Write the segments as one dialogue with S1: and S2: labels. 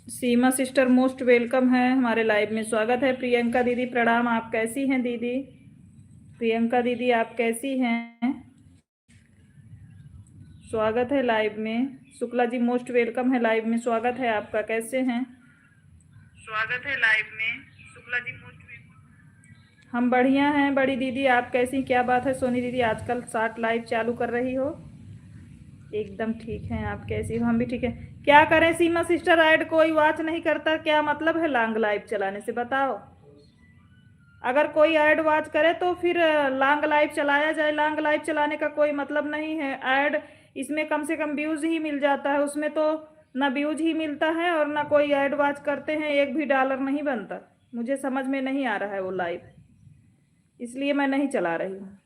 S1: सीमा sister most welcome है हमारे live में, स्वागत है। प्रियंका दीदी प्रणाम, आप कैसी हैं दीदी? प्रियंका दीदी आप कैसी हैं? स्वागत है लाइव में। शुक्ला जी मोस्ट वेलकम है लाइव में, स्वागत है आपका। कैसे हैं? स्वागत है लाइव में। Shukla ji most welcome. हम बढ़िया हैं बड़ी दीदी, आप कैसी? क्या बात है सोनी दीदी, आजकल शॉर्ट लाइव चालू कर रही हो? एकदम ठीक है, आप कैसी हो? हम भी ठीक है। क्या करें सीमा सिस्टर, ऐड कोई वॉच नहीं करता, क्या मतलब है लॉन्ग लाइव चलाने से, बताओ। अगर कोई ऐड वॉच करे तो फिर लॉन्ग लाइव चलाया जाए। लॉन्ग लाइव चलाने का कोई मतलब नहीं है। ऐड इसमें कम से कम व्यूज ही मिल जाता है, उसमें तो ना व्यूज ही मिलता है और ना कोई ऐड वॉच करते हैं, एक भी डॉलर नहीं बनता। मुझे समझ में नहीं आ रहा है वो लाइव, इसलिए मैं नहीं चला रही हूँ।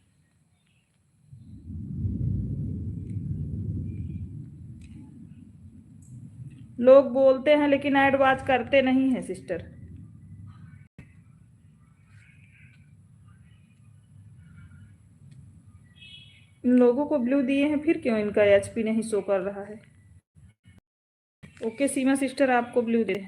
S1: लोग बोलते हैं लेकिन ऐड वॉच करते नहीं है सिस्टर। इन लोगों को ब्लू दिए हैं, फिर क्यों इनका एचपी नहीं शो कर रहा है? ओके सीमा सिस्टर, आपको ब्लू दे।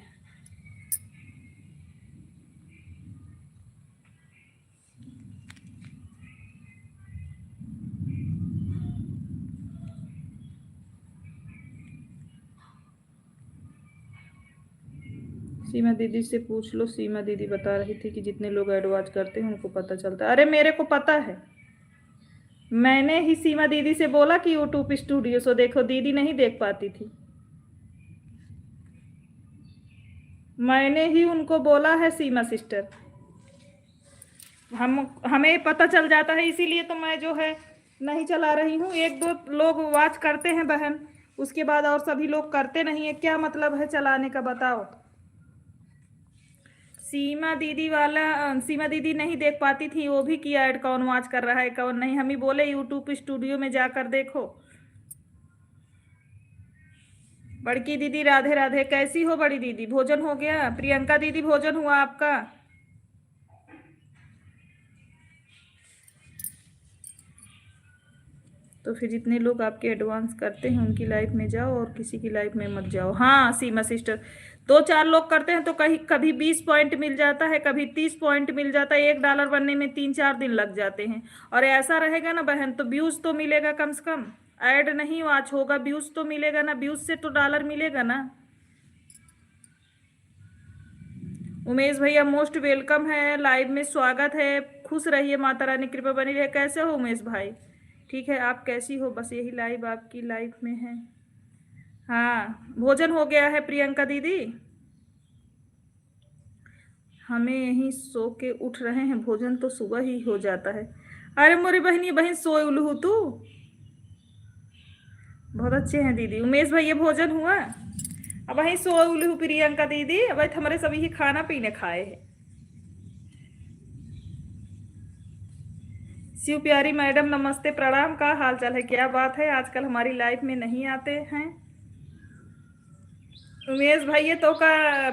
S1: सीमा दीदी से पूछ लो, सीमा दीदी बता रही थी कि जितने लोग एडवांस करते हैं उनको पता चलता है। अरे मेरे को पता है, मैंने ही सीमा दीदी से बोला कि यूट्यूब स्टूडियो से देखो, दीदी नहीं देख पाती थी। मैंने ही उनको बोला है सीमा सिस्टर, हमें पता चल जाता है, इसीलिए तो मैं जो है नहीं चला रही हूँ। एक दो लोग वॉच करते हैं बहन, उसके बाद और सभी लोग करते नहीं है, क्या मतलब है चलाने का, बताओ। सीमा दीदी नहीं देख पाती थी, वो भी किया ऐड, कौन वॉच कर रहा है कौन नहीं, हम ही बोले यूट्यूब स्टूडियो में जाकर देखो। बड़की दीदी राधे राधे, कैसी हो बड़ी दीदी? भोजन हो गया? प्रियंका दीदी भोजन हुआ आपका? तो फिर जितने लोग आपके एडवांस करते हैं उनकी लाइफ में जाओ और किसी की लाइफ में मत जाओ। हाँ सीमा सिस्टर, दो चार लोग करते हैं तो कहीं कभी 20 पॉइंट मिल जाता है, कभी 30 पॉइंट मिल जाता है, $1 बनने में 3-4 दिन लग जाते हैं। और ऐसा रहेगा ना बहन तो व्यूज तो मिलेगा कम से कम, ऐड नहीं वॉच होगा, व्यूज तो मिलेगा ना, व्यूज से तो डॉलर मिलेगा ना। उमेश भैया मोस्ट वेलकम है लाइव में, स्वागत है। खुश रहिए, माता रानी कृपा बनी रहे। कैसे हो उमेश भाई? ठीक है, आप कैसी हो? बस यही लाइव आपकी लाइफ में है। हाँ भोजन हो गया है प्रियंका दीदी? हमें यहीं सो के उठ रहे हैं, भोजन तो सुबह ही हो जाता है। अरे मोरी बहनी, बहन सोए उल्लू तू? बहुत अच्छे हैं दीदी। उमेश भैया भोजन हुआ? अब वहीं सोए उल्लू प्रियंका दीदी, अब हमारे सभी ही खाना पीने खाए हैं। शिव प्यारी मैडम नमस्ते प्रणाम, का हाल चाल है? क्या बात है आजकल हमारी लाइफ में नहीं आते हैं? उमेश भैया तो का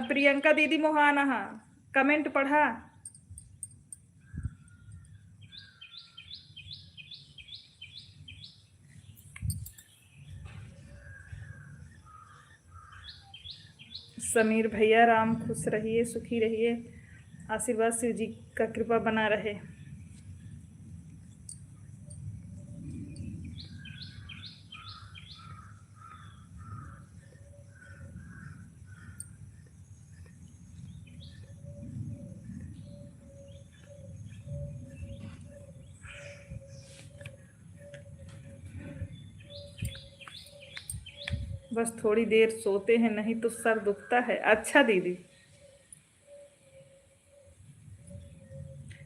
S1: प्रियंका दीदी मोहाना कमेंट पढ़ा। समीर भैया राम खुश रहिए, सुखी रहिए, आशीर्वाद शिव जी का कृपा बना रहे। बस थोड़ी देर सोते हैं, नहीं तो सर दुखता है। अच्छा दीदी,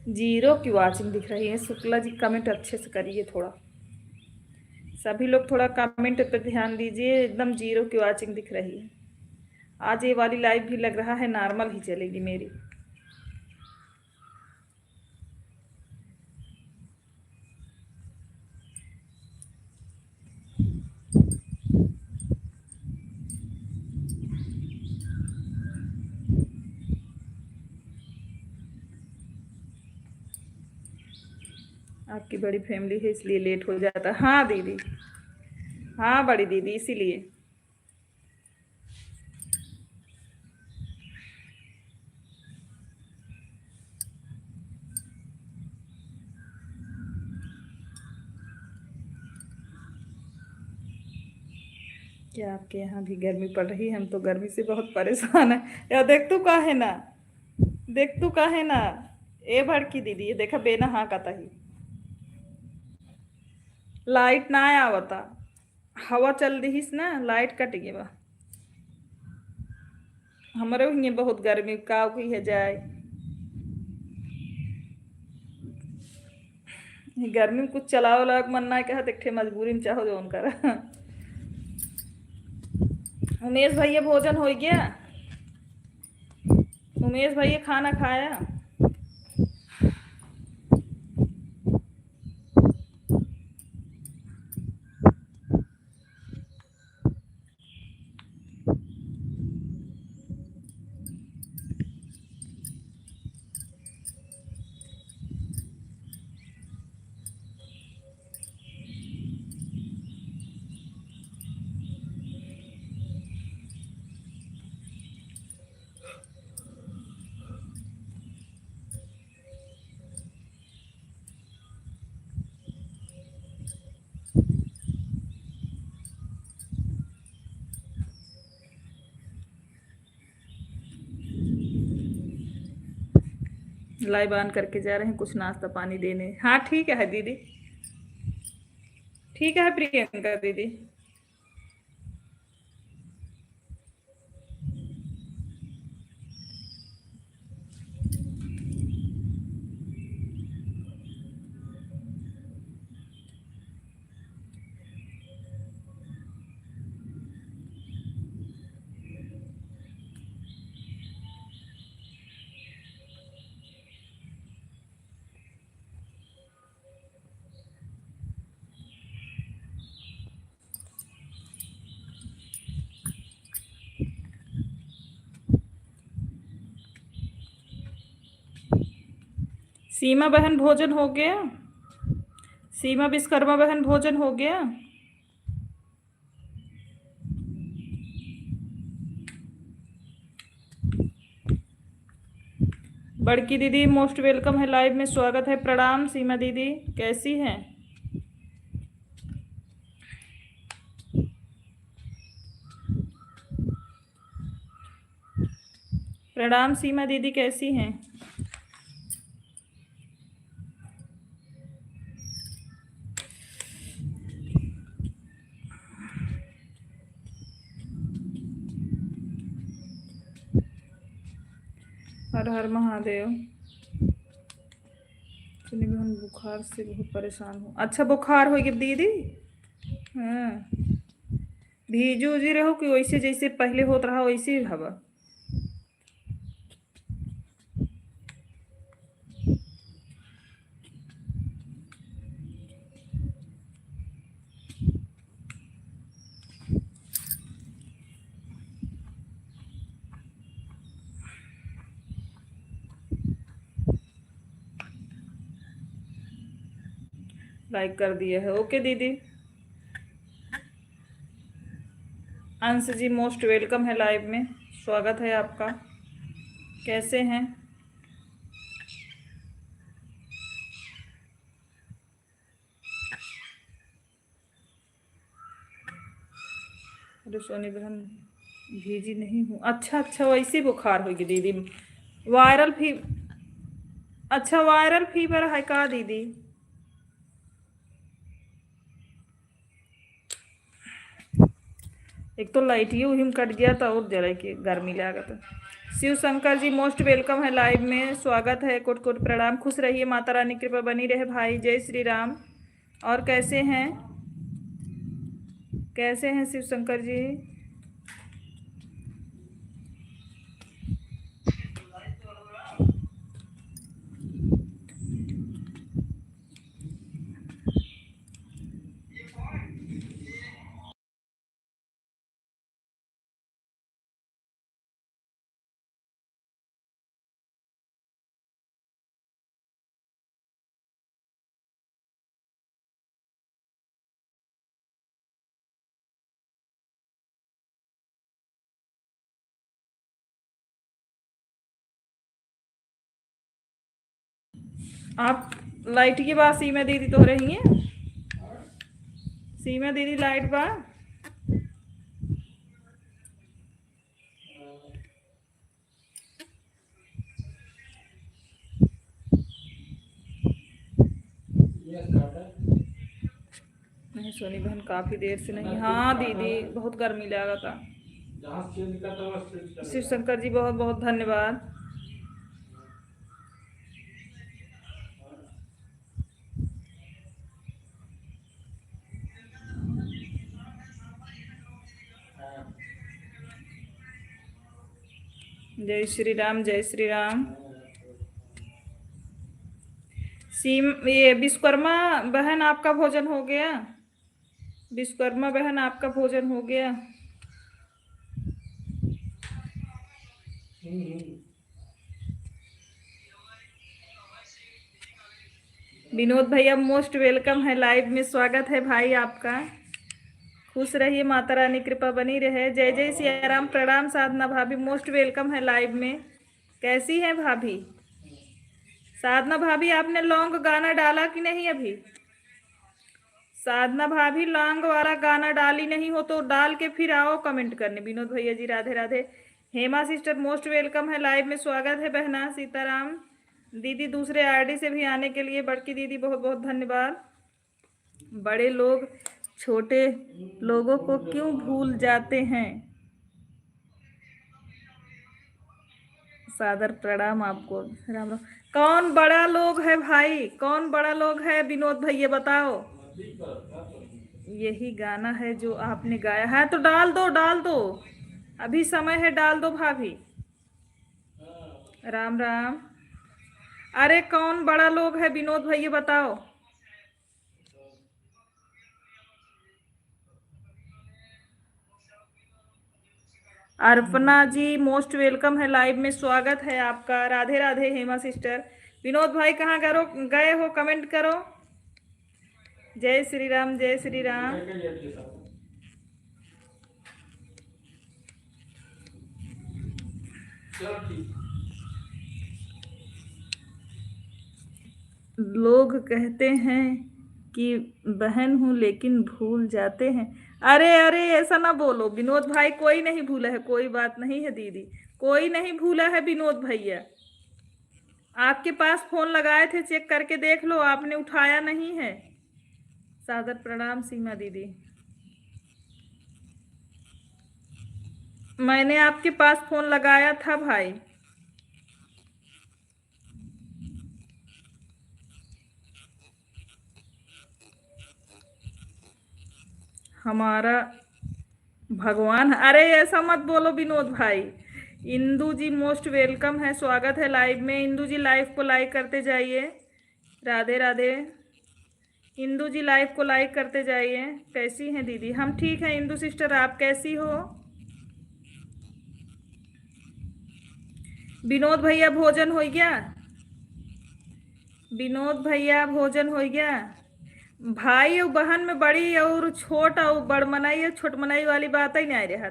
S1: जीरो की वॉचिंग दिख रही है। शुक्ला जी कमेंट अच्छे से करिए, थोड़ा सभी लोग थोड़ा कमेंट पे ध्यान दीजिए। एकदम जीरो की वॉचिंग दिख रही है। आज ये वाली लाइव भी लग रहा है नॉर्मल ही चलेगी मेरी। आपकी बड़ी फैमिली है इसलिए लेट हो जाता। हाँ दीदी, हाँ बड़ी दीदी, इसीलिए। क्या आपके यहाँ भी गर्मी पड़ रही है? हम तो गर्मी से बहुत परेशान है। या देख तू का है ना, देख तू का है ना, ए भड़की दीदी, ये देखा बेना हाँ का ही लाइट ना आवता। हवा चल रही ना, लाइट कट गई बा। हमारे हिये बहुत गर्मी का की है जाए। गर्मी में कुछ चलाओ वाला मन ना कहा, देखे मजबूरी में चाहो जो उनका। उमेश भैया भोजन हो गया? उमेश भैया खाना खाया? लाइव ऑन करके जा रहे हैं, कुछ नाश्ता पानी देने। हाँ ठीक है दीदी, ठीक है प्रियंका दीदी। सीमा बहन भोजन हो गया? सीमा विश्वकर्मा बहन भोजन हो गया? बड़की दीदी मोस्ट वेलकम है, लाइव में स्वागत है। प्रणाम सीमा दीदी, कैसी हैं? प्रणाम सीमा दीदी, कैसी हैं? हर हर महादेव। सुनी बहन बुखार से बहुत परेशान हूँ। अच्छा बुखार हो गई दीदी? हाँ, भीजू उजी रहो कि वैसे जैसे पहले होता रहा वैसे ही हवा? लाइक कर दिया है, ओके दीदी। अंश जी मोस्ट वेलकम है लाइव में, स्वागत है आपका। कैसे हैं? अरे सोनी बहन भेजी नहीं हूँ। अच्छा अच्छा, वैसे बुखार होगी दीदी। वायरल फी अच्छा, वायरल फीवर है का दीदी? एक तो लाइट ही उहिम कट गया था और जरा की गर्मी लागत। शिव शंकर जी मोस्ट वेलकम है लाइव में। स्वागत है, कोट कोट प्रणाम। खुश रहिए, माता रानी कृपा बनी रहे भाई। जय श्री राम। और कैसे हैं? कैसे हैं शिव शंकर जी? आप लाइट की बात सीमा दीदी तो रही हैं? सीमा दीदी लाइट बा? नहीं सोनी बहन काफी देर से नहीं। हाँ दीदी बहुत गर्मी लगा था। शिव शंकर जी बहुत बहुत धन्यवाद। जय श्री राम, जय श्री राम। ये विश्वकर्मा बहन आपका भोजन हो गया? विश्वकर्मा बहन आपका भोजन हो गया? विनोद भैया मोस्ट वेलकम है लाइव में। स्वागत है भाई आपका। खुश रहिए, माता रानी कृपा बनी रहे। जय जय सिया राम। प्रणाम साधना भाभी, मोस्ट वेलकम है लाइव में। कैसी है भाभी? साधना भाभी आपने लॉन्ग गाना डाला कि नहीं अभी? साधना भाभी लॉन्ग वाला गाना डाली नहीं हो तो डाल के फिर आओ कमेंट करने। विनोद भैया ji Radhe Radhe. Hema sister most welcome है लाइव में। स्वागत है बहना। सीताराम दीदी दूसरे आईडी से भी आने के लिए बड़की दीदी बहुत बहुत धन्यवाद। बड़े लोग छोटे लोगों को क्यों भूल जाते हैं? सादर प्रणाम आपको। राम राम। कौन बड़ा लोग है भाई? कौन बड़ा लोग है विनोद भैया बताओ। यही गाना है जो आपने गाया है तो डाल दो, डाल दो, अभी समय है, डाल दो भाभी। राम राम। अरे कौन बड़ा लोग है विनोद भैया बताओ। अर्पणा जी मोस्ट वेलकम है लाइव में। स्वागत है आपका। राधे राधे हेमा सिस्टर। विनोद भाई कहाँ गए हो? कमेंट करो। जय श्री राम, जय श्री राम। लोग कहते हैं कि बहन हूं लेकिन भूल जाते हैं। अरे अरे ऐसा ना बोलो विनोद भाई, कोई नहीं भूला है, कोई बात नहीं है दीदी, कोई नहीं भूला है विनोद भैया। आपके पास फोन लगाए थे, चेक करके देख लो, आपने उठाया नहीं है। सादर प्रणाम सीमा दीदी। मैंने आपके पास फोन लगाया था भाई। हमारा भगवान। अरे ऐसा मत बोलो विनोद भाई। इंदू जी मोस्ट वेलकम है। स्वागत है लाइव में। इंदू जी लाइव को लाइक करते जाइए। राधे राधे। इंदू जी लाइव को लाइक करते जाइए। कैसी हैं दीदी? हम ठीक हैं इंदू सिस्टर, आप कैसी हो? विनोद भैया भोजन हो गया? विनोद भैया भोजन हो गया? भाई और बहन में बड़ी और छोट और बड़ मनाई और छोट मनाई वाली बात ही नहीं रहा।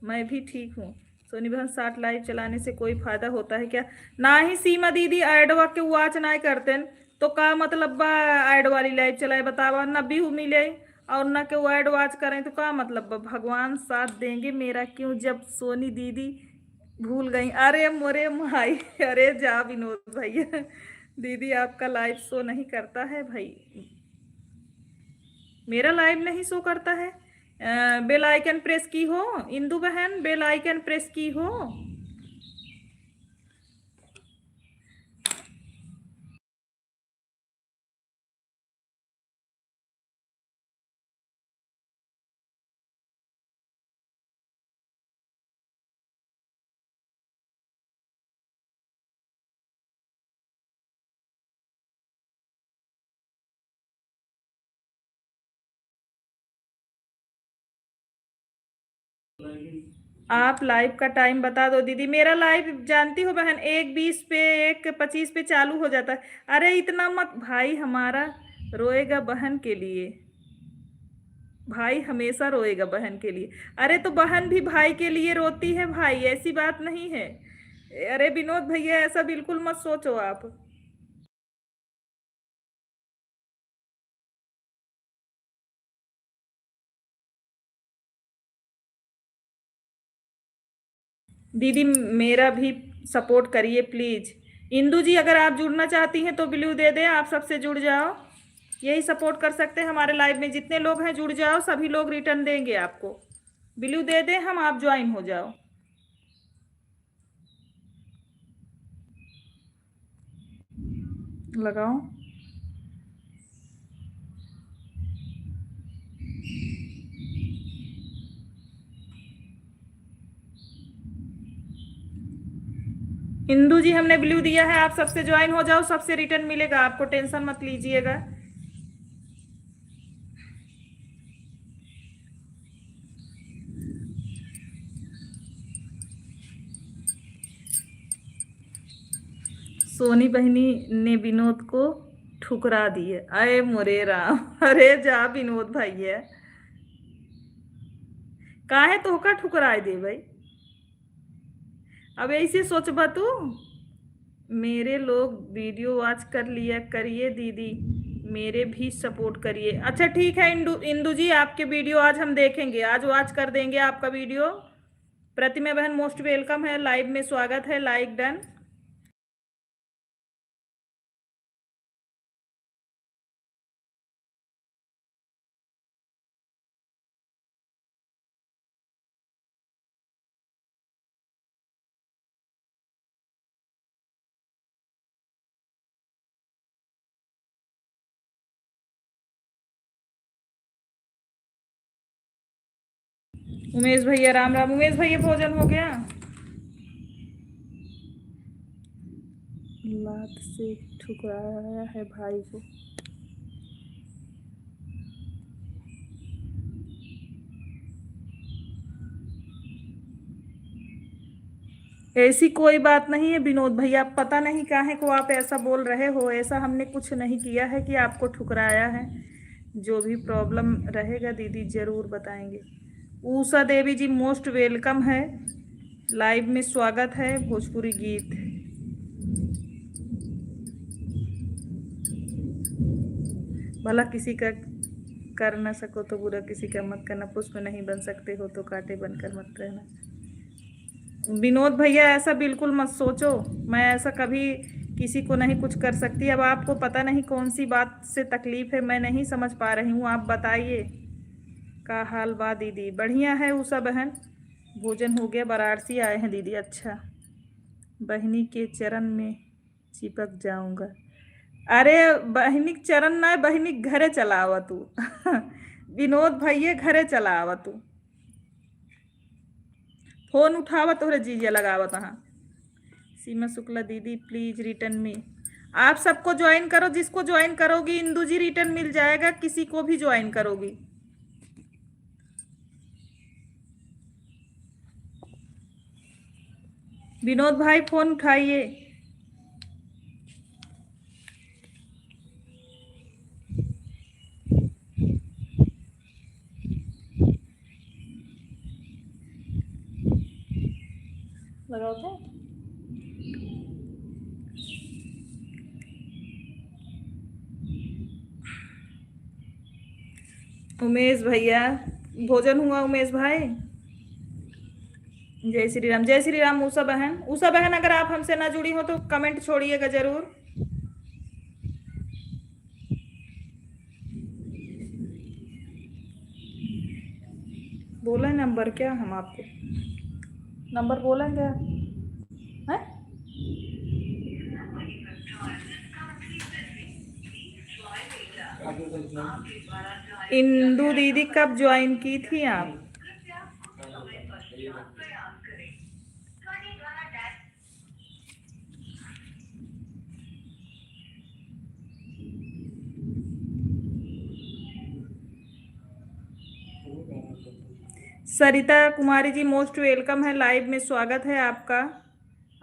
S1: मैं भी ठीक हूँ। सोनी बहन 60 लाइव चलाने से कोई फायदा होता है क्या? ना ही सीमा दीदी एडवा के वाच ना करते तो का मतलब बा एड वाली लाइव चलाए बतावा ना व्यू मिले और ना के वो एड वाच करें तो का मतलब बा? भगवान साथ देंगे मेरा क्यों जब सोनी दीदी भूल गई। अरे मोरे भाई अरे जा विनोद भैया दीदी आपका लाइव शो नहीं करता है भाई, मेरा लाइव नहीं शो करता है। बेल आइकन प्रेस की हो इंदु बहन, बेल आइकन प्रेस की हो। आप लाइव का टाइम बता दो दीदी। मेरा लाइव जानती हो बहन 1:20 पे 1:25 पे चालू हो जाता है। अरे इतना मत भाई, हमारा रोएगा बहन के लिए, भाई हमेशा रोएगा बहन के लिए। अरे तो बहन भी भाई के लिए रोती है भाई, ऐसी बात नहीं है। अरे विनोद भैया ऐसा बिल्कुल मत सोचो आप। दीदी मेरा भी सपोर्ट करिए प्लीज। इंदू जी अगर आप जुड़ना चाहती हैं तो ब्लू दे दें, आप सबसे जुड़ जाओ, यही सपोर्ट कर सकते हैं। हमारे लाइव में जितने लोग हैं जुड़ जाओ, सभी लोग रिटर्न देंगे आपको। ब्लू दे दें हम, आप ज्वाइन हो जाओ। लगाओ। इंदू जी हमने ब्लू दिया है, आप सबसे ज्वाइन हो जाओ, सबसे रिटर्न मिलेगा आपको, टेंशन मत लीजिएगा। सोनी बहनी ने विनोद को ठुकरा दिए। अरे मोरे राम अरे जा विनोद भैया, काहे तोहका ठुकराए दे भाई। अब ऐसे सोचबा तू, मेरे लोग वीडियो वॉच कर लिया करिए दीदी, मेरे भी सपोर्ट करिए। अच्छा ठीक है इंदू, इंदू जी आपके वीडियो आज हम देखेंगे, आज वॉच कर देंगे आपका वीडियो। प्रतिमा बहन मोस्ट वेलकम है, लाइव में स्वागत है, लाइक डन। उमेश भैया राम राम। उमेश भैया भोजन हो गया? लात से ठुकराया है भाई को। ऐसी कोई बात नहीं है विनोद भैया, पता नहीं काहे को आप ऐसा बोल रहे हो, ऐसा हमने कुछ नहीं किया है कि आपको ठुकराया है। जो भी प्रॉब्लम रहेगा दीदी जरूर बताएंगे। ऊषा देवी जी मोस्ट वेलकम है, लाइव में स्वागत है। भोजपुरी गीत भला किसी का कर ना सको तो बुरा किसी का मत करना, पुष्प नहीं बन सकते हो तो कांटे बनकर मत रहना। विनोद भैया ऐसा बिल्कुल मत सोचो, मैं ऐसा कभी किसी को नहीं कुछ कर सकती। अब आपको पता नहीं कौन सी बात से तकलीफ है, मैं नहीं समझ पा रही हूँ, आप बताइए। का हाल बा दीदी? बढ़िया है उषा बहन, भोजन हो गया, वाराणसी आए हैं दीदी। अच्छा, बहनी के चरण में चिपक जाऊंगा। अरे बहनी चरण ना, बहनी घरे चला आवा तू विनोद भैया घरे चला आवा तू, फोन उठावा तोहरे जीजिया लगावा तहाँ। सीमा शुक्ला दीदी प्लीज रिटर्न में, आप सबको ज्वाइन करो, जिसको ज्वाइन करोगी इंदू जी रिटर्न मिल जाएगा, किसी को भी ज्वाइन करोगी। विनोद भाई फोन उठाइए। लगाओ तो। उमेश भैया, भोजन हुआ उमेश भाई? जय श्री राम, जय श्री राम। उषा बहन, उषा बहन अगर आप हमसे ना जुड़ी हो तो कमेंट छोड़िएगा जरूर। बोला नंबर क्या हम आपको? नंबर बोलेंगे हैं? इंदू दीदी कब ज्वाइन की थी आप? सरिता कुमारी जी मोस्ट वेलकम है, लाइव में स्वागत है आपका।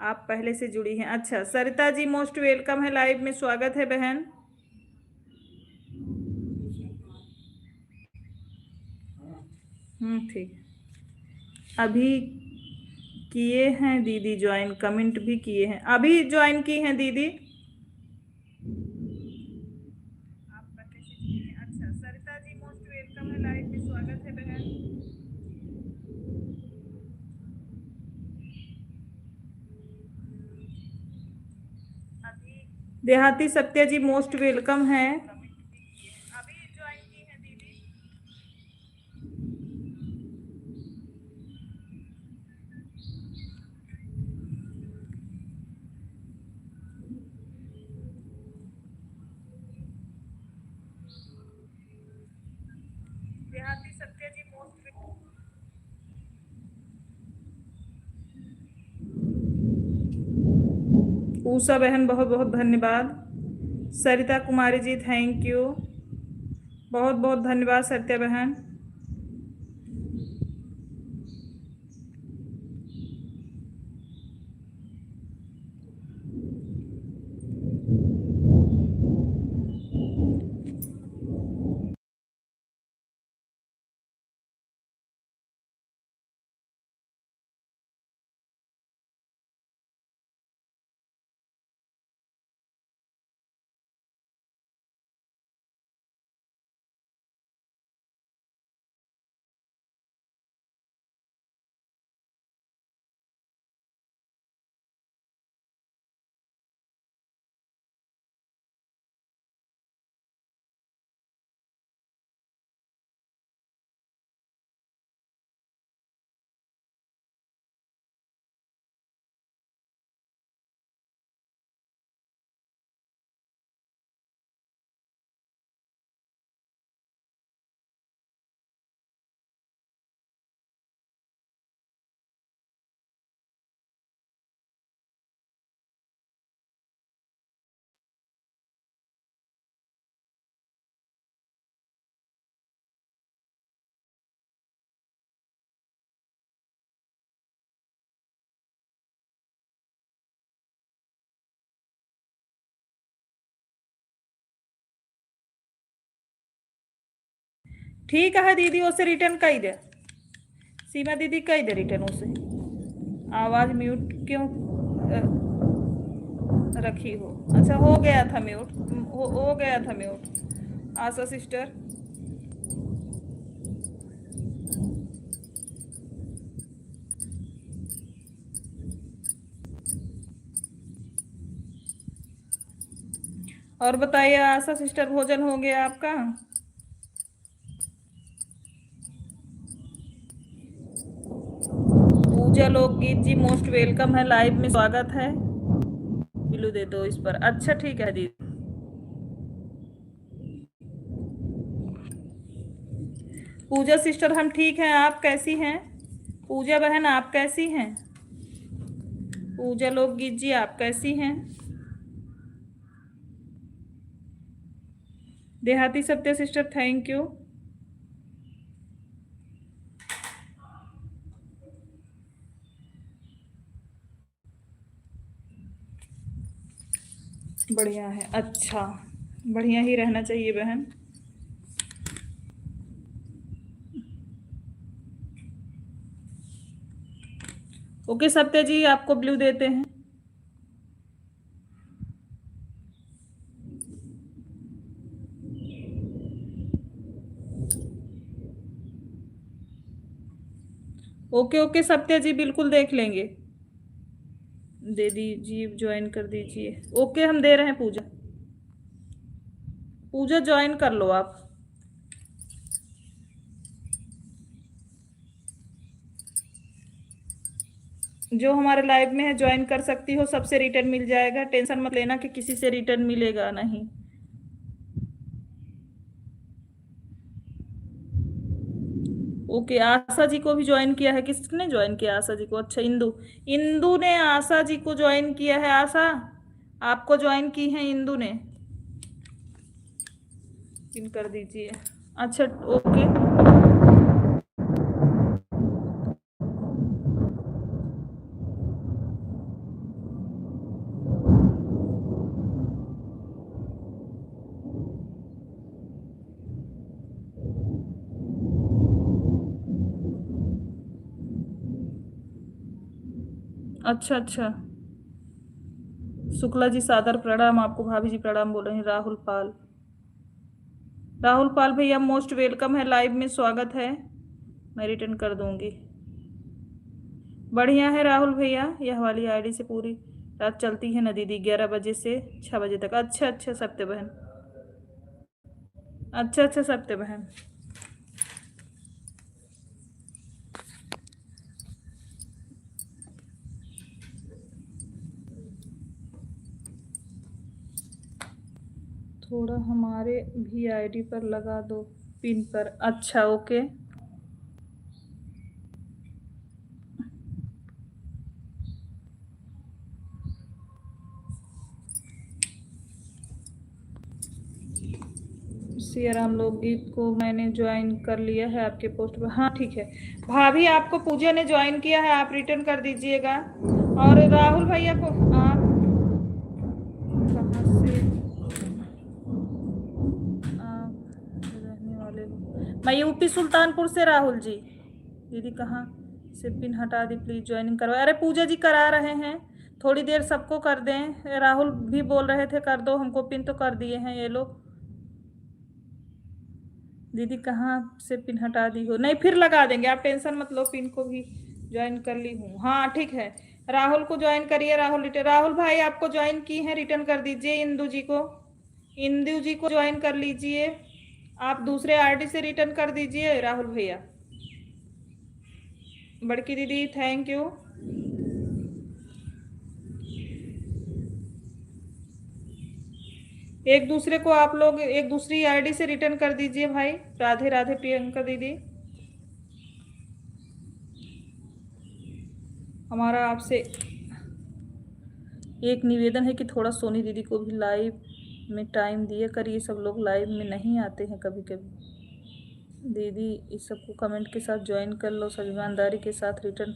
S1: आप पहले से जुड़ी हैं। अच्छा, सरिता जी मोस्ट वेलकम है, लाइव में स्वागत है बहन। ठीक। अभी किए हैं दीदी ज्वाइन, कमेंट भी किए हैं, अभी ज्वाइन की हैं दीदी। आप पहले से जुड़ी हैं। अच्छा, सरिता जी मोस्ट वेलकम है, लाइव में स्वागत है बहन। देहाती सत्या जी मोस्ट वेलकम है, अभी ज्वाइन की है दीदी। देहाती सत्या जी मोस्ट। उषा बहन बहुत बहुत धन्यवाद। सरिता कुमारी जी थैंक यू, बहुत बहुत धन्यवाद सत्या बहन। ठीक है दीदी, उसे रिटर्न कही दे। सीमा दीदी कही दे रिटर्न उसे। आवाज म्यूट क्यों रखी हो? अच्छा, हो गया था म्यूट, हो गया था म्यूट। आशा सिस्टर, और बताइए आशा सिस्टर, भोजन हो गया आपका? पूजा लोकगीत जी मोस्ट वेलकम है, लाइव में स्वागत है। बिल्लू दे दो इस पर। अच्छा ठीक है दीदी। पूजा सिस्टर हम ठीक हैं, आप कैसी हैं? पूजा बहन आप कैसी हैं? पूजा लोकगीत जी आप कैसी हैं? देहाती सत्य सिस्टर थैंक यू। बढ़िया है, अच्छा बढ़िया ही रहना चाहिए बहन। ओके सत्य जी, आपको ब्लू देते हैं। ओके ओके सत्य जी, बिल्कुल देख लेंगे। दे दीजिए, ज्वाइन कर दीजिए। ओके हम दे रहे हैं। पूजा, पूजा ज्वाइन कर लो आप। जो हमारे लाइव में है ज्वाइन कर सकती हो, सबसे रिटर्न मिल जाएगा। टेंशन मत लेना कि किसी से रिटर्न मिलेगा नहीं। ओके आशा जी को भी ज्वाइन किया है। किसने ज्वाइन किया आशा जी को? अच्छा इंदू, इंदू ने आशा जी को ज्वाइन किया है। आशा आपको ज्वाइन की है इंदू ने, पिन कर दीजिए। अच्छा ओके, अच्छा अच्छा। शुक्ला जी सादर प्रणाम आपको। भाभी जी प्रणाम बोल रहे हैं। राहुल पाल, राहुल पाल भैया मोस्ट वेलकम है, लाइव में स्वागत है। मैं रिटर्न कर दूंगी। बढ़िया है राहुल भैया, यह वाली आईडी से पूरी रात चलती है ना दीदी, 11 बजे से 6 बजे तक। अच्छा अच्छा सत्य बहन, अच्छा अच्छा सत्य बहन। थोड़ा हमारे भी आईडी पर लगा दो पिन पर। अच्छा ओके, सिया राम लोकगीत को मैंने ज्वाइन कर लिया है आपके पोस्ट पर। हाँ ठीक है भाभी, आपको पूजा ने ज्वाइन किया है, आप रिटर्न कर दीजिएगा। और राहुल भैया को आप कहाँ से आप रहने वाले हो? मैं यूपी सुल्तानपुर से। राहुल जी, दीदी कहाँ से पिन हटा दी, प्लीज ज्वाइनिंग करवाए। अरे पूजा जी करा रहे हैं, थोड़ी देर सबको कर दें। राहुल भी बोल रहे थे कर दो हमको पिन, तो कर दिए हैं ये लोग। दीदी कहाँ से पिन हटा दी हो? नहीं फिर लगा देंगे, आप टेंशन मत लो। पिन को भी ज्वाइन कर ली हूँ। हाँ ठीक है, राहुल को ज्वाइन करिए। राहुल रिटर्न, राहुल भाई आपको ज्वाइन की है, रिटर्न कर दीजिए। इंदू जी को, इंदू जी को ज्वाइन कर लीजिए। आप दूसरे आईडी से रिटर्न कर दीजिए राहुल भैया। बड़की दीदी थैंक यू। एक दूसरे को आप लोग एक दूसरी आईडी से रिटर्न कर दीजिए भाई। राधे राधे प्रियंका दीदी, हमारा आपसे एक निवेदन है कि थोड़ा सोनी दीदी को भी लाइव में टाइम दिया करिए। सब लोग लाइव में नहीं आते हैं कभी कभी। दीदी इस सबको कमेंट के साथ ज्वाइन कर लो, सब ईमानदारी के साथ रिटर्न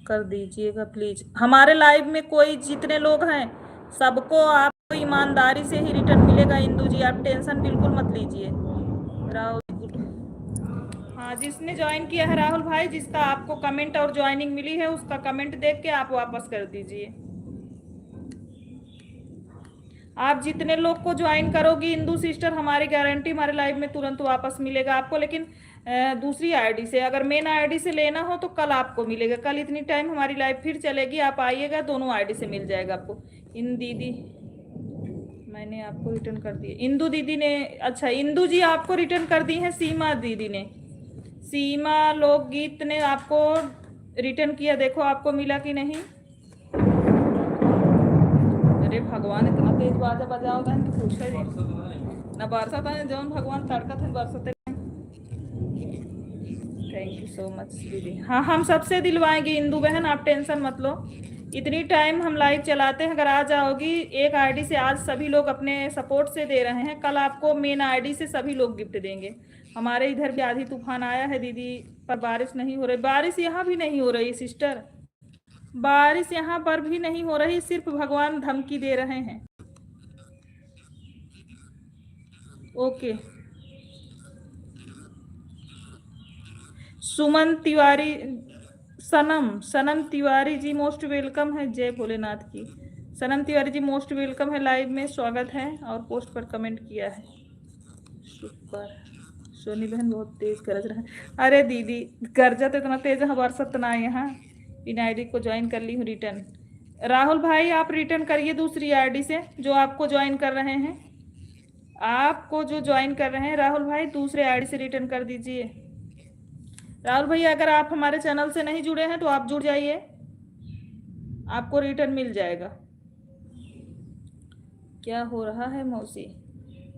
S1: कर दीजिएगा प्लीज। हमारे लाइव में कोई जितने लोग हैं सबको आपको ईमानदारी से ही रिटर्न मिलेगा। इंदू जी आप टेंशन बिल्कुल मत लीजिए। राहुल, हाँ जिसने ज्वाइन किया है राहुल भाई, जिसका आपको कमेंट और ज्वाइनिंग मिली है उसका कमेंट देख के आप वापस कर दीजिए। आप जितने लोग को ज्वाइन करोगी इंदू सिस्टर, हमारी गारंटी हमारे लाइव में तुरंत वापस मिलेगा आपको। लेकिन दूसरी आईडी से, अगर मेन आईडी से लेना हो तो कल आपको मिलेगा। कल इतनी टाइम हमारी लाइव फिर चलेगी, आप आइएगा, दोनों आईडी से मिल जाएगा आपको। इन दीदी मैंने आपको रिटर्न कर दिए। इंदू दीदी ने, अच्छा इंदू जी आपको रिटर्न कर दी है। सीमा दीदी ने, सीमा लोकगीत ने आपको रिटर्न किया, देखो आपको मिला कि नहीं। अरे भगवान इतना तेज बाजा बजाओ था कि पूछा जी ना। बरसा था जौन भगवान तड़का थे बरसते। थैंक यू सो मच दीदी। हाँ हम सबसे दिलवाएंगे इंदू बहन, आप टेंशन मत लो। इतनी टाइम हम लाइव चलाते हैं, अगर आ जाओगी एक आईडी से। आज सभी लोग अपने सपोर्ट से दे रहे हैं, कल आपको मेन आईडी से सभी लोग गिफ्ट देंगे। हमारे इधर भी आधी तूफान आया है दीदी, पर बारिश नहीं हो रही। बारिश यहाँ भी नहीं हो रही सिस्टर, बारिश यहाँ पर भी नहीं हो रही, सिर्फ भगवान धमकी दे रहे हैं। ओके सुमन तिवारी, सनम सनम तिवारी जी मोस्ट वेलकम है। जय भोलेनाथ की। सनम तिवारी जी मोस्ट वेलकम है, लाइव में स्वागत है। और पोस्ट पर कमेंट किया है। सुपर। सोनी बहन बहुत तेज गरज रहा है। अरे दीदी गरजा तो इतना तेज है, बरसत ना यहाँ। इन आईडी को ज्वाइन कर ली हूँ रिटर्न। राहुल भाई आप रिटर्न करिए दूसरी आईडी से जो आपको ज्वाइन कर रहे हैं। आपको जो ज्वाइन कर रहे हैं राहुल भाई दूसरे आईडी से रिटर्न कर दीजिए। राहुल भैया अगर आप हमारे चैनल से नहीं जुड़े हैं तो आप जुड़ जाइए, आपको रिटर्न मिल जाएगा। क्या हो रहा है मौसी?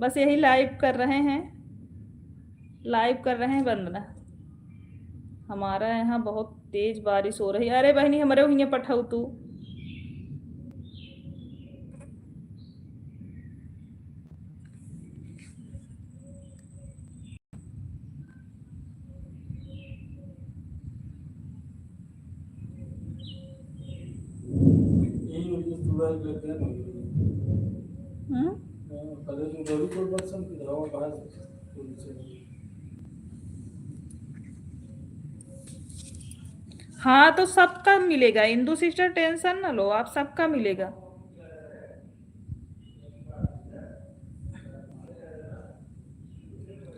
S1: बस यही लाइव कर रहे हैं, लाइव कर रहे हैं वंदना। हमारा यहाँ बहुत तेज बारिश हो रही है। अरे बहनी हमारे वहीं पठाऊ तू। हाँ तो सबका मिलेगा इंदू सिस्टर, टेंशन ना लो आप, सबका मिलेगा।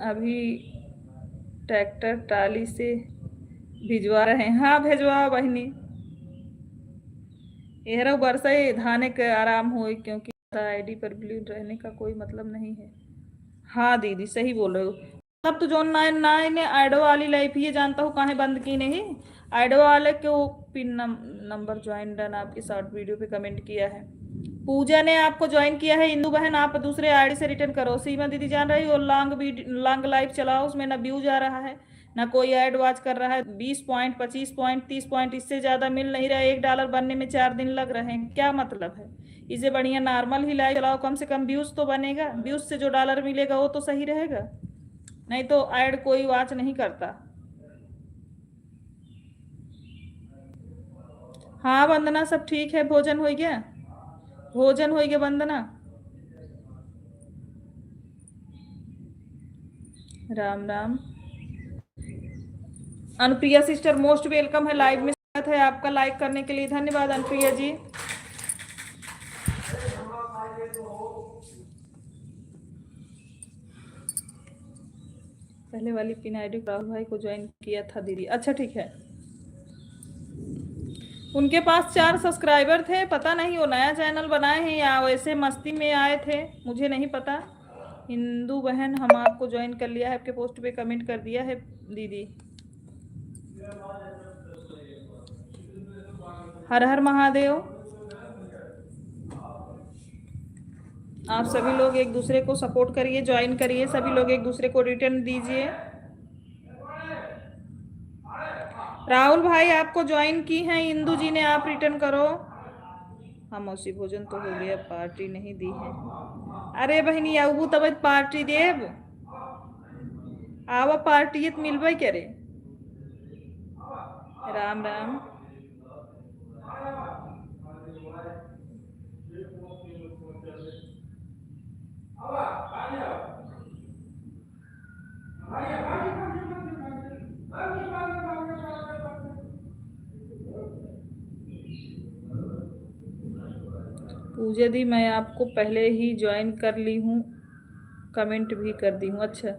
S1: अभी ट्रैक्टर टाली से भिजवा रहे हैं। हाँ भेजवा बहनी। एहरा बरसा धाने के आराम हो, क्योंकि आईडी पर ब्लू रहने का कोई मतलब नहीं है। हाँ दीदी सही बोल रहे हो। अब तो जो ना ना इन्हें आइडो वाली लाइफ ये जानता हूँ कहाँ बंद की नहीं। आइडो वाले के वो पिन नंबर ज्वाइन डन आपके शॉर्ट वीडियो पे कमेंट किया है। पूजा ने आपको ज्वाइन किया है। इंदू बहन आप दूसरे आईडी से रिटर्न करो। सीमा दीदी जान रही हो लॉन्ग लाइव चलाओ, उसमें ना व्यूज आ रहा है ना कोई ऐड वाच कर रहा है। 20 पॉइंट 25 पॉइंट 30 पॉइंट इससे ज्यादा मिल नहीं रहा है। $1 बनने में 4 दिन लग रहे हैं, क्या मतलब है? इसे बढ़िया नॉर्मल ही लाइव चलाओ, कम से कम व्यूज तो बनेगा। व्यूज से जो डॉलर मिलेगा वो तो सही रहेगा, नहीं तो ऐड कोई वाच नहीं करता। हाँ वंदना सब ठीक है। भोजन हो गया? भोजन हो गया Vandana? Ram Ram. Anupriya sister most welcome है, लाइव में स्वागत है आपका। लाइक करने के लिए धन्यवाद अनुप्रिया जी। पहले वाली पिन आईडी राहुल भाई को ज्वाइन किया था दीदी। अच्छा ठीक है। उनके पास 4 सब्सक्राइबर थे, पता नहीं वो नया चैनल बनाए हैं या वैसे मस्ती में आए थे, मुझे नहीं पता। हिंदू बहन हम आपको ज्वाइन कर लिया है, आपके पोस्ट पे कमेंट कर दिया है दीदी। हर हर महादेव। आप सभी लोग एक दूसरे को सपोर्ट करिए, ज्वाइन करिए, सभी लोग एक दूसरे को रिटर्न दीजिए। राहुल भाई आपको ज्वाइन की हैं इंदू जी ने, आप रिटर्न करो। हाँ मौसी भोजन तो हो गया, पार्टी नहीं दी है। अरे बहनी आऊ तब पार्टी देव। आवा पार्टी मिलबे करे। राम राम। पूजा दी मैं आपको पहले ही ज्वाइन कर ली हूँ, कमेंट भी कर दी हूँ। अच्छा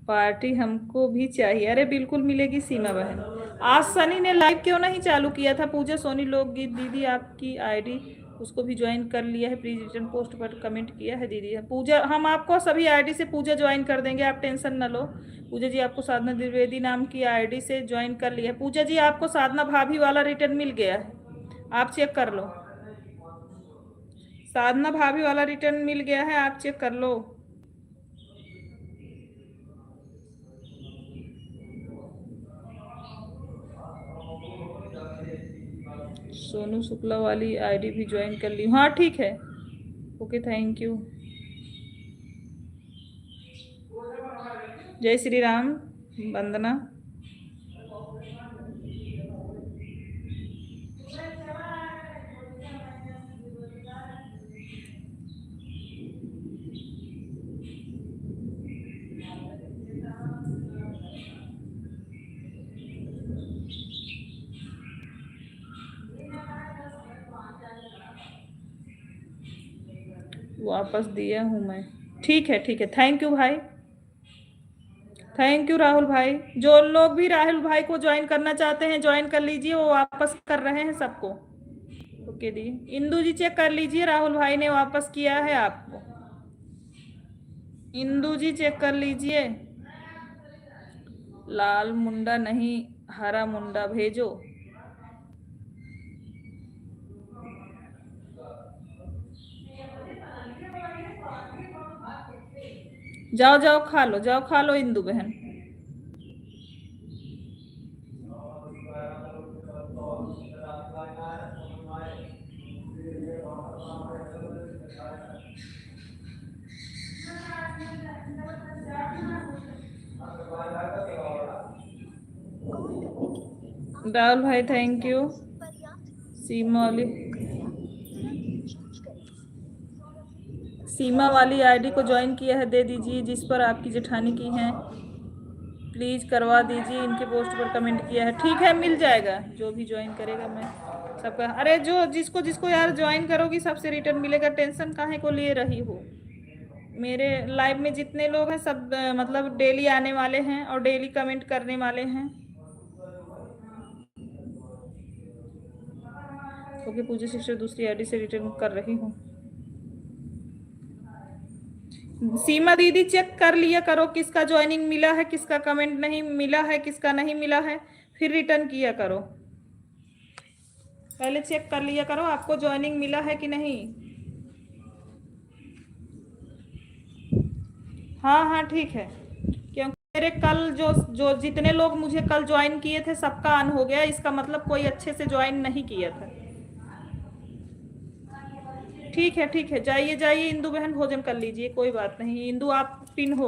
S1: पार्टी हमको भी चाहिए। अरे बिल्कुल मिलेगी सीमा बहन। आज सनी ने लाइव क्यों नहीं चालू किया था? पूजा सोनी लोकगीत दीदी आपकी आईडी उसको भी ज्वाइन कर लिया है, प्लीज रिटर्न पोस्ट पर कमेंट किया है दीदी। पूजा हम आपको सभी आईडी से पूजा ज्वाइन कर देंगे, आप टेंशन न लो। पूजा जी आपको साधना द्विवेदी नाम की आईडी से ज्वाइन कर लिया है। पूजा जी आपको साधना भाभी वाला रिटर्न मिल गया है, आप चेक कर लो। साधना भाभी वाला रिटर्न मिल गया है, आप चेक कर लो। सोनू शुक्ला वाली आईडी भी ज्वाइन कर ली। हाँ ठीक है, ओके थैंक यू। जय श्री राम। वंदना। वापस दिया हूँ मैं। ठीक है, थैंक यू भाई, थैंक यू राहुल भाई। जो लोग भी राहुल भाई को ज्वाइन करना चाहते हैं ज्वाइन कर लीजिए, वो वापस कर रहे हैं सबको। ओके दी, इंदू जी चेक कर लीजिए, राहुल भाई ने वापस किया है आपको। इंदू जी चेक कर लीजिए। लाल मुंडा नहीं, हरा मुंडा भेजो। जाओ जाओ खा लो इंदू बहन। राहुल भाई थैंक यू। सीमा वाली आईडी को ज्वाइन किया है, दे दीजिए जिस पर आपकी जेठानी की है, प्लीज करवा दीजिए। इनके पोस्ट पर कमेंट किया है। ठीक है, मिल जाएगा, जो भी ज्वाइन करेगा मैं सबका। अरे जो जिसको जिसको यार ज्वाइन करोगी सबसे रिटर्न मिलेगा, टेंशन काहे को ले रही हो। मेरे लाइव में जितने लोग हैं सब मतलब डेली आने वाले हैं और डेली कमेंट करने वाले हैं। ओके पूजा सिस्टर दूसरी आईडी से रिटर्न कर रही हूँ। सीमा दीदी चेक कर लिया करो किसका ज्वाइनिंग मिला है, किसका कमेंट नहीं मिला है, किसका नहीं मिला है, फिर रिटर्न किया करो। पहले चेक कर लिया करो आपको ज्वाइनिंग मिला है कि नहीं। हाँ ठीक है, क्योंकि मेरे कल जो जो जितने लोग मुझे कल ज्वाइन किए थे सबका ऑन हो गया, इसका मतलब कोई अच्छे से ज्वाइन नहीं किया था। ठीक है, जाइए इंदू बहन भोजन कर लीजिए, कोई बात नहीं। इंदू आप पिन हो।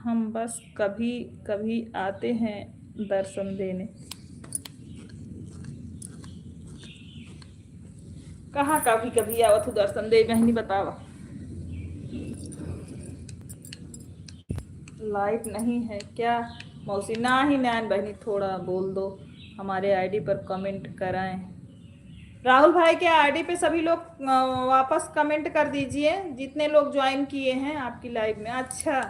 S1: हम बस कभी कभी आते हैं दर्शन देने। कहाँ कभी कभी आवत हूँ दर्शन दे, बहनी बतावा। लाइट नहीं है क्या मौसी? ना ही नैन बहनी, थोड़ा बोल दो, हमारे आईडी पर कमेंट कराएं। राहुल भाई के आईडी पे सभी लोग वापस कमेंट कर दीजिए जितने लोग ज्वाइन किए हैं आपकी लाइव में। अच्छा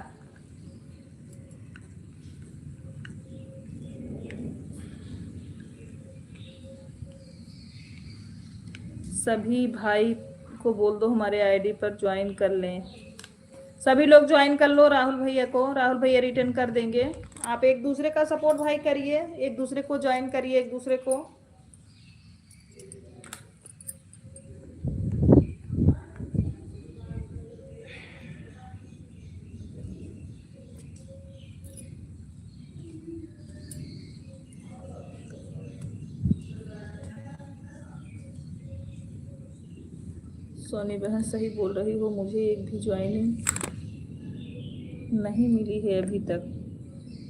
S1: सभी भाई को बोल दो हमारे आईडी पर ज्वाइन कर लें। सभी लोग ज्वाइन कर लो राहुल भैया को, राहुल भैया रिटर्न कर देंगे। आप एक दूसरे का सपोर्ट भाई करिए, एक दूसरे को ज्वाइन करिए, एक दूसरे को। सोनी बहन सही बोल रही हो, मुझे एक भी ज्वाइनिंग नहीं मिली है अभी तक।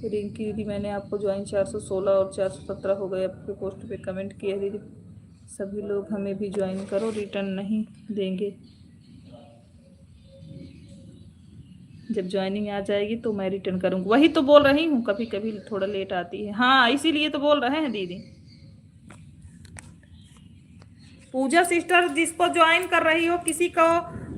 S1: रिंकी दीदी मैंने आपको ज्वाइन 416 और 417 हो गए, आपके पोस्ट पे कमेंट किया दीदी। सभी लोग हमें भी ज्वाइन करो, रिटर्न नहीं देंगे। जब ज्वाइनिंग आ जाएगी तो मैं रिटर्न करूँगी। वही तो बोल रही हूँ, कभी कभी थोड़ा लेट आती है। हाँ इसीलिए तो बोल रहे हैं दीदी। पूजा सिस्टर जिसको ज्वाइन कर रही हो, किसी को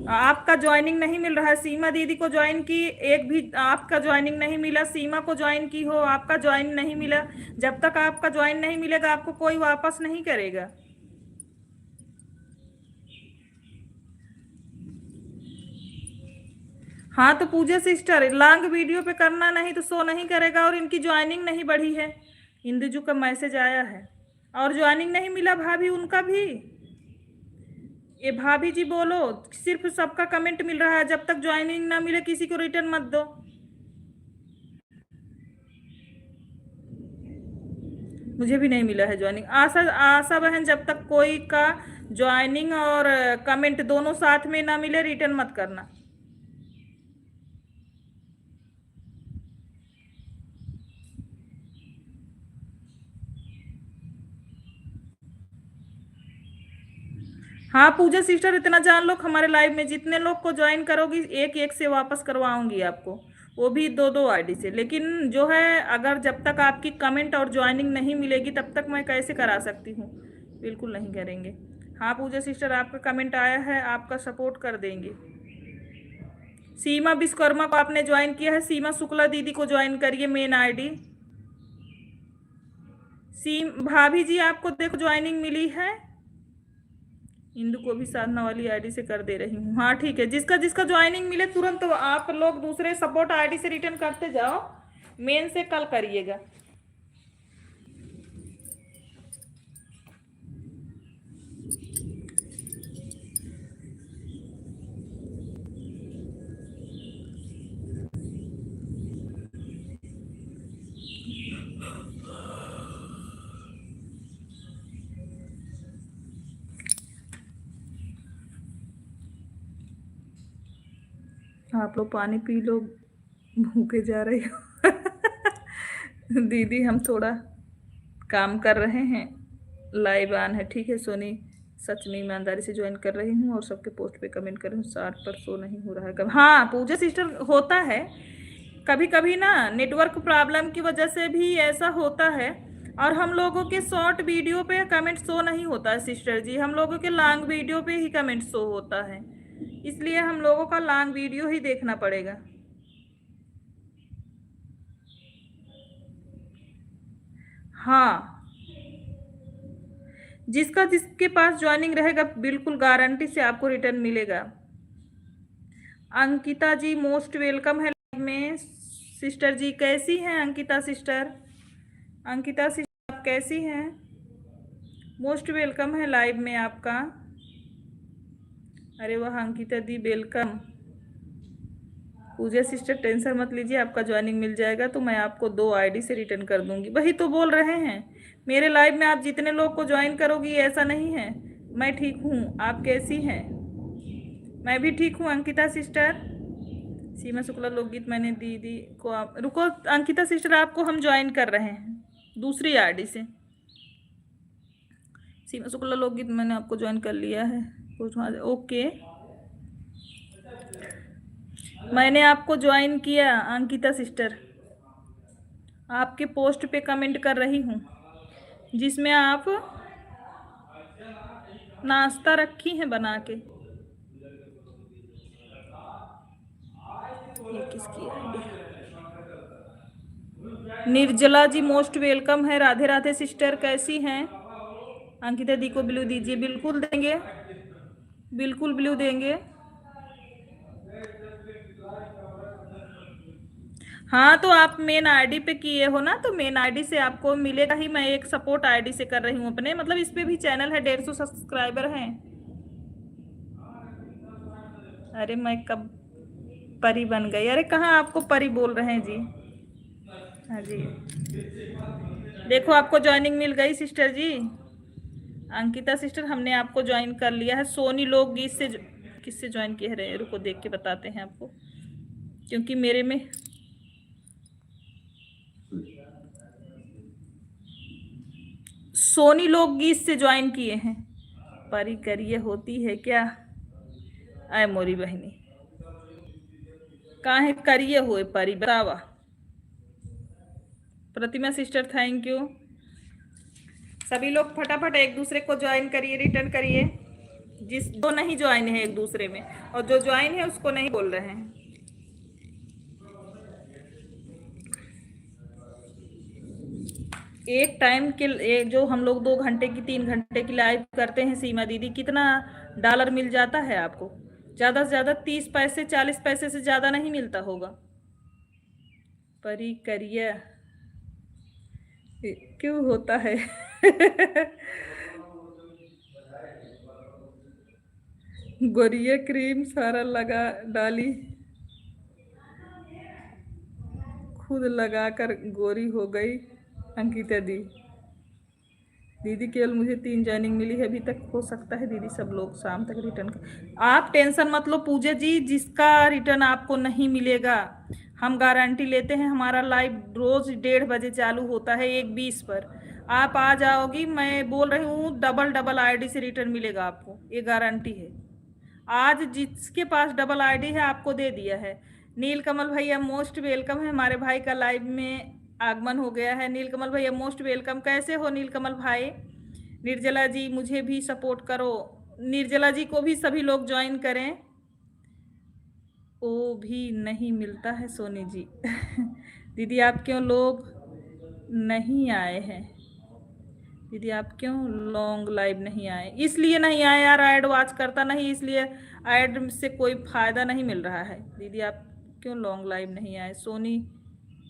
S1: आपका ज्वाइनिंग नहीं मिल रहा है। सीमा दीदी को ज्वाइन की, एक भी आपका ज्वाइनिंग नहीं मिला। सीमा को ज्वाइन की हो, आपका ज्वाइन नहीं मिला। जब तक आपका ज्वाइन नहीं मिलेगा आपको कोई वापस नहीं करेगा। हाँ तो पूजा सिस्टर लॉन्ग वीडियो पे करना, नहीं तो शो नहीं करेगा और इनकी ज्वाइनिंग नहीं बढ़ी है। इंदुजू का मैसेज आया है और ज्वाइनिंग नहीं मिला भाभी उनका भी। ये भाभी जी बोलो, सिर्फ सबका कमेंट मिल रहा है, जब तक ज्वाइनिंग ना मिले किसी को रिटर्न मत दो। मुझे भी नहीं मिला है ज्वाइनिंग। आशा बहन जब तक कोई का ज्वाइनिंग और कमेंट दोनों साथ में ना मिले रिटर्न मत करना। हाँ पूजा सिस्टर इतना जान लो, हमारे लाइव में जितने लोग को ज्वाइन करोगी एक एक से वापस करवाऊंगी आपको, वो भी दो दो आईडी से। लेकिन जो है अगर जब तक आपकी कमेंट और ज्वाइनिंग नहीं मिलेगी तब तक मैं कैसे करा सकती हूँ? बिल्कुल नहीं करेंगे। हाँ पूजा सिस्टर, आपका कमेंट आया है, आपका सपोर्ट कर देंगे। सीमा विश्वकर्मा को आपने ज्वाइन किया है, सीमा शुक्ला दीदी को ज्वाइन करिए मेन आईडी। भाभी जी आपको देखो ज्वाइनिंग मिली है। इंदु को भी साधना वाली आईडी से कर दे रही हूँ। हाँ ठीक है, जिसका जिसका ज्वाइनिंग मिले तुरंत तो आप लोग दूसरे सपोर्ट आईडी से रिटर्न करते जाओ, मेन से कल करिएगा। आप लोग पानी पी लो, भूखे जा रहे हो। दीदी हम थोड़ा काम कर रहे हैं, लाइव ऑन है, ठीक है। सोनी सच में ईमानदारी से ज्वाइन कर रही हूँ और सबके पोस्ट पे कमेंट कर रही हूँ। 60 पर शो नहीं हो रहा है कब? हाँ पूजा सिस्टर, होता है कभी कभी ना, नेटवर्क प्रॉब्लम की वजह से भी ऐसा होता है। और हम लोगों के शॉर्ट वीडियो पे कमेंट शो नहीं होता है सिस्टर जी, हम लोगों के लॉन्ग वीडियो पे ही कमेंट शो होता है, इसलिए हम लोगों का लॉन्ग वीडियो ही देखना पड़ेगा। हाँ जिसका जिसके पास ज्वाइनिंग रहेगा बिल्कुल गारंटी से आपको रिटर्न मिलेगा। अंकिता जी मोस्ट वेलकम है लाइव में। सिस्टर जी कैसी हैं अंकिता सिस्टर? अंकिता सिस्टर आप कैसी हैं? मोस्ट वेलकम है लाइव में आपका। अरे वाह अंकिता दी वेलकम। पूजा सिस्टर टेंशन मत लीजिए, आपका ज्वाइनिंग मिल जाएगा तो मैं आपको 2 आईडी से रिटर्न कर दूंगी। वही तो बोल रहे हैं, मेरे लाइव में आप जितने लोग को ज्वाइन करोगी ऐसा नहीं है। मैं ठीक हूँ, आप कैसी हैं? मैं भी ठीक हूँ अंकिता सिस्टर। सीमा शुक्ला लोकगीत मैंने दीदी को आप रुको अंकिता सिस्टर, आपको हम ज्वाइन कर रहे हैं दूसरी आईडी से। सीमा शुक्ला लोकगीत मैंने आपको ज्वाइन कर लिया है, कुछ ओके। मैंने आपको ज्वाइन किया अंकिता सिस्टर, आपके पोस्ट पे कमेंट कर रही हूँ जिसमें आप नाश्ता रखी हैं बना के। ये किसकी आईडी? निर्जला जी मोस्ट वेलकम है। राधे राधे सिस्टर कैसी हैं? अंकिता दी को ब्लू दीजिए, बिल्कुल देंगे, बिल्कुल ब्लू देंगे। हाँ तो आप मेन आईडी पे किए हो ना, तो मेन आईडी से आपको मिलेगा ही। मैं एक सपोर्ट आईडी से कर रही हूँ अपने, मतलब इस पे भी चैनल है, 150 सब्सक्राइबर हैं। अरे मैं कब परी बन गई? अरे कहाँ आपको परी बोल रहे हैं जी। हाँ जी देखो आपको ज्वाइनिंग मिल गई सिस्टर जी। अंकिता सिस्टर हमने आपको ज्वाइन कर लिया है। सोनी लोकगीत से किससे ज्वाइन किए रहे? रुको देख के बताते हैं आपको, क्योंकि मेरे में सोनी लोकगीत से ज्वाइन किए हैं। परी करिए होती है क्या? आए मोरी बहनी कहाँ है करिए हुए परी बतावा। प्रतिमा सिस्टर थैंक यू। सभी लोग फटाफट एक दूसरे को ज्वाइन करिए, रिटर्न करिए। जो नहीं ज्वाइन है एक दूसरे में, और जो ज्वाइन है उसको नहीं बोल रहे हैं। एक टाइम के जो हम लोग 2 घंटे की 3 घंटे की लाइव करते हैं सीमा दीदी, कितना डॉलर मिल जाता है आपको? ज़्यादा से ज़्यादा 30 पैसे 40 पैसे से ज़्यादा नहीं मिलता होगा। परी करिए क्यों होता है? गोरिया क्रीम सारा लगा डाली, खुद लगाकर गोरी हो गई अंकिता दी। दीदी केवल मुझे 3 ज्वाइनिंग मिली है अभी तक, हो सकता है दीदी सब लोग शाम तक रिटर्न कर। आप टेंशन मत लो पूजा जी, जिसका रिटर्न आपको नहीं मिलेगा हम गारंटी लेते हैं। हमारा लाइव रोज 1:30 बजे चालू होता है, 1:20 पर आप आ जाओगी। मैं बोल रही हूँ डबल आईडी से रिटर्न मिलेगा आपको, ये गारंटी है। आज जिसके पास डबल आईडी है आपको दे दिया है। नीलकमल भैया मोस्ट वेलकम है, हमारे भाई का लाइव में आगमन हो गया है। नीलकमल भैया मोस्ट वेलकम। कैसे हो नीलकमल भाई? निर्जला जी मुझे भी सपोर्ट करो, निर्जला जी को भी सभी लोग ज्वाइन करें। वो भी नहीं मिलता है सोनी जी। दीदी आप क्यों लोग नहीं आए हैं? दीदी आप क्यों लॉन्ग लाइव नहीं आए? इसलिए नहीं आए यार, ऐड वॉच करता नहीं, इसलिए ऐड से कोई फायदा नहीं मिल रहा है। दीदी आप क्यों लॉन्ग लाइव नहीं आए? सोनी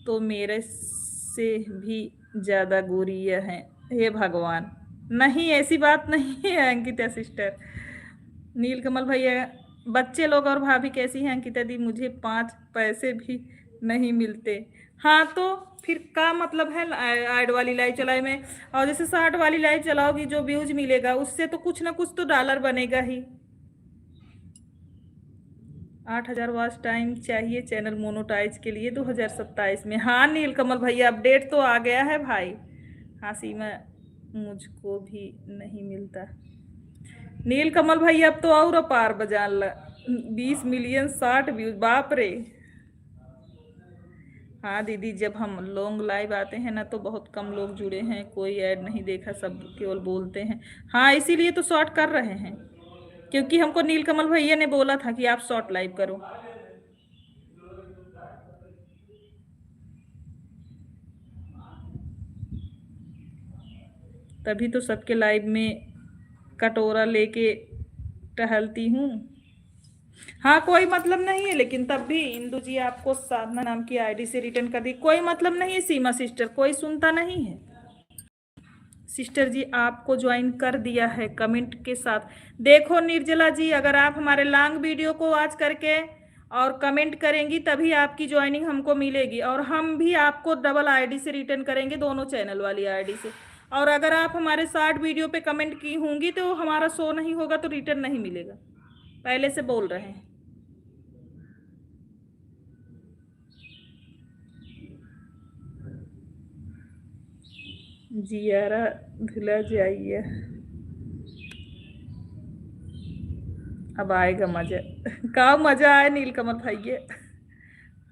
S1: तो मेरे से भी ज़्यादा गोरी है। हे भगवान, नहीं ऐसी बात नहीं है अंकिता सिस्टर। नीलकमल भैया, बच्चे लोग और भाभी कैसी हैं अंकिता दी? मुझे 5 पैसे भी नहीं मिलते। हाँ तो फिर का मतलब है ऐड वाली लाइव चलाए में? और जैसे 60 वाली लाइव चलाओगी जो व्यूज मिलेगा उससे तो कुछ ना कुछ तो डॉलर बनेगा ही। 8,000 वॉच टाइम चाहिए चैनल मोनोटाइज के लिए 2027 में। हाँ नीलकमल भैया अपडेट तो आ गया है भाई। हाँ सीमा मुझको भी नहीं मिलता। नीलकमल भैया अब तो और पार बजा ला। 20 मिलियन 60 व्यूज, बाप रे। हाँ दीदी जब हम लॉन्ग लाइव आते हैं ना तो बहुत कम लोग जुड़े हैं, कोई ऐड नहीं देखा, सब केवल बोलते हैं। हाँ इसीलिए तो शॉर्ट कर रहे हैं, क्योंकि हमको नीलकमल भैया ने बोला था कि आप शॉर्ट लाइव करो। तभी तो सबके लाइव में कटोरा लेके टहलती हूँ। हाँ कोई मतलब नहीं है, लेकिन तब भी इंदु जी आपको साधना नाम की आईडी से रिटर्न कर दी, कोई मतलब नहीं है। सीमा सिस्टर कोई सुनता नहीं है। सिस्टर जी आपको ज्वाइन कर दिया है कमेंट के साथ। देखो निर्जला जी, अगर आप हमारे लॉन्ग वीडियो को वॉच करके और कमेंट करेंगी तभी आपकी ज्वाइनिंग हमको मिलेगी, और हम भी आपको डबल आईडी से रिटर्न करेंगे, दोनों चैनल वाली आईडी से। और अगर आप हमारे शॉर्ट वीडियो पे कमेंट की होंगी तो हमारा शो नहीं होगा तो रिटर्न नहीं मिलेगा, पहले से बोल रहे हैं। जियारा धुला जाइए, अब आएगा मजा। का मजा आए नीलकमल भैया?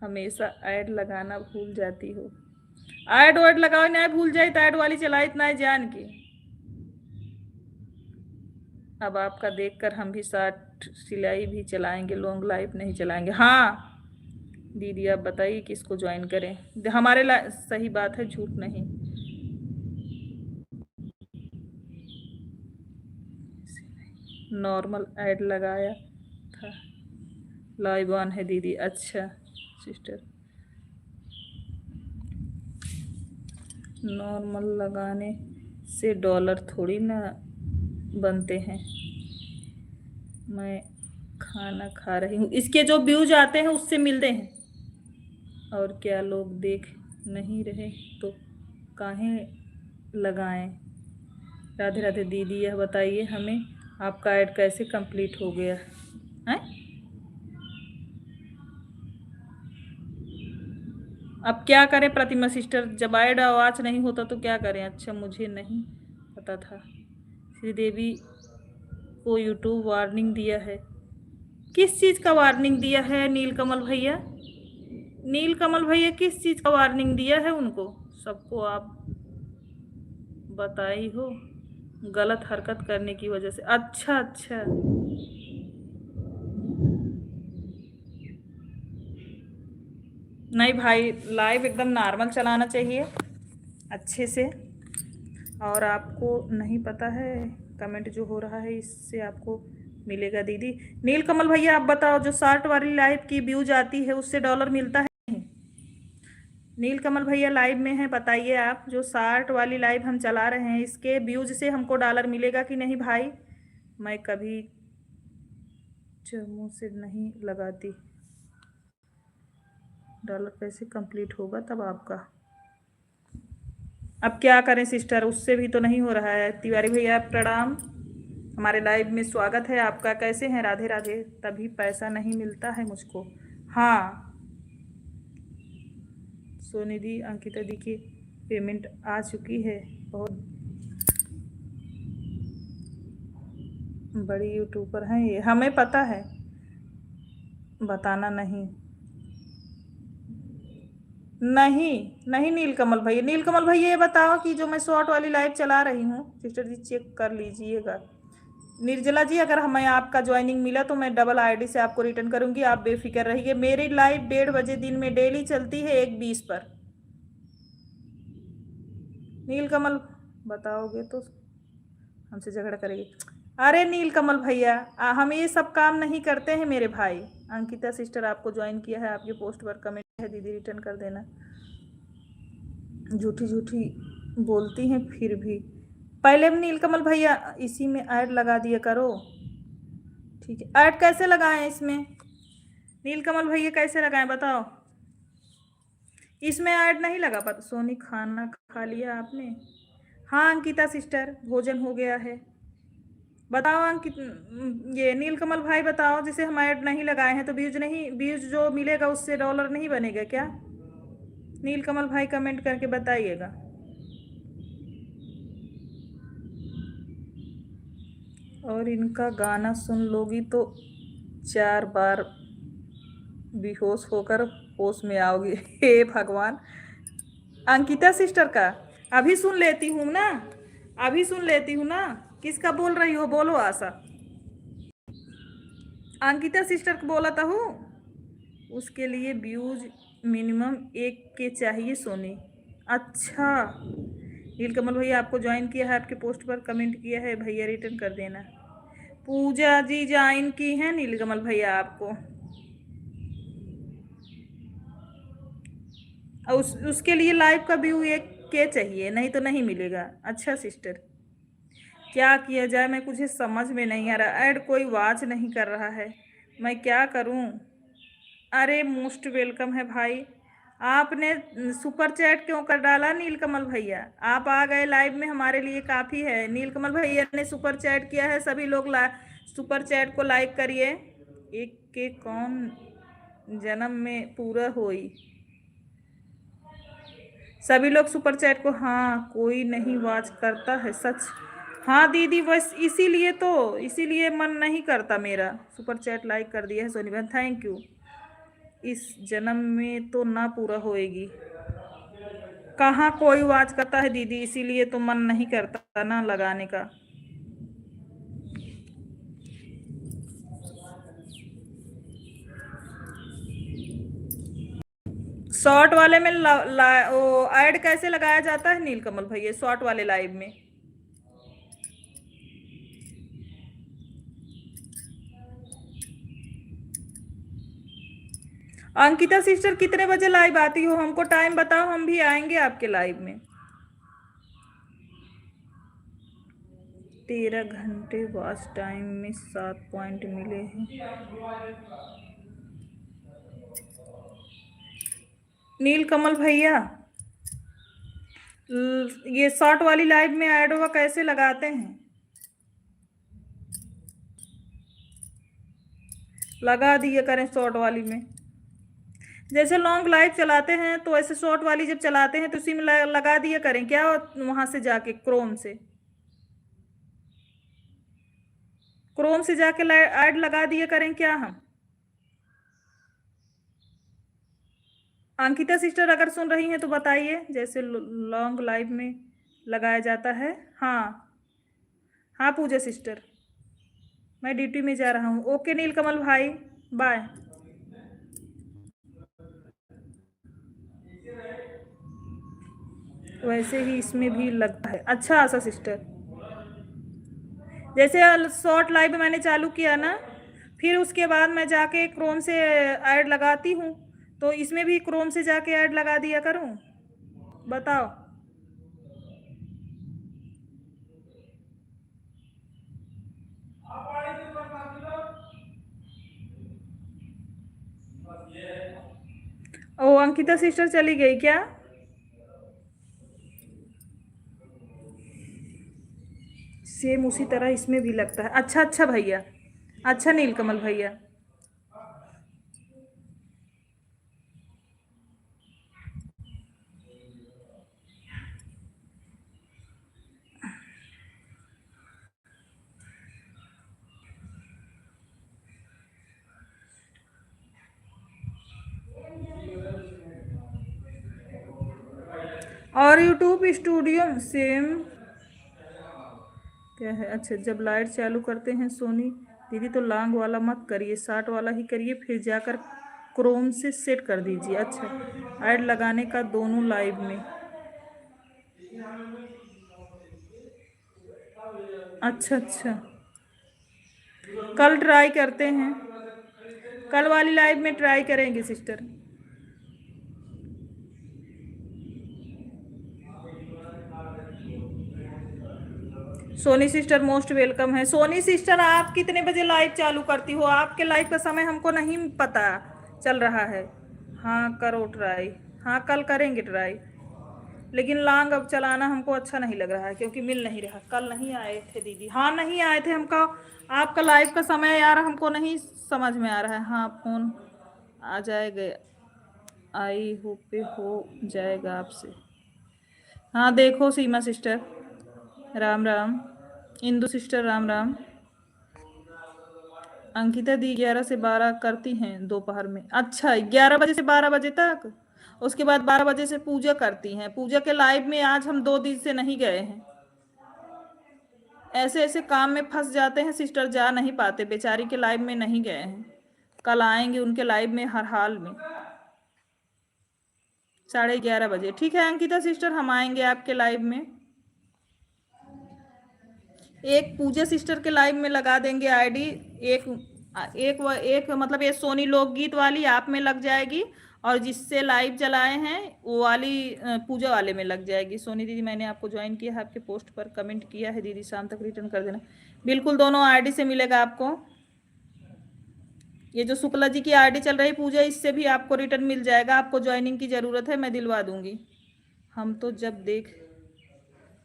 S1: हमेशा ऐड लगाना भूल जाती हो। ऐड वर्ड लगाओ ना भूल जाए तो ऐड वाली चला इतना है जान की। अब आपका देखकर हम भी शॉर्ट सिलाई भी चलाएंगे, लॉन्ग लाइफ नहीं चलाएंगे। हाँ दीदी आप बताइए किसको ज्वाइन करें? हमारे सही बात है, झूठ नहीं। नॉर्मल ऐड लगाया था, लाइव ऑन है दीदी। अच्छा सिस्टर, नॉर्मल लगाने से डॉलर थोड़ी ना बनते हैं। मैं खाना खा रही हूँ, इसके जो व्यूज आते हैं उससे मिलते हैं। और क्या लोग देख नहीं रहे तो काहे लगाएं? राधे राधे दीदी, यह बताइए हमें आपका ऐड कैसे कंप्लीट हो गया है? अब क्या करें प्रतिमा सिस्टर, जब ऐड आवाज नहीं होता तो क्या करें? अच्छा मुझे नहीं पता था श्रीदेवी को यूट्यूब वार्निंग दिया है। किस चीज़ का वार्निंग दिया है नीलकमल भैया? नीलकमल भैया किस चीज़ का वार्निंग दिया है उनको? सबको आप बताई हो गलत हरकत करने की वजह से। अच्छा अच्छा, नहीं भाई लाइव एकदम नॉर्मल चलाना चाहिए अच्छे से। और आपको नहीं पता है कमेंट जो हो रहा है इससे आपको मिलेगा दीदी। नीलकमल भैया आप बताओ, जो शॉर्ट वाली लाइव की व्यूज आती है उससे डॉलर मिलता है? नीलकमल भैया लाइव में है, बताइए आप, जो शॉर्ट वाली लाइव हम चला रहे हैं इसके व्यूज से हमको डॉलर मिलेगा कि नहीं भाई? मैं कभी मुंह से नहीं लगाती, डॉलर कैसे कंप्लीट होगा तब आपका? अब क्या करें सिस्टर, उससे भी तो नहीं हो रहा है। तिवारी भैया प्रणाम, हमारे लाइव में स्वागत है आपका। कैसे हैं? राधे राधे। तभी पैसा नहीं मिलता है मुझको। हाँ सोनिधि अंकिता दी की पेमेंट आ चुकी है, बहुत बड़ी यूट्यूबर हैं ये, हमें पता है, बताना नहीं। नहीं नहीं नीलकमल भैया, नीलकमल भैया ये बताओ कि जो मैं शॉर्ट वाली लाइव चला रही हूँ, सिस्टर जी चेक कर लीजिएगा। निर्जला जी, अगर हमें आपका ज्वाइनिंग मिला तो मैं डबल आईडी से आपको रिटर्न करूंगी, आप बेफिक्र रहिए। मेरी लाइव 1:30 बजे दिन में डेली चलती है 1:20 पर। नीलकमल बताओगे तो हमसे झगड़ा करेगी। अरे नीलकमल भैया, हम ये सब काम नहीं करते हैं मेरे भाई। अंकिता सिस्टर आपको ज्वाइन किया है, आपकी पोस्ट पर कमेंट है, दीदी रिटर्न कर देना। झूठी झूठी बोलती हैं फिर भी। पहले भी नीलकमल भैया इसी में ऐड लगा दिया करो, ठीक है। ऐड कैसे लगाएं इसमें, नीलकमल भैया कैसे लगाएं बताओ। इसमें ऐड नहीं लगा पाता। सोनी खाना खा लिया आपने? हाँ अंकिता सिस्टर, भोजन हो गया है। बताओ अंकित, ये नीलकमल भाई बताओ, जैसे हम ऐड नहीं लगाए हैं तो व्यूज नहीं, व्यूज जो मिलेगा उससे डॉलर नहीं बनेगा क्या? नीलकमल भाई कमेंट करके बताइएगा। और इनका गाना सुन लोगी तो 4 बार बेहोश होकर होश में आओगी। हे भगवान। अंकिता सिस्टर का अभी सुन लेती हूँ ना, अभी सुन लेती हूँ ना। किसका बोल रही हो, बोलो आशा। अंकिता सिस्टर को बोला था हूँ, उसके लिए व्यूज मिनिमम 1 के चाहिए सोनी। अच्छा, नीलकमल भैया आपको ज्वाइन किया है, आपके पोस्ट पर कमेंट किया है, भैया रिटर्न कर देना। पूजा जी ज्वाइन की है नीलकमल भैया आपको। उसके लिए लाइव का व्यू 1 के चाहिए, नहीं तो नहीं मिलेगा। अच्छा सिस्टर, क्या किया जाए, मैं कुछ समझ में नहीं आ रहा। ऐड कोई वॉच नहीं कर रहा है, मैं क्या करूं? अरे मोस्ट वेलकम है भाई। आपने सुपर चैट क्यों कर डाला नीलकमल भैया? आप आ गए लाइव में, हमारे लिए काफ़ी है। नीलकमल भैया ने सुपर चैट किया है, सभी लोग सुपर चैट को लाइक करिए। 1 के कौन जन्म में पूरा होई, सभी लोग सुपर चैट को। हाँ कोई नहीं वॉच करता है सच। हाँ दीदी, बस इसीलिए मन नहीं करता मेरा। सुपर चैट लाइक कर दिया है सोनी बहन, थैंक यू। इस जन्म में तो ना पूरा होएगी। कहाँ कोई वॉच करता है दीदी, इसीलिए तो मन नहीं करता ना लगाने का। शॉर्ट वाले में वो ऐड कैसे लगाया जाता है नीलकमल भैया, शॉर्ट वाले लाइव में? अंकिता सिस्टर कितने बजे लाइव आती हो, हमको टाइम बताओ, हम भी आएंगे आपके लाइव में। 13 घंटे वॉच टाइम में 7 पॉइंट मिले हैं। नीलकमल भैया, ये शॉर्ट वाली लाइव में ऐड हुआ कैसे लगाते हैं? लगा दिए करें शॉर्ट वाली में। जैसे लॉन्ग लाइव चलाते हैं तो ऐसे शॉर्ट वाली जब चलाते हैं तो उसी में लगा दिया करें क्या, वहां से जाके क्रोम से जाके ऐड लगा दिया करें क्या हम? अंकिता सिस्टर अगर सुन रही हैं तो बताइए, जैसे लॉन्ग लाइव में लगाया जाता है। हाँ हाँ पूजा सिस्टर, मैं ड्यूटी में जा रहा हूँ। ओके नीलकमल भाई, बाय। वैसे ही इसमें भी लगता है। अच्छा आशा सिस्टर, जैसे शॉर्ट लाइव मैंने चालू किया ना, फिर उसके बाद मैं जाके क्रोम से ऐड लगाती हूँ, तो इसमें भी क्रोम से जाके ऐड लगा दिया करूँ, बताओ। ओ अंकिता सिस्टर चली गई क्या? सेम उसी तरह इसमें भी लगता है। अच्छा अच्छा भैया, अच्छा नीलकमल भैया। और यूट्यूब स्टूडियो सेम क्या है? अच्छा, जब लाइट चालू करते हैं सोनी दीदी तो लॉन्ग वाला मत करिए, शार्ट वाला ही करिए, फिर जाकर क्रोम से सेट कर दीजिए। अच्छा, ऐड लगाने का दोनों लाइव में। अच्छा अच्छा, कल ट्राई करते हैं, कल वाली लाइव में ट्राई करेंगे sister. Soni sister most welcome है। सोनी सिस्टर आप कितने बजे लाइव चालू करती हो? आपके लाइव का समय हमको नहीं पता चल रहा है। हाँ करो ट्राई, हाँ कल करेंगे ट्राई, लेकिन लॉन्ग अब चलाना हमको अच्छा नहीं लग रहा है क्योंकि मिल नहीं रहा। कल नहीं आए थे दीदी, हाँ नहीं आए थे हमका। आपका लाइव का समय यार हमको नहीं समझ में आ रहा है। हाँ फोन आ जाएगा, आई होप पे हो जाएगा आपसे। हाँ देखो सीमा सिस्टर राम राम, इंदु सिस्टर राम राम। अंकिता दी 11 से 12 करती हैं दोपहर में। अच्छा 11 बजे से 12 बजे तक, उसके बाद 12 बजे से पूजा करती हैं। पूजा के लाइव में आज हम 2 दिन से नहीं गए हैं, ऐसे ऐसे काम में फंस जाते हैं सिस्टर, जा नहीं पाते, बेचारी के लाइव में नहीं गए हैं। कल आएंगे उनके लाइव में हर हाल में 11:30 बजे। ठीक है अंकिता सिस्टर, हम आएंगे आपके लाइव में। एक पूजा सिस्टर के लाइव में लगा देंगे आईडी, एक एक मतलब ये सोनी लोकगीत वाली आप में लग जाएगी, और जिससे लाइव चलाए हैं वो वाली पूजा वाले में लग जाएगी। सोनी दीदी मैंने आपको ज्वाइन किया है, आपके पोस्ट पर कमेंट किया है दीदी, शाम तक रिटर्न कर देना। बिल्कुल दोनों आईडी से मिलेगा आपको। ये जो शुक्ला जी की आईडी चल रही पूजा, इससे भी आपको रिटर्न मिल जाएगा। आपको ज्वाइनिंग की ज़रूरत है, मैं दिलवा दूंगी। हम तो जब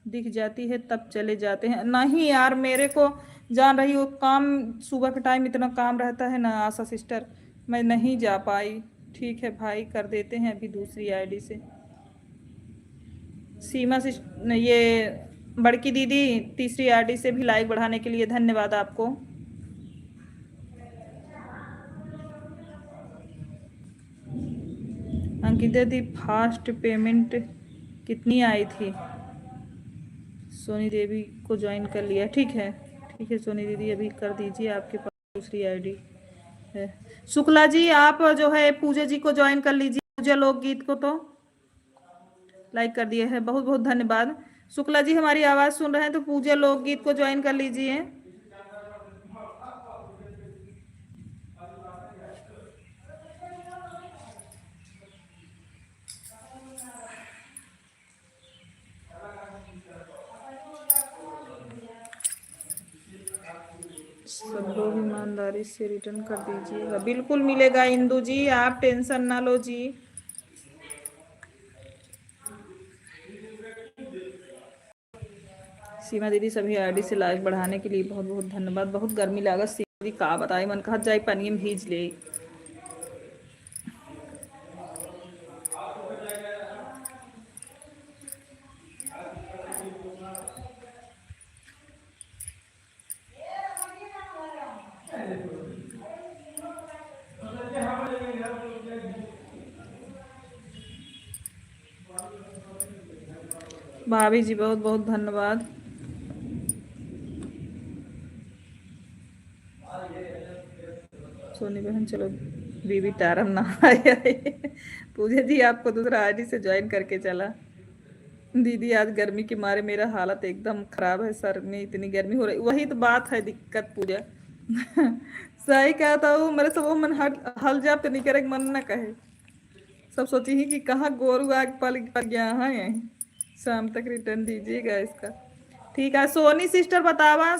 S1: दिख जाती है तब चले जाते हैं। नहीं यार मेरे को जान रही हो, काम सुबह के टाइम इतना काम रहता है ना आशा सिस्टर, मैं नहीं जा पाई। ठीक है भाई कर देते हैं अभी दूसरी आईडी से। सीमा सिस्टर ये बड़की दीदी तीसरी आईडी से भी लाइक बढ़ाने के लिए धन्यवाद आपको। अंकिता दी फास्ट पेमेंट कितनी आई थी? सोनी देवी को ज्वाइन कर लिया, ठीक है ठीक है सोनी दीदी अभी कर दीजिए, आपके पास दूसरी आईडी है। शुक्ला जी आप जो है पूजा जी को ज्वाइन कर लीजिए, पूजा लोकगीत को तो लाइक कर दिए है, बहुत बहुत धन्यवाद। शुक्ला जी हमारी आवाज़ सुन रहे हैं तो पूजा लोकगीत को ज्वाइन कर लीजिए। सब लोग ईमानदारी से रिटर्न कर दीजिएगा, बिल्कुल मिलेगा इंदू जी, आप टेंशन ना लो जी। सीमा दीदी सभी आईडी से लाइक बढ़ाने के लिए बहुत बहुत धन्यवाद। बहुत गर्मी लागत सीमा दीदी का बताए, मन कहा जाए पानी में भीज ले। भाभी जी बहुत बहुत धन्यवाद। सोनी बहन चलो बीबी तारम ना आया पूजा जी आपको दूसरा आईडी से ज्वाइन करके चला। दीदी आज गर्मी के मारे मेरा हालत एकदम खराब है, सर में इतनी गर्मी हो रही, वही तो बात है दिक्कत पूजा सही कहता हूँ, मेरे से वो मन हल जाप तो नहीं करे, मन ना कहे, सब सोची ही कि कहाँ गोरू आग पल पर गया है। शाम तक रिटर्न दीजिएगा इसका। ठीक है सोनी सिस्टर बतावा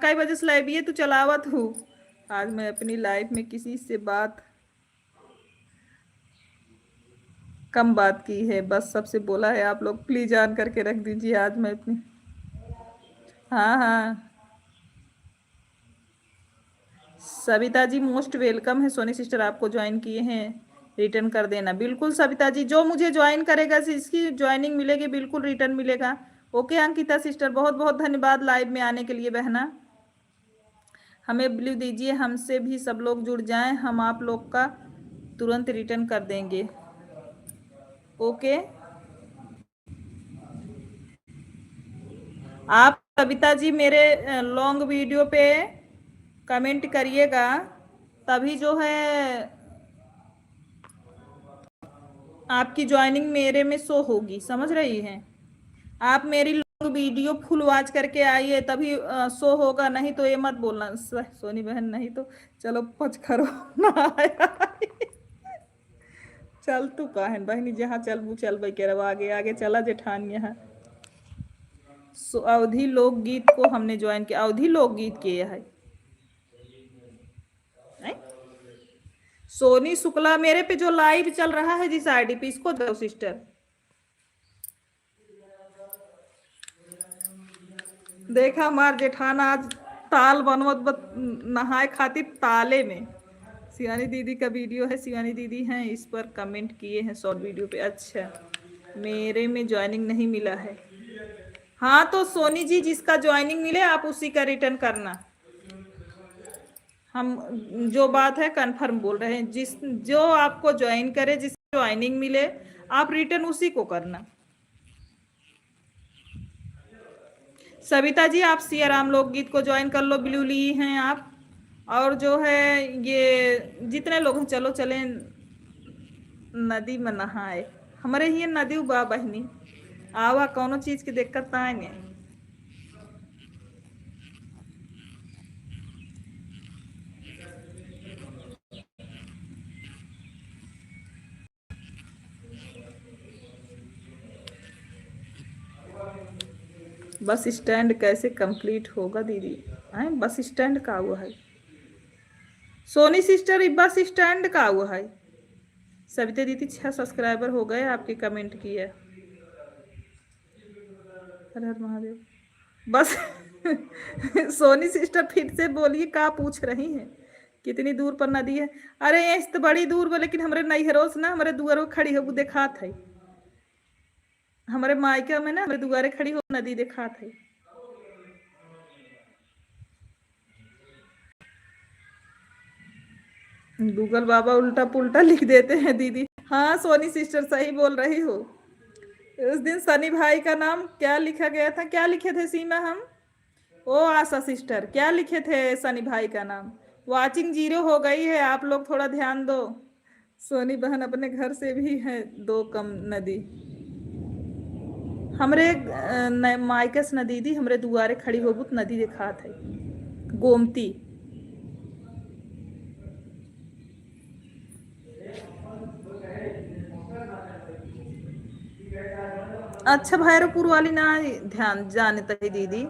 S1: कई बजे से लाइव है तो चलावत हूँ। आज मैं अपनी लाइफ में किसी से बात कम बात की है, बस सबसे बोला है आप लोग प्लीज ऑन करके रख दीजिए। आज मैं अपनी हाँ हाँ सविता जी मोस्ट वेलकम है। सोनी सिस्टर आपको ज्वाइन किए हैं, रिटर्न कर देना बिल्कुल। सविता जी जो मुझे ज्वाइन करेगा इसकी ज्वाइनिंग मिलेगी, बिल्कुल रिटर्न मिलेगा। ओके अंकिता सिस्टर बहुत बहुत धन्यवाद लाइव में आने के लिए बहना। हमें बिलीव दीजिए, हमसे भी सब लोग जुड़ जाएं, हम आप लोग का तुरंत रिटर्न कर देंगे। ओके आप सविता जी मेरे लॉन्ग वीडियो पे कमेंट करिएगा, तभी जो है आपकी ज्वाइनिंग मेरे में शो होगी, समझ रही हैं। आप मेरी लॉन्ग वीडियो फुल वॉच करके आइए, तभी शो होगा, नहीं तो ये मत बोलना सोनी बहन, नहीं तो चलो पच खरो ना आया। चल तू कहन बहनी, जहाँ चल वो चल भाई, कह रहा आगे आगे चला जेठान यहाँ। अवधि लोकगीत को हमने ज्वाइन किया, अवधि लोकगीत किए है। सोनी शुक्ला मेरे पे जो लाइव चल रहा है जिस आईडी पे, इसको दो सिस्टर। देखा हमार जेठान आज ताल बनवत नहाए खातिर ताले में। शिवानी दीदी का वीडियो है, शिवानी दीदी हैं, इस पर कमेंट किए हैं शॉर्ट वीडियो पे। अच्छा, मेरे में ज्वाइनिंग नहीं मिला है। हाँ तो सोनी जी, जिसका ज्वाइनिंग मिले आप उसी का रिटर्न करना। हम जो बात है कंफर्म बोल रहे हैं, जो आपको ज्वाइन करे, जिसको ज्वाइनिंग मिले, आप रिटर्न उसी को करना। सविता जी, आप सियाराम लोकगीत को ज्वाइन कर लो, ब्लू ली हैं आप। और जो है ये जितने लोग हैं, चलो चले नदी में नहाए। हमारे ही नदी बा बहनी, आवा कौनो चीज की दिक्कत ना आए। बस स्टैंड कैसे कंप्लीट होगा दीदी? है बस स्टैंड का हुआ है सोनी सिस्टर, बस स्टैंड का हुआ है। सविता दीदी 6 सब्सक्राइबर हो गए, आपके कमेंट किया। हर हर महादेव। बस सोनी सिस्टर फिर से बोलिए, क्या पूछ रही हैं? कितनी दूर पर नदी है? अरे ये तो बड़ी दूर बा, लेकिन हमारे नैहरों से ना हमारे दुआरों खड़ी हो देखा थे। हमारे मायका में ना हमारे दुआरे खड़ी हो नदी देखा थे। गूगल बाबा उल्टा पुल्टा लिख देते हैं दीदी। हाँ सोनी सिस्टर, सही बोल रही हो। उस दिन सनी भाई का नाम क्या लिखा गया था? क्या लिखे थे सीमा हम? ओ आशा सिस्टर, क्या लिखे थे सनी भाई का नाम? वाचिंग 0 हो गई है, आप लोग थोड़ा ध्यान दो। सोनी बहन अपने घर से भी है 2 कम नदी। हमरे माइकस नदी दी हमरे दुआरे खड़ी हो बुत नदी दिखा थे, गोमती। अच्छा, भैरवपुर वाली ना ध्यान जाने तक दीदी।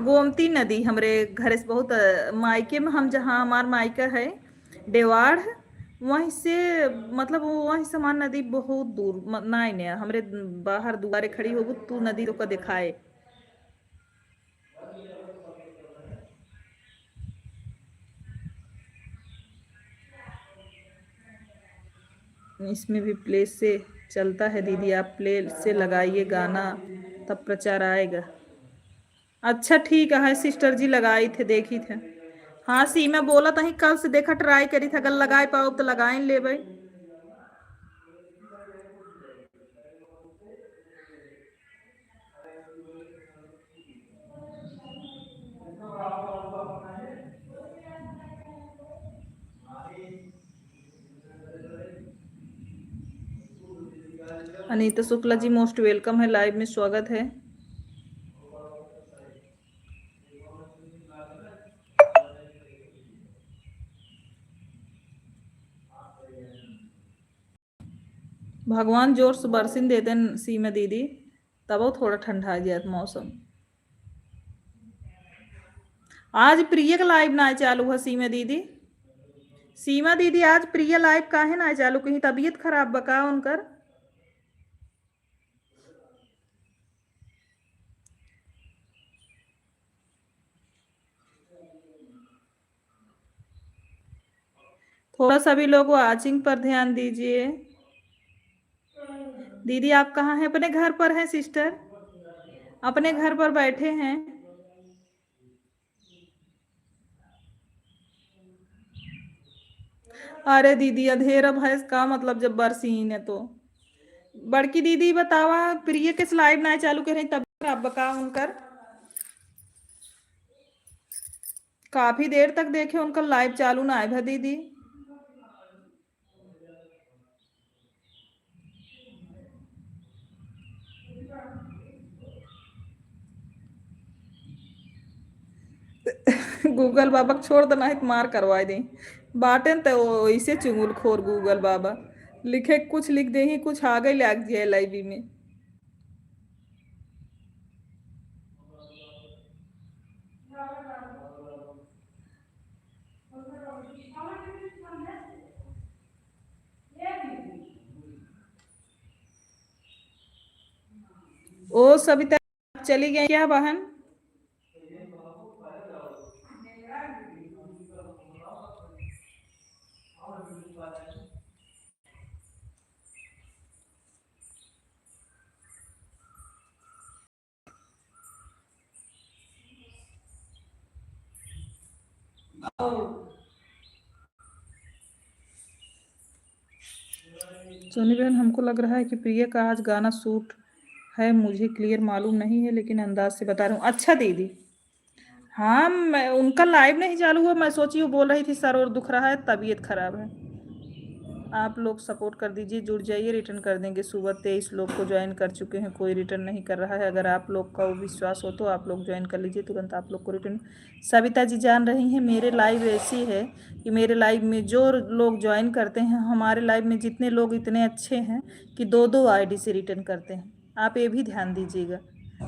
S1: गोमती नदी हमरे घर से बहुत मायके में, हम जहाँ हमार मायका है डेवाड़, वहीं से मतलब वहीं से हमार नदी बहुत दूर ना ही नहीं, हमरे बाहर दुआरे खड़ी हो तू नदी तो का दिखाए। इसमें भी प्ले से चलता है दीदी, आप प्ले से लगाइए गाना, तब प्रचार आएगा। अच्छा ठीक है सिस्टर जी, लगाई थे देखी थे। हाँ सीमा बोला था कल से, देखा ट्राई करी था, अगर लगाए पाओ तो लगाए ले भाई। अनीता शुक्ला जी मोस्ट वेलकम है, लाइव में स्वागत है। भगवान जोर से बरसिन दे दें सीमा दीदी, तब वो थोड़ा ठंडा आ जाए मौसम। आज प्रिय का लाइव ना चालू है सीमा दीदी। सीमा दीदी आज प्रिय लाइव काहे ना चालू, कहीं तबीयत खराब बका उनकर? थोड़ा सा भी लोग वॉचिंग पर ध्यान दीजिए। दीदी आप कहाँ हैं? अपने घर पर हैं सिस्टर, अपने घर पर बैठे हैं। अरे दीदी अंधेरा भैंस का मतलब जब बरसीन है तो। बड़की दीदी बतावा, प्रिय के लाइव ना चालू करें तब आप बका उनकर। काफी देर तक देखे, उनका लाइव चालू ना है दीदी। गूगल बाबा के छोड़ देना है तो मार करवा दे बाटे तो वैसे चुंगल खोर गूगल बाबा लिखे कुछ लिख दे ही कुछ आगे लग जाए लाइब्रेरी में। ओ सविता चली गई क्या बहन? सोनी बहन हमको लग रहा है कि प्रिया का आज गाना शूट है, मुझे क्लियर मालूम नहीं है लेकिन अंदाज से बता रहा हूँ। अच्छा दीदी, हाँ मैं उनका लाइव नहीं चालू हुआ, मैं सोची वो बोल रही थी सर और दुख रहा है तबीयत खराब है। आप लोग सपोर्ट कर दीजिए, जुड़ जाइए, रिटर्न कर देंगे। सुबह 23 लोग को ज्वाइन कर चुके हैं, कोई रिटर्न नहीं कर रहा है। अगर आप लोग का वो विश्वास हो तो आप लोग ज्वाइन कर लीजिए, तुरंत आप लोग को रिटर्न। सविता जी जान रही हैं मेरे लाइव ऐसी है कि मेरे लाइव में जो लोग ज्वाइन करते हैं, हमारे लाइव में जितने लोग इतने अच्छे हैं कि 2-2 आईडी से रिटर्न करते हैं। आप ये भी ध्यान दीजिएगा।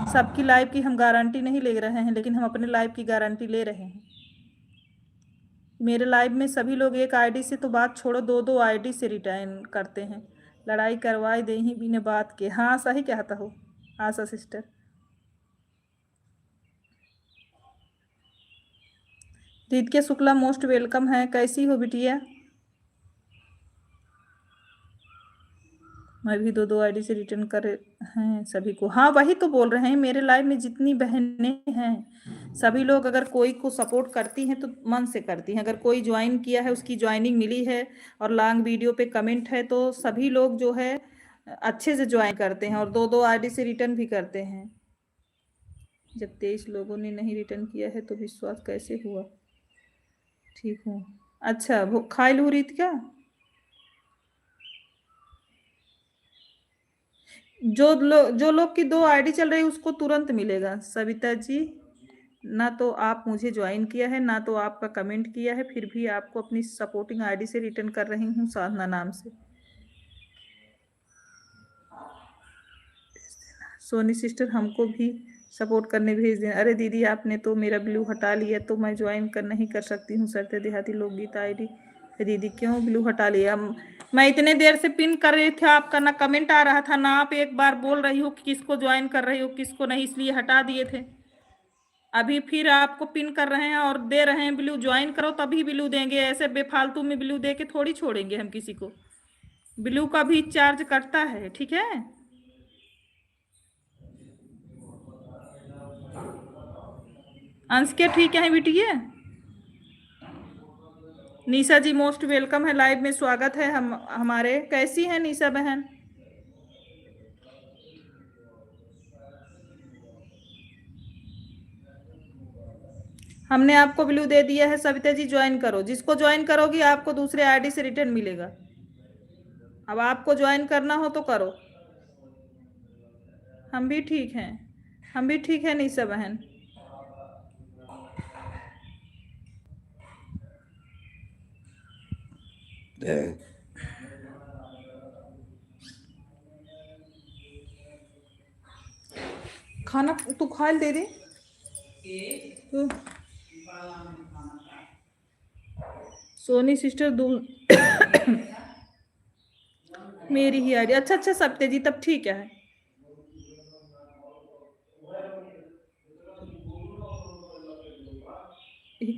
S1: सबकी लाइव की हम गारंटी नहीं ले रहे हैं, लेकिन हम अपने लाइव की गारंटी ले रहे हैं। मेरे लाइव में सभी लोग एक आईडी से तो बात छोड़ो, 2-2 आईडी से रिटर्न करते हैं। लड़ाई करवाए दे ही बिना बात के। हाँ सही कहता हो Asha sister. Ritika Shukla most welcome है, कैसी हो बिटिया? मैं भी 2-2 आईडी से रिटर्न कर हैं सभी को। हाँ वही तो बोल रहे हैं, मेरे लाइव में जितनी बहनें हैं सभी लोग अगर कोई को सपोर्ट करती हैं तो मन से करती हैं। अगर कोई ज्वाइन किया है, उसकी ज्वाइनिंग मिली है और लॉन्ग वीडियो पे कमेंट है तो सभी लोग जो है अच्छे से ज्वाइन करते हैं और 2-2 आईडी से रिटर्न भी करते हैं। जब 23 लोगों ने नहीं रिटर्न किया है तो विश्वास कैसे हुआ? ठीक हूँ। अच्छा वो खाइल हो रही थी क्या? जो लोग की 2 आईडी चल रही है उसको तुरंत मिलेगा सविता जी। ना तो आप मुझे ज्वाइन किया है, ना तो आपका कमेंट किया है, फिर भी आपको अपनी सपोर्टिंग आईडी से रिटर्न कर रही हूँ, साधना नाम से। सोनी सिस्टर हमको भी सपोर्ट करने भेज दें। अरे दीदी आपने तो मेरा ब्लू हटा लिया तो मैं ज्वाइन कर नहीं कर सकती हूँ। सरते देहाती लोकगीत आईडी। दीदी क्यों ब्लू हटा लिया? मैं इतने देर से पिन कर रही थी, आपका ना कमेंट आ रहा था ना आप एक बार बोल रही हो कि किसको ज्वाइन कर रही हो किसको नहीं, इसलिए हटा दिए थे। अभी फिर आपको पिन कर रहे हैं और दे रहे हैं ब्लू, ज्वाइन करो तभी ब्लू देंगे। ऐसे बेफालतू में ब्लू दे के थोड़ी छोड़ेंगे हम किसी को। ब्लू का भी चार्ज कटता है, ठीक है। अंश के ठीक है बिटिया। निशा जी मोस्ट वेलकम है, लाइव में स्वागत है हम हमारे। कैसी हैं निशा बहन? हमने आपको ब्लू दे दिया है सविता जी, ज्वाइन करो। जिसको ज्वाइन करोगी आपको दूसरे आईडी से रिटर्न मिलेगा। अब आपको ज्वाइन करना हो तो करो। हम भी ठीक हैं, हम भी ठीक है निशा बहन। खाना तू खा दे दे तो। सोनी सिस्टर दूल मेरी ही आईडी। अच्छा अच्छा सत्य जी तब ठीक है।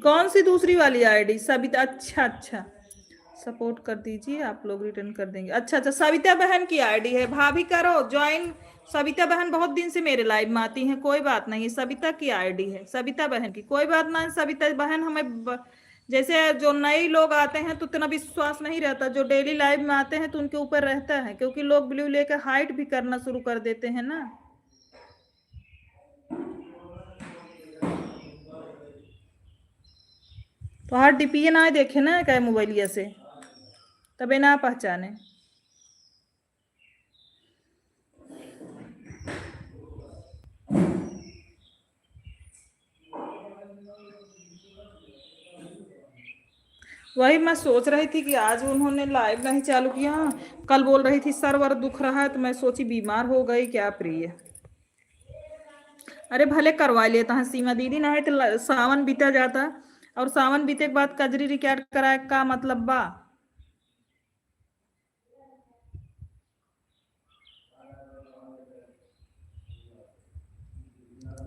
S1: कौन सी दूसरी वाली आईडी सविता? अच्छा अच्छा सपोर्ट कर दीजिए, आप लोग रिटर्न कर देंगे। अच्छा अच्छा सविता बहन की आईडी है, भाभी करो ज्वाइन। सविता बहन बहुत दिन से मेरे लाइव में आती हैं, कोई बात नहीं, सविता की आईडी है, सविता बहन की कोई बात नहीं। सविता बहन जैसे जो नए लोग आते हैं तो उतना विश्वास नहीं रहता, जो डेली लाइव में आते हैं तो उनके ऊपर रहता है, क्योंकि लोग ब्लू लेकर हाइट भी करना शुरू कर देते हैं ना। तो हर डीपीए ना देखे ना क्या मोबाइलिया से, तबे ना पहचाने। वही मैं सोच रही थी कि आज उन्होंने लाइव नहीं चालू किया। कल बोल रही थी सर्वर दुख रहा है, तो मैं सोची बीमार हो गई क्या प्रिय। अरे भले करवा लेता है सीमा दीदी, ना है तो सावन बीता जाता, और सावन बीते के बाद कजरी रिकॉर्ड कराए का मतलब बा।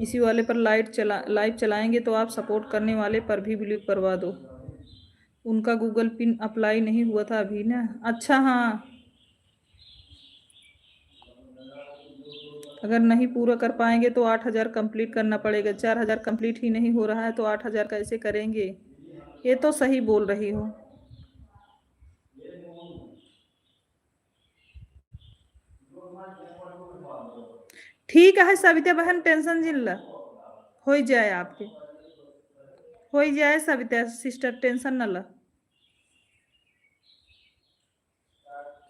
S1: इसी वाले पर लाइव चलाएंगे तो आप सपोर्ट करने वाले पर भी बिलीव करवा दो। उनका गूगल पिन अप्लाई नहीं हुआ था अभी ना। अच्छा हाँ, अगर नहीं पूरा कर पाएंगे तो 8,000 कंप्लीट करना पड़ेगा। 4,000 कंप्लीट ही नहीं हो रहा है तो 8,000 कैसे करेंगे। ये तो सही बोल रही हो। ठीक है सविता बहन, टेंशन जिन ला हो जाए आपके, हो जाए सविता सिस्टर, टेंशन न ला।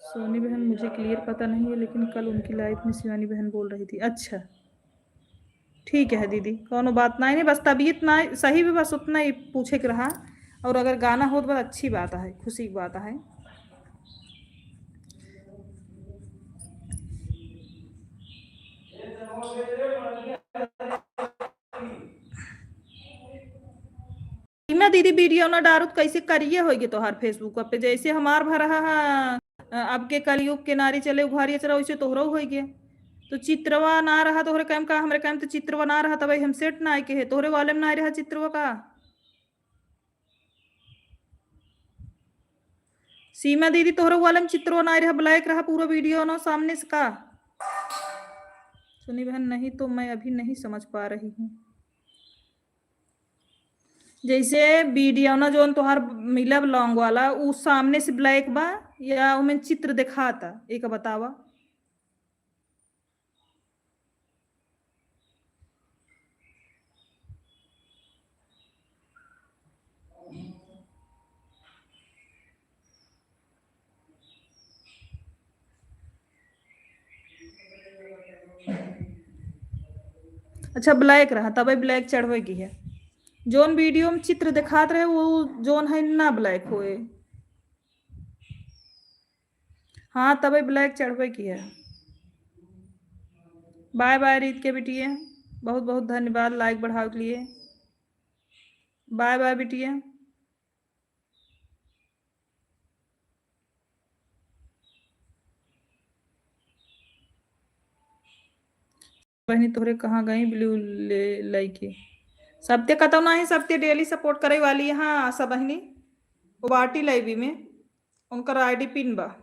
S1: सोनी बहन मुझे क्लियर पता नहीं है, लेकिन कल उनकी लाइफ में शिवानी बहन बोल रही थी। अच्छा ठीक है दीदी, कौनो बात नहीं, बस तबीयत ना सही भी, बस उतना ही पूछे के रहा। और अगर गाना हो तो बस अच्छी बात है, खुशी की बात है। सीमा दीदी वीडियो ना डारू तो कैसे करिए होगी तोहार फेसबुक पे, जैसे हमार भर रहा अब के कलयुग के नारी चले उघारिए चला, वैसे तोहरो हो गया। तो चित्रवा ना रहा तोहरे काम का, हमारे काम तो चित्रवा ना रहा, तब हम सेट ना आए के है तोहरे वाले में ना रहा चित्रवा का। सीमा दीदी तोहरे वाले में चित्रवा ना रहा, ब्लैक रहा पूरा वीडियो ना सामने से का। सुनी बहन नहीं तो मैं अभी नहीं समझ पा रही हूँ। जैसे वीडियो ना जो तोहार मिलब लॉन्ग वाला उ सामने से ब्लैक बा, या उमें चित्र दिखाता एक बतावा। अच्छा ब्लैक रहा तब ब्लैक चढ़वे की है। जोन वीडियो में चित्र दिखात रहे वो जोन है ना ब्लैक होए। हाँ तब ब्लैक चढ़वे की है। बाय बाय रीत के बिटिया, बहुत बहुत धन्यवाद लाइक बढ़ाव के लिए। बाय बाय बिटिया। बहनी तोहरे कहाँ गई ब्लू ले लैके। सत्य कतो नहीं, सत्य डेली सपोर्ट करे वाली है। हाँ सब बहनी वो बाटी लाइबी में उनका आईडी पिन बा।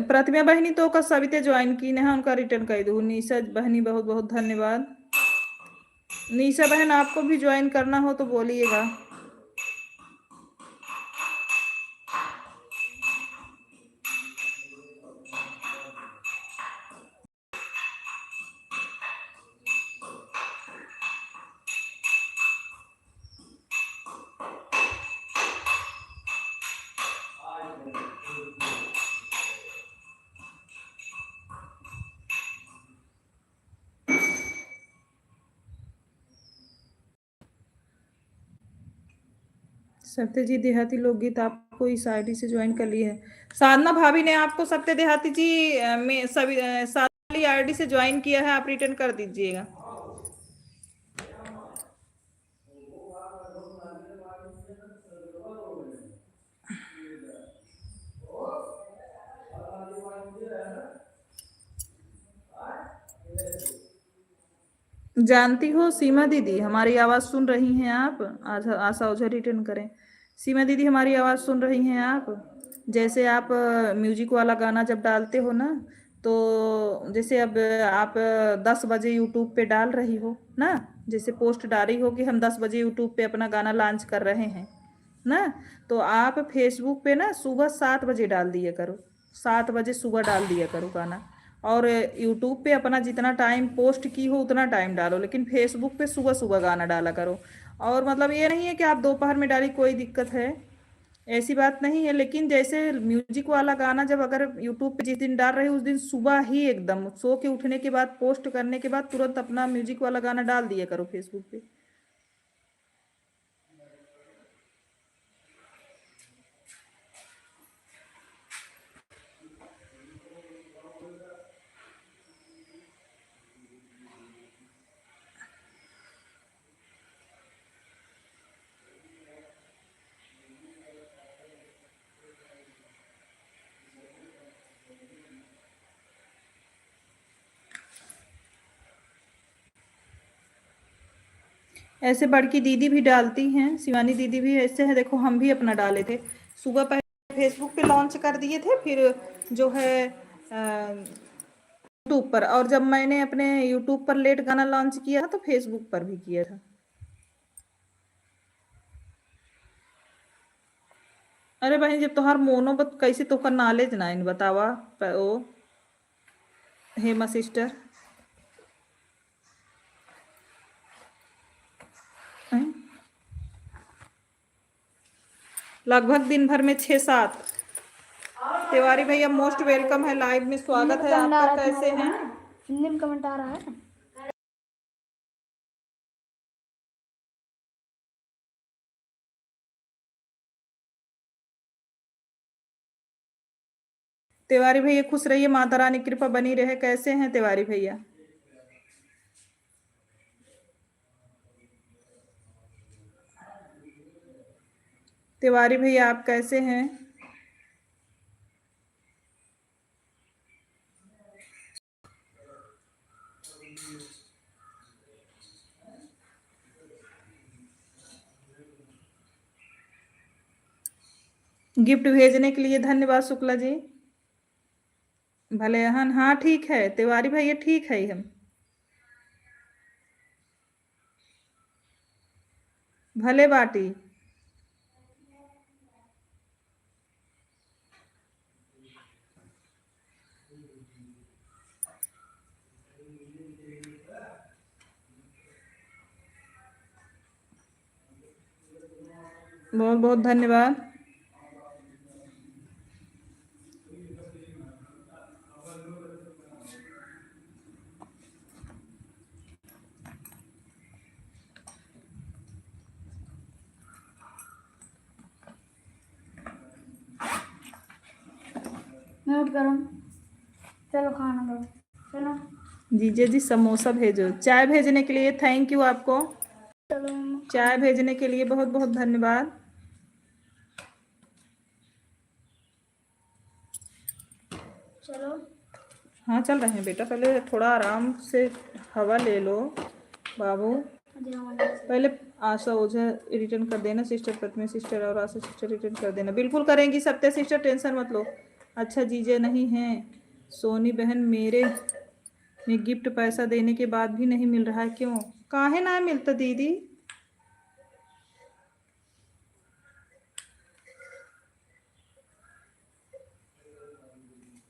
S1: प्रतिमा बहनी तो का सविता ज्वाइन की ने उनका रिटर्न कर दू। निशा बहनी बहुत बहुत धन्यवाद। निशा बहन आपको भी ज्वाइन करना हो तो बोलिएगा। सत्यजीत देहाती लोकगीत आपको इस आईडी से ज्वाइन कर ली है। साधना भाभी ने आपको सत्य देहाती जी में सभी सारी आईडी से ज्वाइन किया है, आप रिटर्न कर दीजिएगा। जानती हो सीमा दीदी, हमारी आवाज़ सुन रही हैं आप? आज आशा ओझा रिटर्न करें। सीमा दीदी हमारी आवाज़ सुन रही हैं आप? जैसे आप म्यूजिक वाला गाना जब डालते हो ना, तो जैसे अब आप 10 बजे यूट्यूब पे डाल रही हो ना, जैसे पोस्ट डाल रही हो कि हम 10 बजे यूट्यूब पे अपना गाना लॉन्च कर रहे हैं ना, तो आप फेसबुक पे ना सुबह 7 बजे डाल दिया करो, 7 बजे सुबह डाल दिया करो गाना। और यूट्यूब पे अपना जितना टाइम पोस्ट की हो उतना टाइम डालो, लेकिन फेसबुक पे सुबह सुबह गाना डाला करो। और मतलब ये नहीं है कि आप दोपहर में डाली कोई दिक्कत है, ऐसी बात नहीं है, लेकिन जैसे म्यूजिक वाला गाना जब अगर यूट्यूब पे जिस दिन डाल रहे हो उस दिन सुबह ही एकदम सो के उठने के बाद पोस्ट करने के बाद तुरंत अपना म्यूजिक वाला गाना डाल दिया करो फेसबुक पे। ऐसे बड़की दीदी भी डालती हैं, शिवानी दीदी भी ऐसे है, देखो हम भी अपना डाले थे सुबह, पहले फेसबुक पे लॉन्च कर दिए थे, फिर जो है यूट्यूब पर, और जब मैंने अपने यूट्यूब पर लेट गाना लॉन्च किया था तो फेसबुक पर भी किया था। अरे बहन जब तोहार मोनो बत कैसे तोहर नॉलेज ना इन बतावा ओ हेमा सिस्टर हैं? लगभग दिन भर में 6-7। तिवारी भैया मोस्ट वेलकम है, लाइव में स्वागत है आपका, कैसे हैं?
S2: हिंदी कमेंट आ रहा है।
S1: तिवारी भैया खुश रहिए, माता रानी कृपा बनी रहे, कैसे हैं तिवारी भैया? तिवारी भैया आप कैसे हैं? गिफ्ट भेजने के लिए धन्यवाद शुक्ला जी। भले हन, हाँ ठीक है तिवारी भैया, ठीक है हम भले बाटी। बहुत बहुत धन्यवाद।
S2: म्यूट करो, चलो खाना दो, चलो।
S1: जीजे जी समोसा भेजो, चाय भेजने के लिए थैंक यू आपको,
S2: चलो
S1: चाय भेजने के लिए बहुत बहुत धन्यवाद।
S2: चलो।
S1: हाँ चल रहे हैं बेटा, पहले थोड़ा आराम से हवा ले लो बाबू। पहले आशा ओझा रिटर्न कर देना, सिस्टर प्रतिमा सिस्टर और आशा सिस्टर रिटर्न कर देना, बिल्कुल करेंगी सत्य सिस्टर, टेंशन मत लो। अच्छा जीजे नहीं हैं, सोनी बहन मेरे में गिफ्ट पैसा देने के बाद भी नहीं मिल रहा है, क्यों काहे ना मिलता दीदी?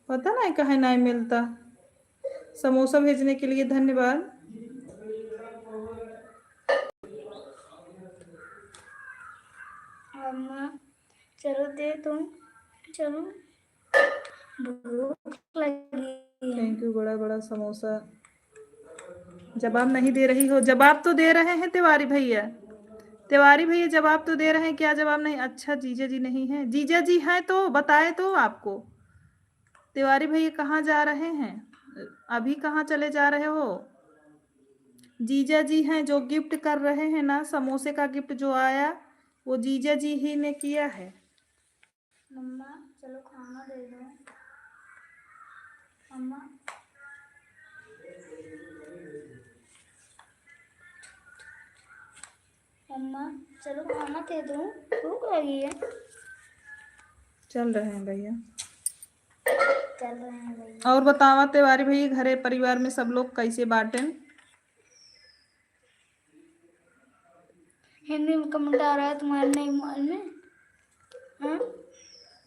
S1: पता नहीं काहे ना मिलता। समोसा भेजने के लिए धन्यवाद।
S2: अम्मा चलो दे तुम, चलो भूख लगी।
S1: थैंक यू, बड़ा बड़ा समोसा। जवाब नहीं दे रही हो, जवाब तो दे रहे हैं तिवारी भैया, तिवारी भैया जवाब तो दे रहे हैं, क्या जवाब नहीं? अच्छा जीजा जी नहीं है, जीजा जी हैं तो बताए तो आपको। तिवारी भैया कहाँ जा रहे हैं, अभी कहाँ चले जा रहे हो? जीजा जी हैं जो गिफ्ट कर रहे हैं ना, समोसे का गिफ्ट जो आया वो जीजा जी ही ने किया है।
S2: मम्मा चलो खाना दे दो, मम्मा। चलो खाना दे दूँ, भूख लगी है।
S1: चल रहे हैं भैया।
S2: चल रहे हैं भैया।
S1: और बतावा तिवारी भैया, घरे परिवार में सब लोग कैसे बाटें?
S2: हिंदी में कमेंट आ रहा है तुम्हारे नए मोबाइल में? हाँ,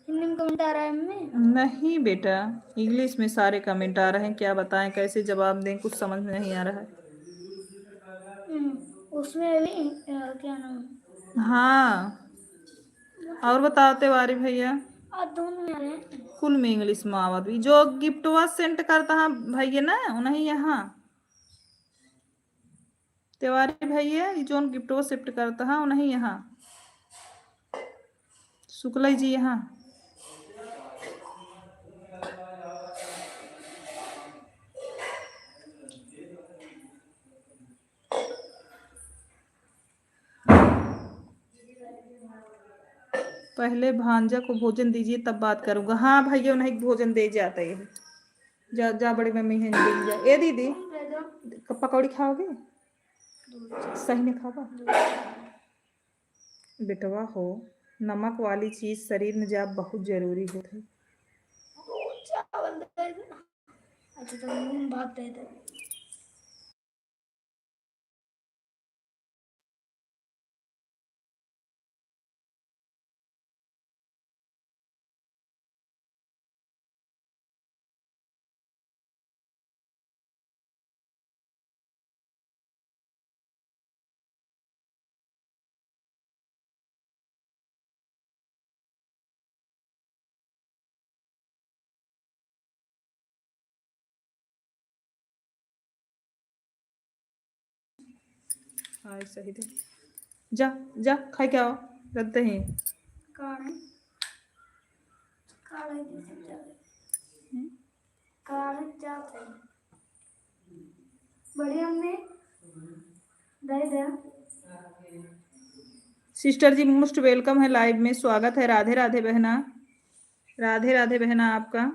S2: हिंदी में कमेंट आ रहा है मम्मी?
S1: नहीं बेटा, इंग्लिश में सारे कमेंट आ रहे हैं, क्या बताएं, कैसे जवाब दें, कुछ समझ में नहीं आ रहा है।
S2: उसमें भी क्या नाम है?
S1: हाँ, और बताओ तिवारी भैया।
S2: आज दोनों में आ रहे हैं।
S1: कुल में इंग्लिश में आवत भी, जो गिफ्टवा सेंड करता है भैया ना, उन्हीं यहाँ तिवारी भैया जो गिफ्टवा शिफ्ट करता है उन्हीं यहाँ शुक्ला जी यहाँ। पहले भांजा को भोजन दीजिए तब बात करूंगा। हाँ भैया, उन्हें भोजन दे जाता है। जा जा बड़ी मम्मी है दे जा। ए दीदी, पकौड़ी खाओगे? सही में खावा बेटवा हो, नमक वाली चीज शरीर में जा बहुत जरूरी होता है।
S2: चावल दे दो। अच्छा तो नून भात दे दो।
S1: हाँ सही दे। जा जा खा के आओ, रखते हैं।
S2: काढ़े काढ़े काढ़े जाते बढ़िया में दे दे।
S1: सिस्टर जी मोस्ट वेलकम है लाइव में, स्वागत है। राधे राधे बहना, राधे राधे बहना आपका।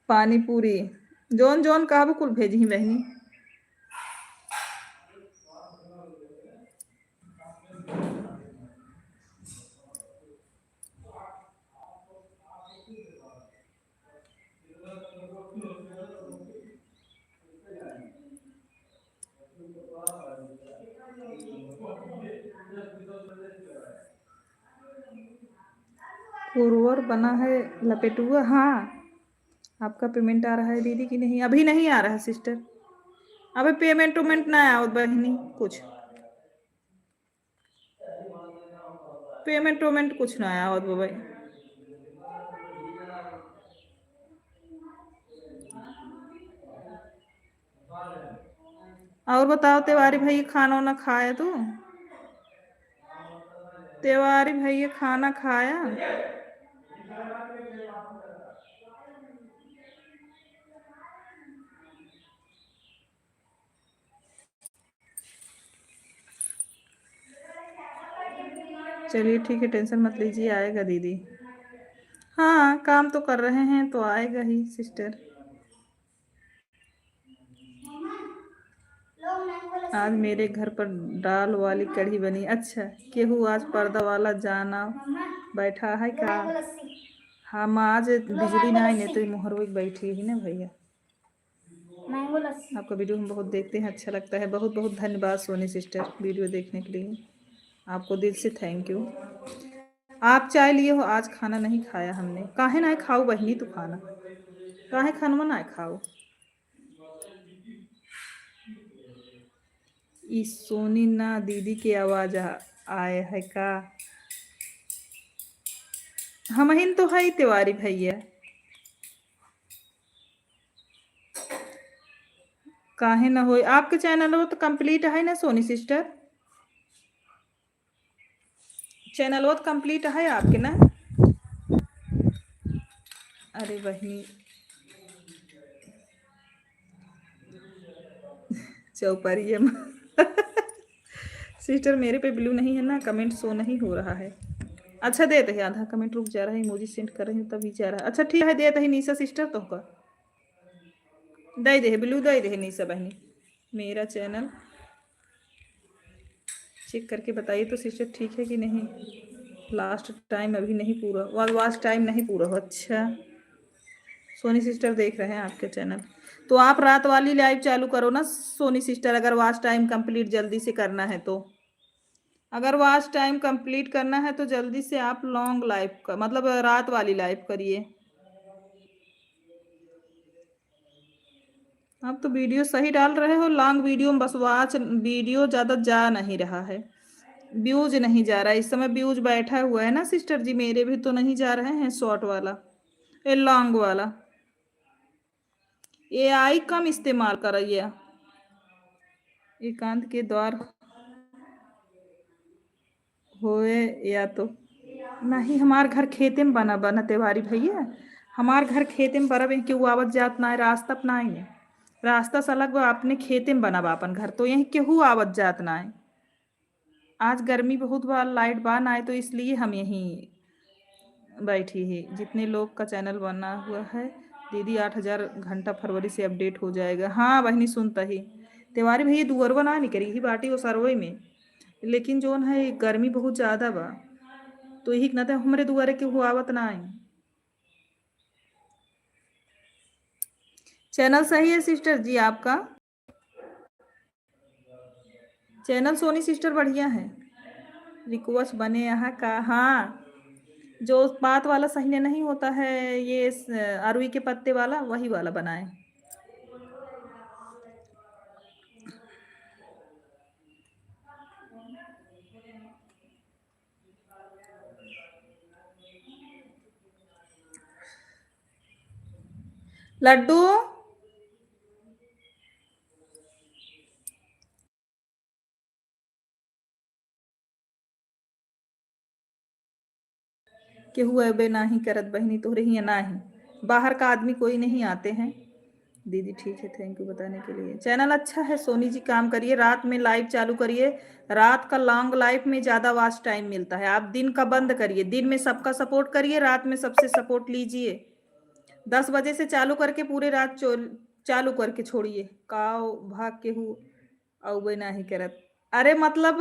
S1: पानी पूरी जोन जोन कहा कुल भेजी बहनी। पुरवर बना है लपेटुआ। हाँ, आपका पेमेंट आ रहा है दीदी कि नहीं? अभी नहीं आ रहा है सिस्टर, अभी पेमेंट वेमेंट ना आया बहनी, कुछ पेमेंट वेमेंट कुछ ना आया हो भाई। और बताओ तिवारी भाई, खाना वाना खाया तू? तिवारी भाई खाना खाया? चलिए ठीक है, टेंशन मत लीजिए, आएगा दीदी। हाँ, काम तो कर रहे हैं तो आएगा ही सिस्टर। आज मेरे घर पर दाल वाली कढ़ी बनी। अच्छा, केहू आज पर्दा वाला जाना बैठा है क्या? हम आज बिजली ना आई, नहीं तो मोहर बैठी ही ना भैया। आपका वीडियो हम बहुत देखते हैं, अच्छा लगता है। बहुत बहुत धन्यवाद सोनी सिस्टर वीडियो देखने के लिए, आपको दिल से थैंक यू। आप चाय लिए हो, आज खाना नहीं खाया हमने। काहे ना खाओ बहनी तू खाना, काहे खानवा ना खाओ। इस सोनी ना दीदी की आवाज आए है का? हम हिन तो है तिवारी भैया, काहे ना हो। आपके चैनल वो तो कंप्लीट है ना सोनी सिस्टर? चैनल वो तो कंप्लीट है आपके ना? अरे बहनी चौपरिया सिस्टर मेरे पे ब्लू नहीं है ना, कमेंट शो नहीं हो रहा है। अच्छा देते है, आधा कमेंट रुक जा रहा है, इमोजी सेंड कर रही हूँ तभी जा रहा है। अच्छा ठीक है, देते है निशा सिस्टर तो का दे दे ब्लू दे दे निशा बहनी। मेरा चैनल चेक करके बताइए तो सिस्टर ठीक है कि नहीं। लास्ट टाइम अभी नहीं पूरा, लास्ट टाइम नहीं पूरा हो। अच्छा सोनी सिस्टर देख रहे हैं आपके चैनल, तो आप रात वाली लाइव चालू करो ना सोनी सिस्टर, अगर वॉच टाइम कंप्लीट जल्दी से करना है तो। अगर वॉच टाइम कंप्लीट करना है तो जल्दी से आप लॉन्ग लाइव का मतलब रात वाली लाइव करिए। आप तो वीडियो सही डाल रहे हो, लॉन्ग वीडियो में बस वॉच वीडियो ज़्यादा जा नहीं रहा है, व्यूज नहीं जा रहा है। इस समय व्यूज बैठा हुआ है ना सिस्टर जी, मेरे भी तो नहीं जा रहे हैं शॉर्ट वाला, ये लॉन्ग वाला। एआई कम इस्तेमाल करिए, एकांत के द्वार होए या तो नहीं। हमार घर खेते में बना बना तिवारी भैया, हमार घर खेते में बरब केहू आवत जात ना है, रास्ता अपना ही है, रास्ता से अलग बा, अपने खेते में बना बा अपन घर, तो यही केहू आवत जात ना है। आज गर्मी बहुत बा, लाइट बा ना है, तो इसलिए हम यहीं बैठी है। जितने लोग का चैनल बना हुआ है दीदी 8,000 घंटा फरवरी से अपडेट हो जाएगा। हाँ बहनी सुनता ही तिवारी भैया दुअरवा ना निकली ही बाटी वो सरवई में, लेकिन जोन है गर्मी बहुत ज़्यादा बा, तो यही ना हमारे दुआरे के हुआवत ना आई। चैनल सही है सिस्टर जी आपका, चैनल सोनी सिस्टर बढ़िया है। रिक्वेस्ट बने यहाँ का, हाँ जो बात वाला सही ने नहीं होता है, ये अरवी के पत्ते वाला वही वाला बनाए। लड्डू के हुए बे नाही करत बहनी तोहरे ही नाही, बाहर का आदमी कोई नहीं आते हैं। दीदी ठीक है, थैंक यू बताने के लिए। चैनल अच्छा है सोनी जी, काम करिए, रात में लाइव चालू करिए, रात का लॉन्ग लाइव में ज़्यादा वॉच टाइम मिलता है। आप दिन का बंद करिए, दिन में सबका सपोर्ट करिए, रात में सबसे सपोर्ट लीजिए। 10 बजे से चालू करके पूरे रात चालू करके छोड़िए, काव भाग के हु औबे नाही करत। अरे मतलब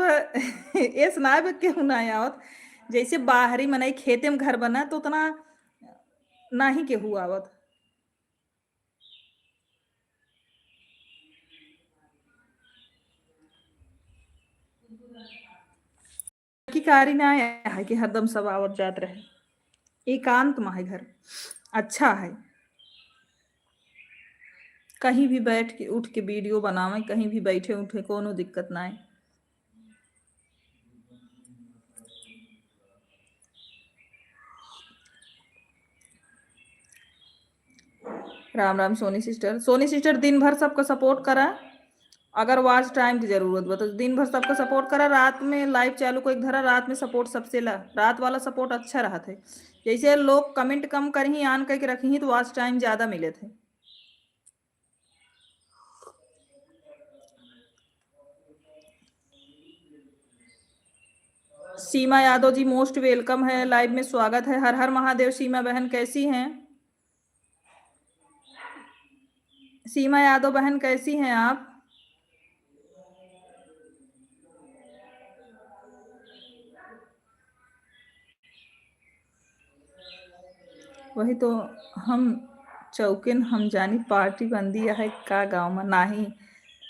S1: ये सुनाए केहू ना आवत, जैसे बाहरी मनाई खेते में घर बना तो उतना नाही केहू आवत। की कारी ना है कि हरदम सब आवत जात रहे, एकांत में है घर, अच्छा है। कहीं भी बैठ के उठ के वीडियो बनावे, कहीं भी बैठे उठे कोनो दिक्कत ना है। राम राम सोनी सिस्टर, सोनी सिस्टर दिन भर सबको सपोर्ट करा, अगर वॉच टाइम की जरूरत बा तो दिन भर सबको सपोर्ट करा, रात में लाइव चालू को एक धरा, रात में सपोर्ट सबसे ला, रात वाला सपोर्ट अच्छा रहा थे। जैसे लोग कमेंट कम करही आन करके रखी तो वॉच टाइम ज़्यादा मिले थे। सीमा यादव जी मोस्ट वेलकम है, लाइव में स्वागत है। हर हर महादेव सीमा बहन, कैसी हैं? सीमा यादव बहन कैसी हैं आप? वही तो, हम चौकिन हम जानी पार्टी बंदी है का गांव में नाही।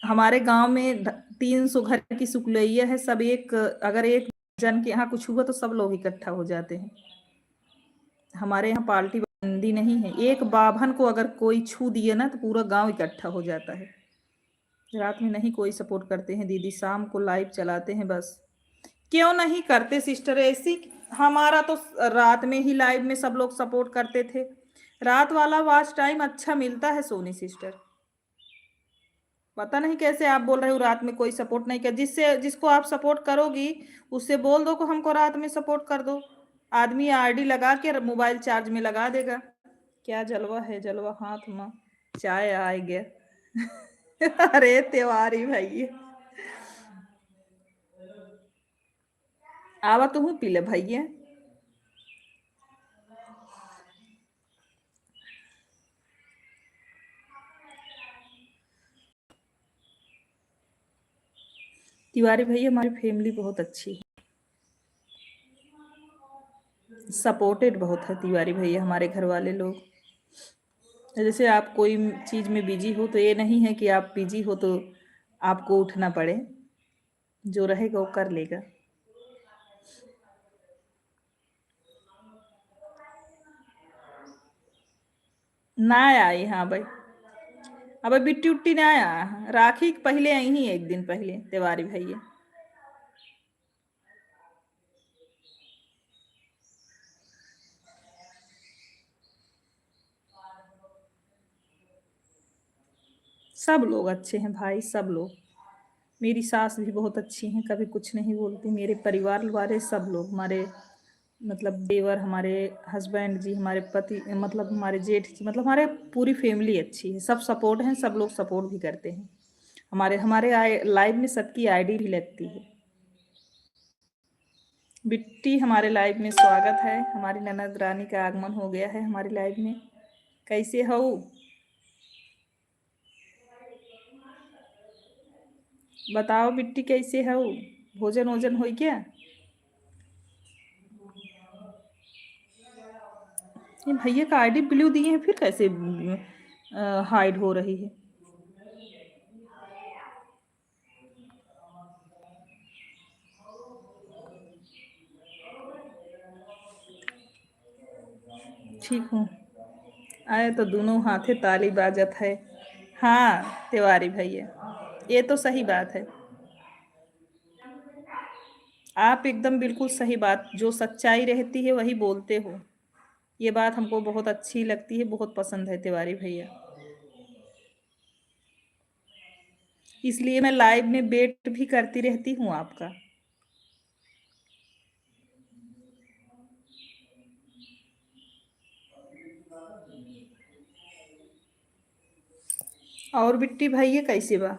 S1: हमारे गांव में 300 घर की सुकलैया है, सब एक, अगर एक जन के यहाँ कुछ हुआ तो सब लोग इकट्ठा हो जाते हैं। हमारे यहाँ पार्टी बंदी नहीं है, एक बाभन को अगर कोई छू दिए ना तो पूरा गांव इकट्ठा हो जाता है। रात में नहीं कोई सपोर्ट करते हैं दीदी, शाम को लाइव चलाते हैं बस। क्यों नहीं करते सिस्टर ऐसी, हमारा तो रात में ही लाइव में सब लोग सपोर्ट करते थे, रात वाला वॉच टाइम अच्छा मिलता है सोनी सिस्टर। पता नहीं कैसे आप बोल रहे हो रात में कोई सपोर्ट नहीं कर, जिससे जिसको आप सपोर्ट करोगी उससे बोल दो को हमको रात में सपोर्ट कर दो, आदमी आरडी लगा के मोबाइल चार्ज में लगा देगा। क्या जलवा है, जलवा हाथ में चाय आए गया अरे त्योहारी भाई, आवा तू पी ले भैया। तिवारी भैया हमारी फैमिली बहुत अच्छी है, सपोर्टेड बहुत है तिवारी भैया हमारे घर वाले लोग। जैसे आप कोई चीज़ में बिजी हो तो ये नहीं है कि आप बिजी हो तो आपको उठना पड़े, जो रहेगा वो कर लेगा। ना आई, हाँ भाई, अब बिट्टी उट्टी ना आया, राखी पहले आई ही एक दिन पहले तिवारी भैया। सब लोग अच्छे हैं भाई, सब लोग। मेरी सास भी बहुत अच्छी हैं, कभी कुछ नहीं बोलती। मेरे परिवार वाले सब लोग, हमारे मतलब देवर, हमारे हस्बैंड जी, हमारे पति, मतलब हमारे जेठ जी, मतलब हमारे पूरी फैमिली अच्छी है। सब सपोर्ट हैं, सब लोग सपोर्ट भी करते हैं। हमारे हमारे लाइफ में सबकी आईडी भी लगती है। बिट्टी हमारे लाइफ में स्वागत है। हमारी ननद रानी का आगमन हो गया है हमारी लाइफ में। कैसे हो? बताओ बिट्टी कैसे हो? भोजन वोजन हो क्या? ये भैया का आईडी ब्लू दिए हैं, फिर कैसे हाइड हो रही है? ठीक हूँ। आए तो दोनों हाथे ताली बाजत है। हाँ तिवारी भैया, ये तो सही बात है। आप एकदम बिल्कुल सही बात, जो सच्चाई रहती है वही बोलते हो। ये बात हमको बहुत अच्छी लगती है, बहुत पसंद है तिवारी भैया। इसलिए मैं लाइव में वेट भी करती रहती हूँ आपका। और बिट्टी भैया कैसे बा?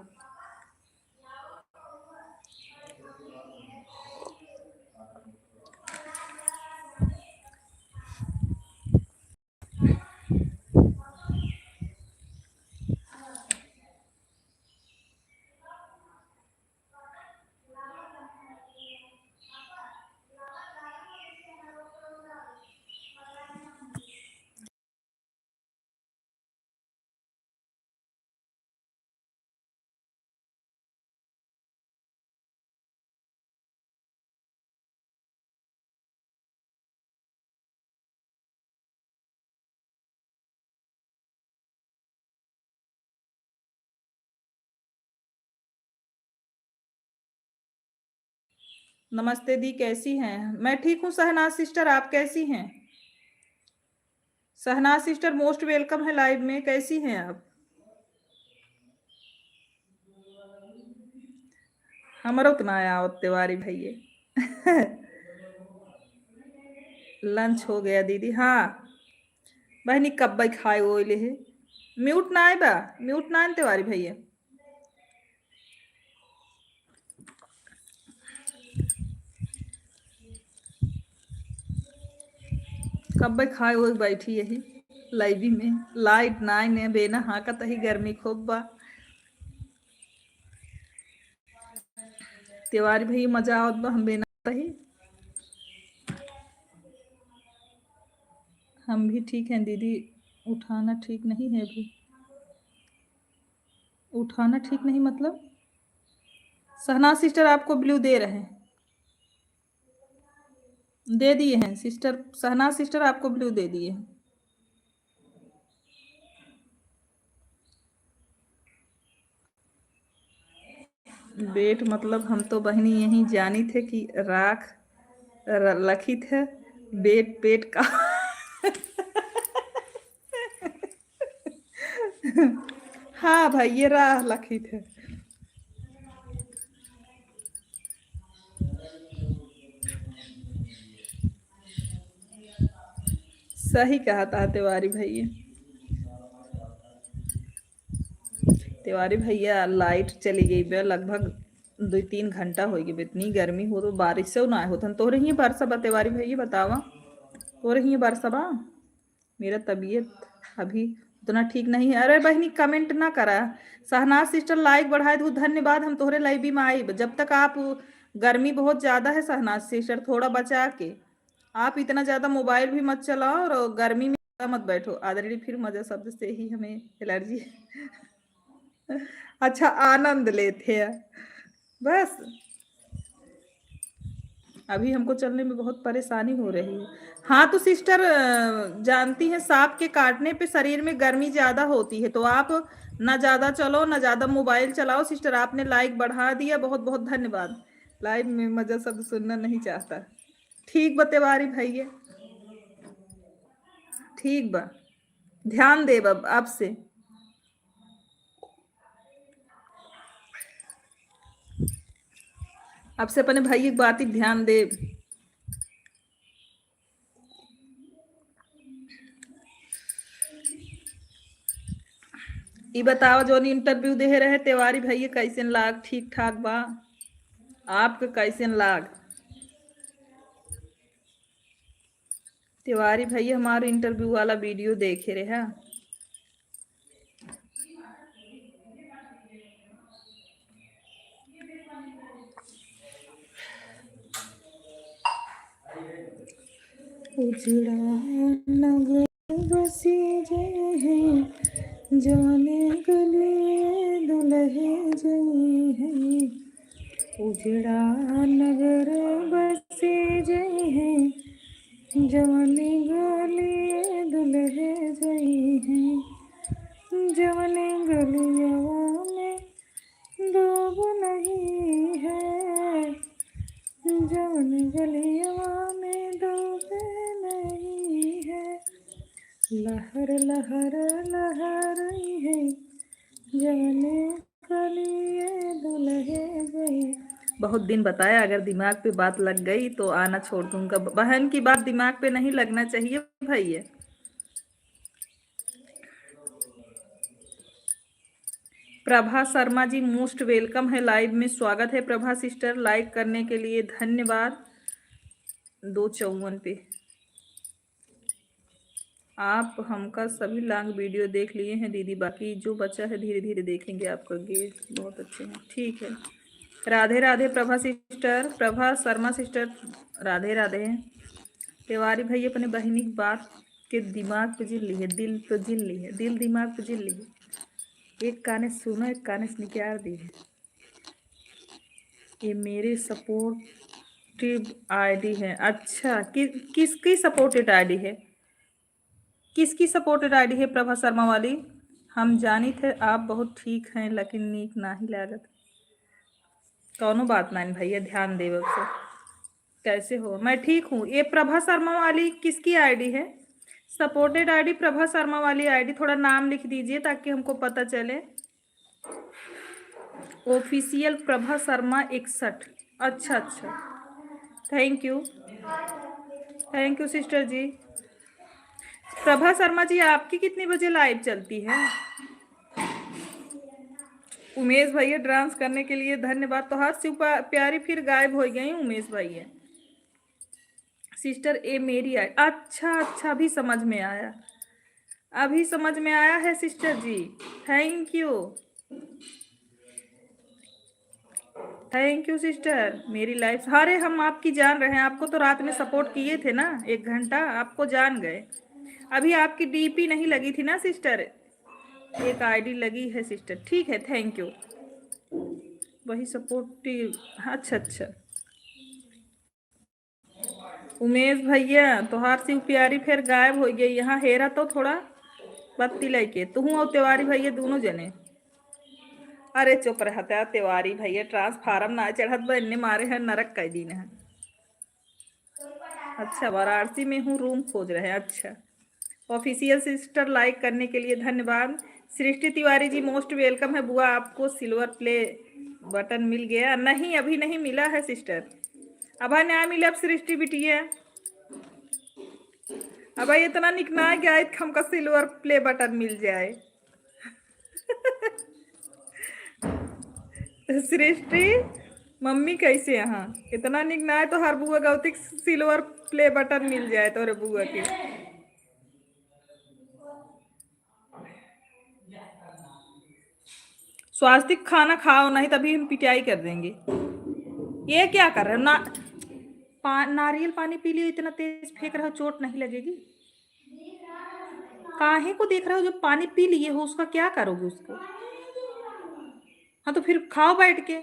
S1: नमस्ते दी, कैसी हैं? मैं ठीक हूँ सहनाज सिस्टर, आप कैसी हैं? सहनाज सिस्टर मोस्ट वेलकम है लाइव में, कैसी हैं आप? हमारा उतना आया और तिवारी भैया। लंच हो गया दीदी, हाँ। बहनी कब खाए वो ले है। म्यूट ना आए बा, म्यूट ना आए तिवारी भैया। कब खाए वो बैठी यही लाइवी में। लाइट नाई ने बेना हाँ का तही गर्मी खूब बा। तिवारी भैया मजा आवत बा, हम बेना तही। हम भी ठीक हैं दीदी। उठाना ठीक नहीं है अभी। उठाना ठीक नहीं मतलब? सहनाज सिस्टर आपको ब्लू दे रहे हैं, दे दिए हैं सिस्टर। सहनाज सिस्टर आपको ब्लू दे दिए हैं। बेट मतलब हम तो बहनी यही जानी थे कि राख लखी थे बेट पेट का। हाँ भाई, ये राह लखी थे। सही कहा था तिवारी भैया। तिवारी भैया लाइट चली गई बे, लगभग 2-3 घंटा हो गई। इतनी गर्मी हो तो बारिश से ना होता तो रही बरसा बा तिवारी भैया, बतावा तो रही बरसा बा। मेरा तबीयत अभी उतना ठीक नहीं है। अरे बहनी कमेंट ना करा। शहनाज सिस्टर लाइक बढ़ाए तो धन्यवाद, हम तोहरे लाइव भी में आई। जब तक आप, गर्मी बहुत ज्यादा है शहनाज सिस्टर, थोड़ा बचा के। आप इतना ज्यादा मोबाइल भी मत चलाओ और गर्मी में मत बैठो। आदरणीय फिर मजा शब्द से ही हमें एलर्जी अच्छा आनंद लेते हैं बस। अभी हमको चलने में बहुत परेशानी हो रही है। हाँ तो सिस्टर जानती हैं सांप के काटने पे शरीर में गर्मी ज्यादा होती है, तो आप ना ज्यादा चलो ना ज्यादा मोबाइल चलाओ। सिस्टर आपने लाइक बढ़ा दिया, बहुत बहुत धन्यवाद। लाइव में मजा शब्द सुनना नहीं चाहता। ठीक बा तिवारी भैया, ठीक बा, ध्यान देब अब आपसे। आपसे अपने भाई की बात ही ध्यान दे। ई बताओ जो इंटरव्यू दे रहे तिवारी भैया कैसन लाग? ठीक ठाक बा? आपके कैसन लाग? तिवारी भैया हमारे इंटरव्यू वाला वीडियो देखे रहे हैं। उजड़ा नगर बसी जय है, जाने गले दुल्हे जय है। उजड़ा नगर बसी जय है, जवानी गले दुल्हे जय है। जवानी गलियावा में डूब नहीं है, जवानी गलियावा में डूब नहीं है। लहर लहर लहर है, जवानी गलिए दुल्हे गई। बहुत दिन बताया, अगर दिमाग पे बात लग गई तो आना छोड़ दूंगा। बहन की बात दिमाग पे नहीं लगना चाहिए भैया। प्रभा शर्मा जी मोस्ट वेलकम है, लाइव में स्वागत है। प्रभा सिस्टर लाइक करने के लिए धन्यवाद। 254 पे आप हमका सभी लॉन्ग वीडियो देख लिए हैं दीदी, बाकी जो बचा है धीरे धीरे देखेंगे। आपका गेट बहुत अच्छे हैं, ठीक है। Radhe Radhe Prabha sister, Prabha Sharma sister, Radhe Radhe. तिवारी भाई अपने बहनी की बात के दिमाग पे जिल ली है, दिल पे जिल ली है, दिल दिमाग पे जिल ली है। एक काने सुनो, एक काने से निकाल दी है। ये मेरे सपोर्टिव आईडी है। अच्छा किसकी सपोर्टेड आईडी है? किसकी सपोर्टेड आईडी है प्रभा शर्मा वाली? हम जानी थे आप बहुत ठीक हैं, लेकिन नीक ना ही लागत। कौनो बात नहीं भैया, ध्यान देव से। कैसे हो? मैं ठीक हूँ। ये प्रभा शर्मा वाली किसकी आईडी है? सपोर्टेड आईडी प्रभा शर्मा वाली आईडी, थोड़ा नाम लिख दीजिए ताकि हमको पता चले। ऑफिशियल प्रभा शर्मा 61। अच्छा अच्छा, thank you, thank you sister ji. Prabha Sharma ji आपकी कितनी बजे लाइव चलती है? उमेश भैया डांस करने के लिए धन्यवाद। तो हर शिव प्यारी फिर गायब हो गई उमेश भैया। सिस्टर ए मेरी आई, अच्छा अच्छा, अभी समझ में आया, अभी समझ में आया है sister ji. Thank you, thank you sister. मेरी लाइफ, अरे हम आपकी जान रहे हैं। आपको तो रात में सपोर्ट किए थे ना 1 घंटा, आपको जान गए। अभी आपकी डीपी नहीं लगी थी ना सिस्टर, एक आईडी लगी है सिस्टर, ठीक है, थैंक यू। वही सपोर्टिव, अच्छा अच्छा। उमेश भैया तोहार शिव प्यारी फिर गायब हो गई। यहाँ हेरा तो थोड़ा बत्ती लेके तू और तिवारी भैया दोनों जने। अरे चुप रहता तिवारी भैया, ट्रांसफार्म ना चढ़त बनने मारे हैं, नरक कई दिन है। अच्छा वाराणसी में हूँ, रूम खोज रहे हैं। अच्छा, ऑफिशियल सिस्टर लाइक करने के लिए धन्यवाद। सृष्टि तिवारी जी मोस्ट वेलकम है। बुआ आपको सिल्वर प्ले बटन मिल गया? नहीं अभी नहीं मिला है सिस्टर, अब नया मिला। अब सृष्टि बिटिया अब इतना निकना गया हमका सिल्वर प्ले बटन मिल जाए सृष्टि मम्मी कैसे यहाँ इतना निकना है तो हर बुआ गौती सिल्वर प्ले बटन मिल जाए तो बुआ की। स्वास्थ्यिक खाना खाओ, नहीं तभी हम पिटाई कर देंगे। ये क्या कर रहे हो ना? नारियल पानी पी लियो, इतना तेज फेंक रहे हो, चोट नहीं लगेगी? काहे को देख रहे हो? जो पानी पी लिए हो उसका क्या करोगे उसको? हाँ तो फिर खाओ बैठ के।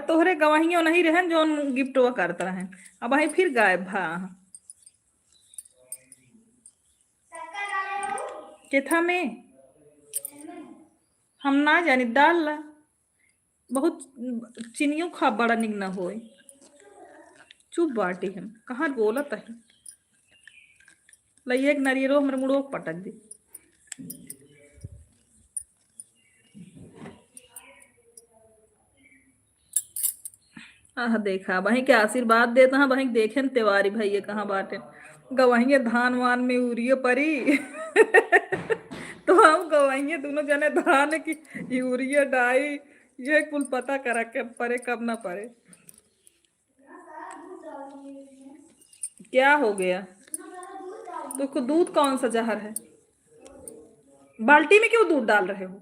S1: तोहरे गवाहियों नहीं रहन जो गिफ्ट वो करता है, अब वही फिर गायब भा केथा में। हम ना जानी डाल ला, बहुत चीनियों खा बड़ा निक न होए। चुप बाटी हम कहाँ बोलत है। लइए एक नरियरो हमरे मुड़ो पटक दी। आह देखा वहीं के आशीर्वाद देता है, वहीं देखे न तिवारी भैया कहाँ बाटे। गवाहिए धान वान में उरियो परी तो हम गवाहिए दोनों जने धान की यूरिया डाई, ये कुल पता करा के परे कब ना परे। क्या हो गया? तो दूध कौन सा जहर है? बाल्टी में क्यों दूध डाल रहे हो?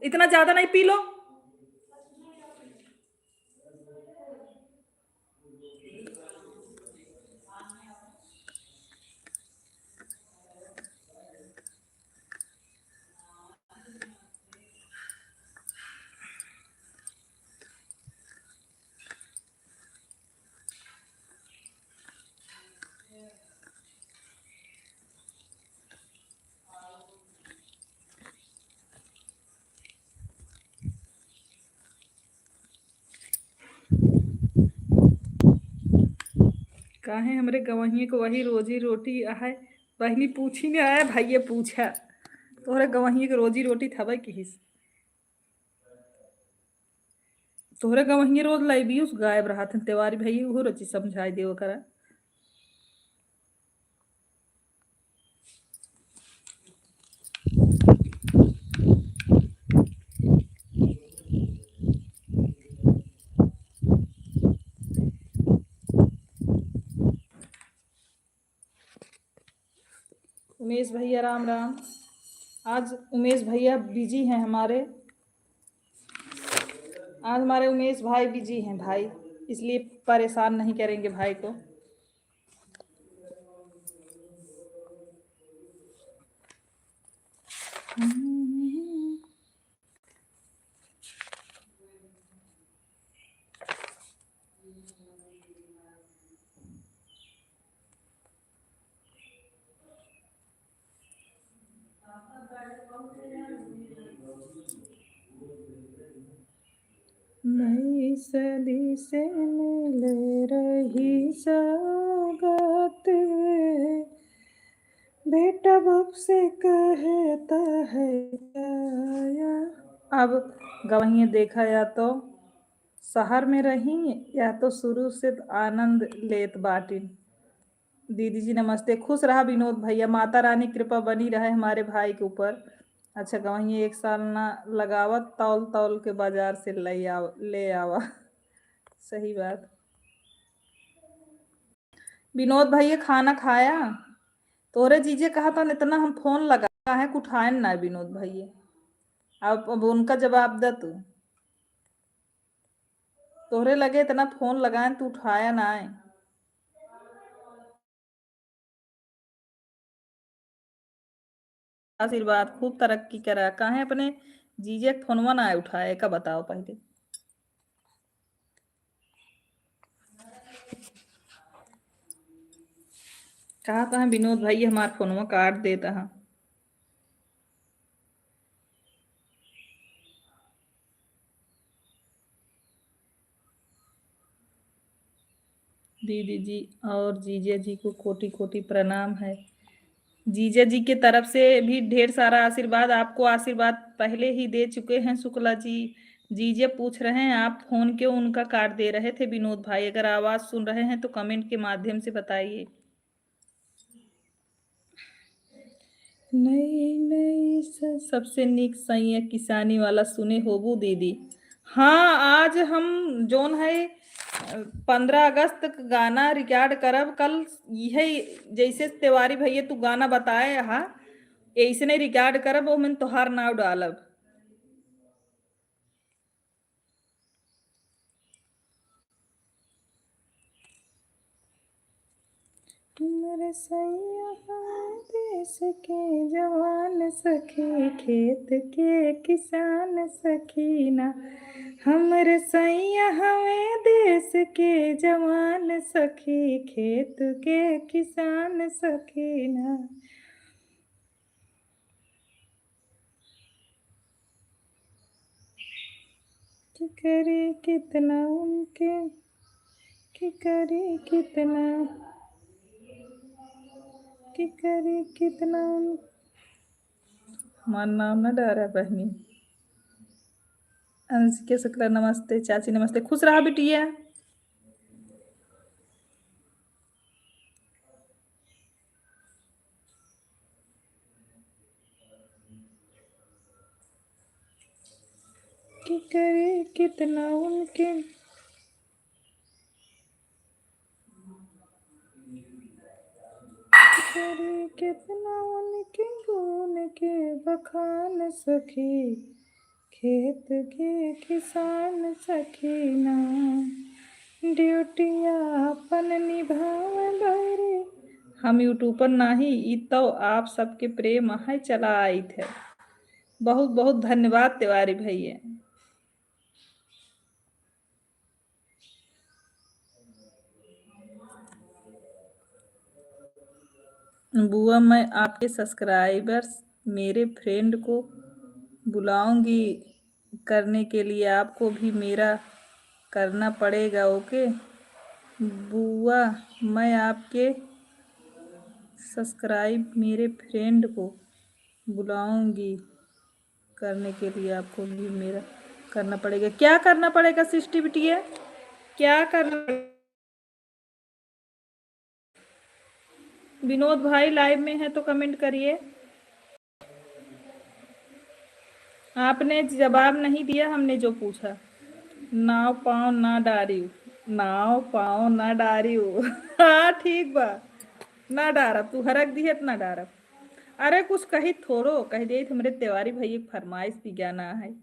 S1: इतना ज्यादा नहीं पी लो। काहे हमरे गवहिए को वही रोजी रोटी है। बहनी पूछी ने आया भाई पूछा तोहरे गवहिए के रोजी रोटी थबे किस? तोहरे गवहिए रोज लाइबी उस गायब रहा थे तिवारी भाई वो रची समझाई देव करा। उमेश भैया राम राम। आज उमेश भैया बिजी हैं हमारे। आज हमारे उमेश भाई बिजी हैं भाई, इसलिए परेशान नहीं करेंगे भाई को। नई सदी से मिल रही सौगात, बेटा बाप से कहता है आया। अब गवहिए देखा या तो शहर में रही या तो शुरू से आनंद लेत बाटिन। दीदी जी नमस्ते। खुश रहा विनोद भैया, माता रानी कृपा बनी रहे हमारे भाई के ऊपर। अच्छा गवहिए एक साल ना लगावत, तौल तौल के बाजार से ले आवा सही बात। विनोद भैया खाना खाया? तोरे जीजे कहा था इतना हम फोन लगा है उठाए ना विनोद भैया। अब उनका जवाब दे तू। तोहरे लगे इतना फोन लगाए तू उठाया ना है। आशीर्वाद खूब तरक्की करा। काहे अपने जीजे के फोनवा ना उठाए का बताओ पहले। कहा था विनोद भाई हमार फोनवा काट देता है। दीदी जी और जीजा जी को कोटि कोटि प्रणाम है। जीजा जी के तरफ से भी ढेर सारा आशीर्वाद। आपको आशीर्वाद पहले ही दे चुके हैं शुक्ला जी। जीजे पूछ रहे हैं आप फोन क्यों उनका काट दे रहे थे विनोद भाई? अगर आवाज सुन रहे हैं तो कमेंट के माध्यम से बताइए। नई नई सबसे निक सही किसानी वाला सुने होबू दीदी। हाँ आज हम जोन है 15 अगस्त तक गाना रिकॉर्ड करब कल। यही जैसे तिवारी भैया तू गाना बताए हा ऐसने रिकॉर्ड करब वो मैं तोहार नाव डालब। मेरे सैया देश के जवान सखी, खेत के किसान सखीना। हमरे सैया हमें देश के जवान सखी, खेत के किसान सखीना। कि करे कितना उनके, कि करे कितना, कि करे कितना हमारा नाम न डरा बहनी। अनुष्का शुक्ला नमस्ते, चाची नमस्ते, खुश रहा बिटिया। कि करे कितना उनके, कि करे कितना उनके गुण के बखान सखी, खेत के किसान सखीना। ड्यूटिया अपन निभावे। हम यूट्यूब पर नाही, ई तो आप सबके प्रेम है चला आई थे। बहुत बहुत धन्यवाद तिवारी भैया। बुआ मैं आपके सब्सक्राइबर्स मेरे फ्रेंड को बुलाऊंगी करने के लिए, आपको भी मेरा करना पड़ेगा। ओके बुआ, मैं आपके सब्सक्राइब मेरे फ्रेंड को बुलाऊंगी करने के लिए, आपको भी मेरा करना पड़ेगा। क्या करना पड़ेगा सिस्टी बिटिया, क्या करना? विनोद भाई लाइव में है तो कमेंट करिए। आपने जवाब नहीं दिया हमने जो पूछा। नाव पाँव ना डारियो, नाव पाँव ना डारियो। हाँ ठीक बा, ना डारब, तू हरक दिहत ना डारब। अरे कुछ कही थोड़ो कह दे, हमरे तिवारी भैया की फरमाइश भी ज्ञाना है।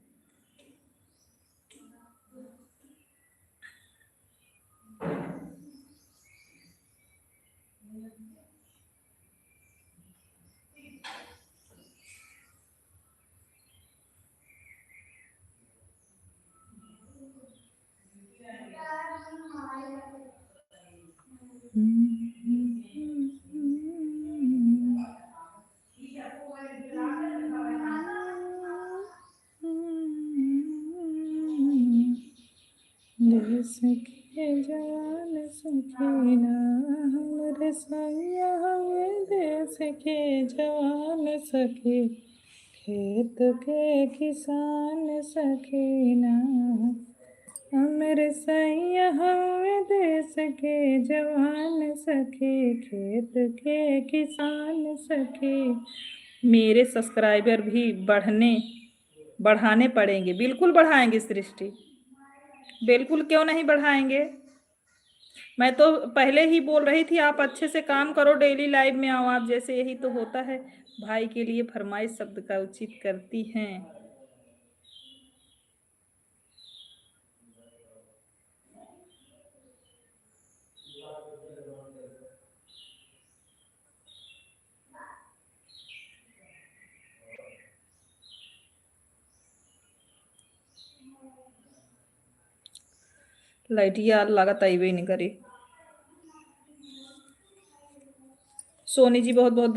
S1: देश के जवान सखीना, हमरे सैया हमें देश के जवान सखी, खेत के किसान सखीना। हमरे सैया हमें देश के जवान सखी, खेत के किसान सखी। मेरे सब्सक्राइबर भी बढ़ाने पड़ेंगे, बिल्कुल बढ़ाएंगे सृष्टि, बिल्कुल क्यों नहीं बढ़ाएंगे। मैं तो पहले ही बोल रही थी आप अच्छे से काम करो, डेली लाइव में आओ आप जैसे, यही तो होता है। भाई के लिए फरमाइश शब्द का उचित करती हैं। लाइटिया लागत आईबे नहीं करी। सोनी जी बहुत बहुत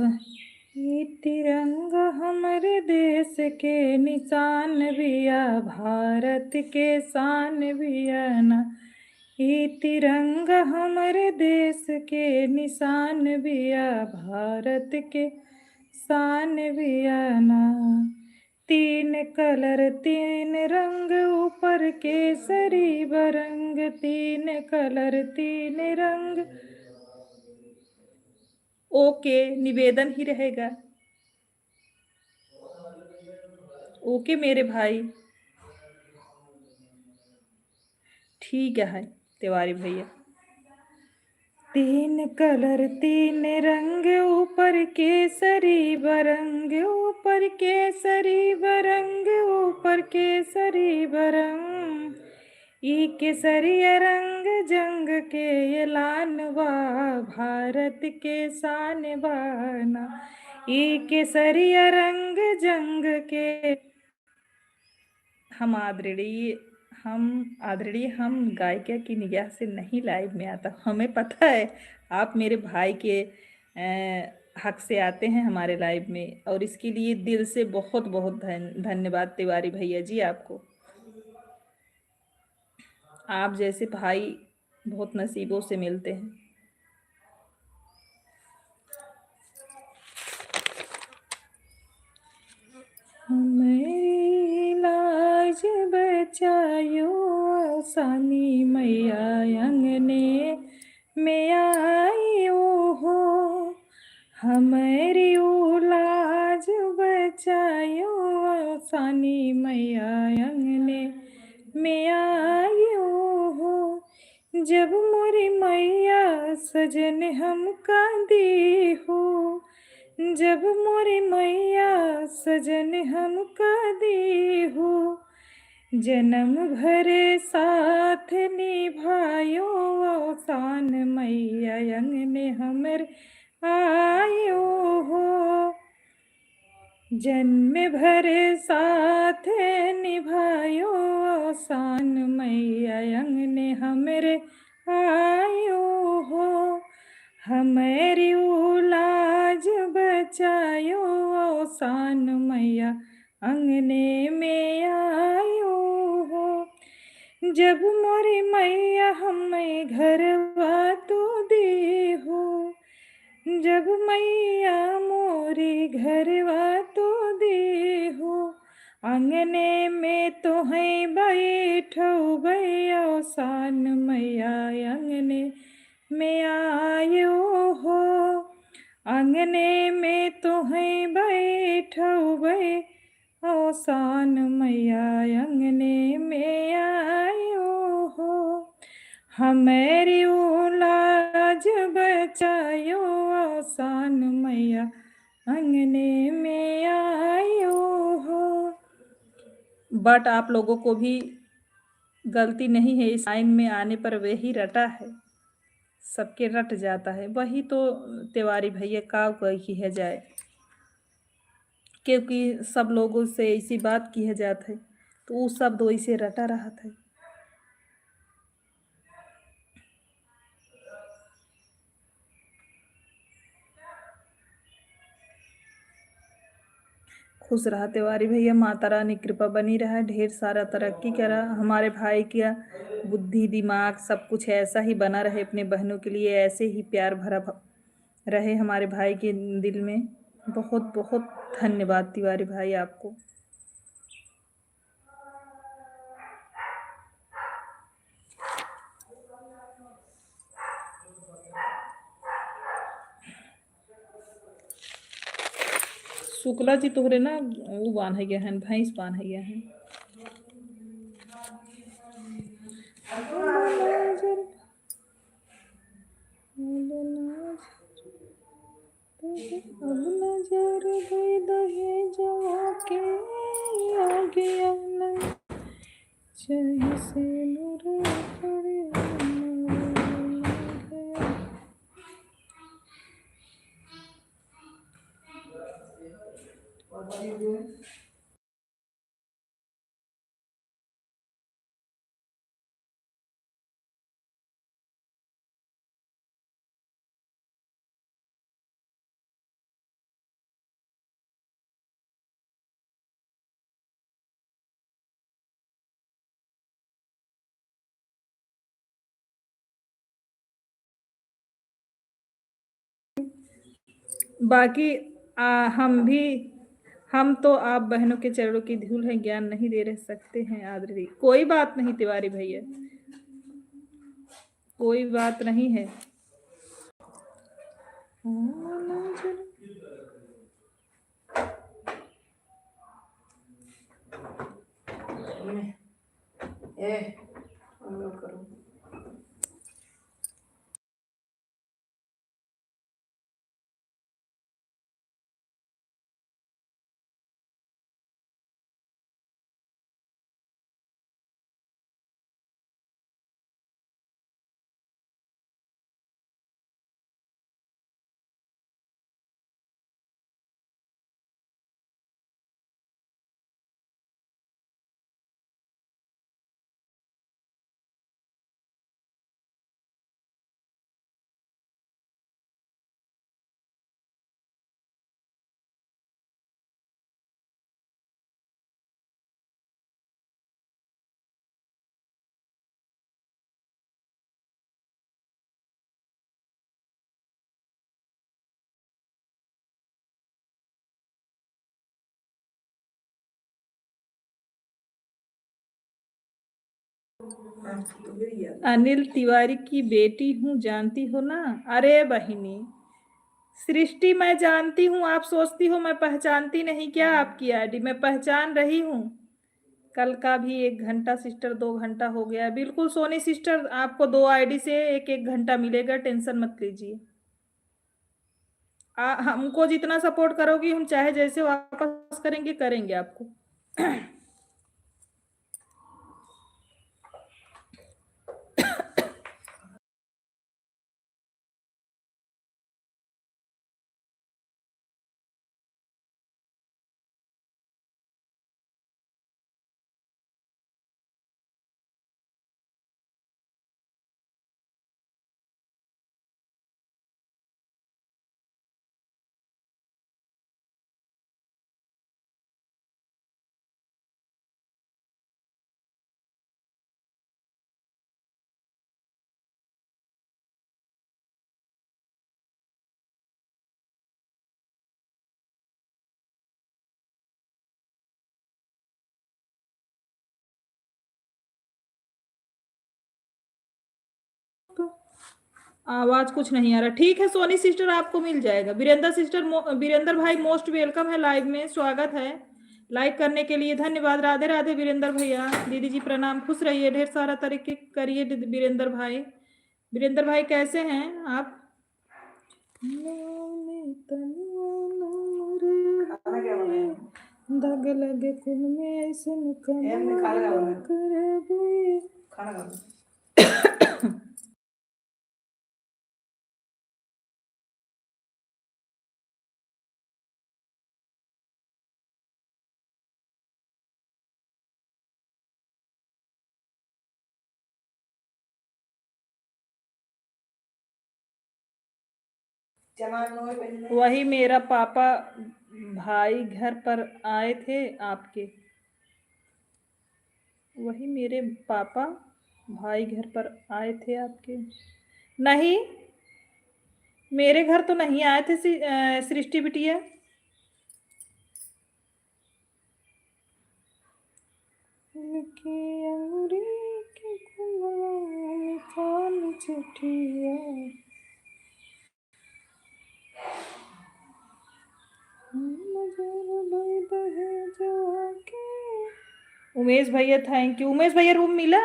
S1: ये तिरंगा हमारे देश के निशान बिया, भारत के शान बिया ना। ये तिरंगा हमारे देश के निशान बिया, भारत के शान बिया ना। तीन कलर तीन रंग ऊपर केसरी बरंग, तीन कलर तीन रंग। ओके निवेदन ही रहेगा। ओके मेरे भाई, ठीक है तिवारी भैया। तीन कलर तीन रंग, ऊपर केसरी बरंग, ऊपर केसरी बरंग, ऊपर केसरी बरंग। ई केसरिया रंग जंग के ऐलान बा, भारत के शान बाना। ई केसरिया रंग जंग के। हम आदरणीय हम गायिका की निगाह से नहीं लाइव में आता, हमें पता है आप मेरे भाई के हक से आते हैं हमारे लाइव में, और इसके लिए दिल से बहुत बहुत धन्यवाद तिवारी भैया जी आपको। आप जैसे भाई बहुत नसीबों से मिलते हैं। मेरी लाज बचायो सानी मैया अंगने में आयो हो, हमारी लाज बचायो सानी मैया अंगने में आयो हो। जब मोरी मैया सजन हमका दी हो, जब मोरी मैया सजन हमका दी हो। जन्म भर साथ निभायो सान मैया अंगने हमर आयो हो। जन्म भर साथ निभायो सान मैया अंगने हमरे आयो हो। हमारी लाज बचायो सान मैया अंगने में आयो हो। जब मोरी मैया हमें घरवा तो दे हो, जब मैया मोरी घरवा तो दे हो। अंगने में तो है बैठो भैया सान मैया अंगने में आयो हो। अंगने में तो है बैठो भैया सान मैया अंगने में आयो हो। हमारी लाज बचायो सान मैया अंगने में आयो हो। बट आप लोगों को भी गलती नहीं है, इस लाइन में आने पर वही रटा है, सबके रट जाता है, वही तो तिवारी भैया का कही है जाए, क्योंकि सब लोगों से ऐसी बात की है जात है तो वो शब्द वैसे रटा रहा था। खुश रहा तिवारी भैया, माता रानी कृपा बनी रहा, ढेर सारा तरक्की करा, हमारे भाई का बुद्धि दिमाग सब कुछ ऐसा ही बना रहे, अपने बहनों के लिए ऐसे ही प्यार भरा रहे हमारे भाई के दिल में। बहुत बहुत धन्यवाद तिवारी भाई आपको। शुक्ला जी तोहरे ना वो बांध गया है, भैंस बांध गया है। अब नजर गई दहेजवा के आ गया न, चाहे से नूर पड़े न गया। बाकी हम तो आप बहनों के चरणों की धूल है, ज्ञान नहीं दे रह सकते हैं आदरी। कोई बात नहीं तिवारी भैया, कोई बात नहीं है। करो अनिल तिवारी की बेटी हूँ, जानती हो ना? अरे बहिनी सृष्टि, मैं जानती हूँ। आप सोचती हो मैं पहचानती नहीं क्या? आपकी आईडी मैं पहचान रही हूँ। कल का भी 1 घंटा सिस्टर, 2 घंटा हो गया। बिल्कुल सोनी सिस्टर, आपको 2 आईडी से 1-1 घंटा मिलेगा, टेंशन मत लीजिए। हमको जितना सपोर्ट करोगी हम चाहे जैसे वापस करेंगे करेंगे आपको। आवाज कुछ नहीं आ रहा। ठीक है सोनी सिस्टर, आपको मिल जाएगा। वीरेंद्र सिस्टर, वीरेंद्र भाई मोस्ट वेलकम है लाइव में, स्वागत है। लाइक करने के लिए धन्यवाद। राधे राधे वीरेंद्र भैया। दीदी जी प्रणाम, खुश रहिए, ढेर सारा तरीके करिए वीरेंद्र भाई। वीरेंद्र भाई कैसे हैं आप? दग लगे कुल में ऐसे वही मेरा पापा भाई घर पर आए थे आपके। वही मेरे पापा भाई घर पर आए थे आपके। नहीं, मेरे घर तो नहीं आए थे सृष्टि बिटिया। चिट्ठिया उमेश भैया थैंक यू। उमेश भैया रूम मिला?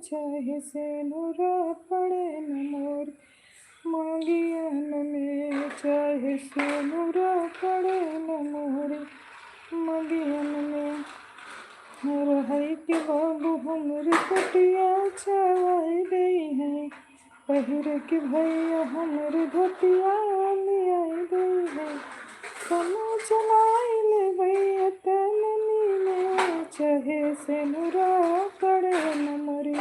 S1: चाहे से नूरा पड़े न मोर मांगियन में, चाहे से नूरा पड़े न मोर मांगियन में। रही के बाबू हमरे पटिया छवाई गई है, पहिर के भैया हमरे धोतिया ले आई गई है। कनो चलाई ले भैया तननी में, चाहे से नूरा पड़े न मोरी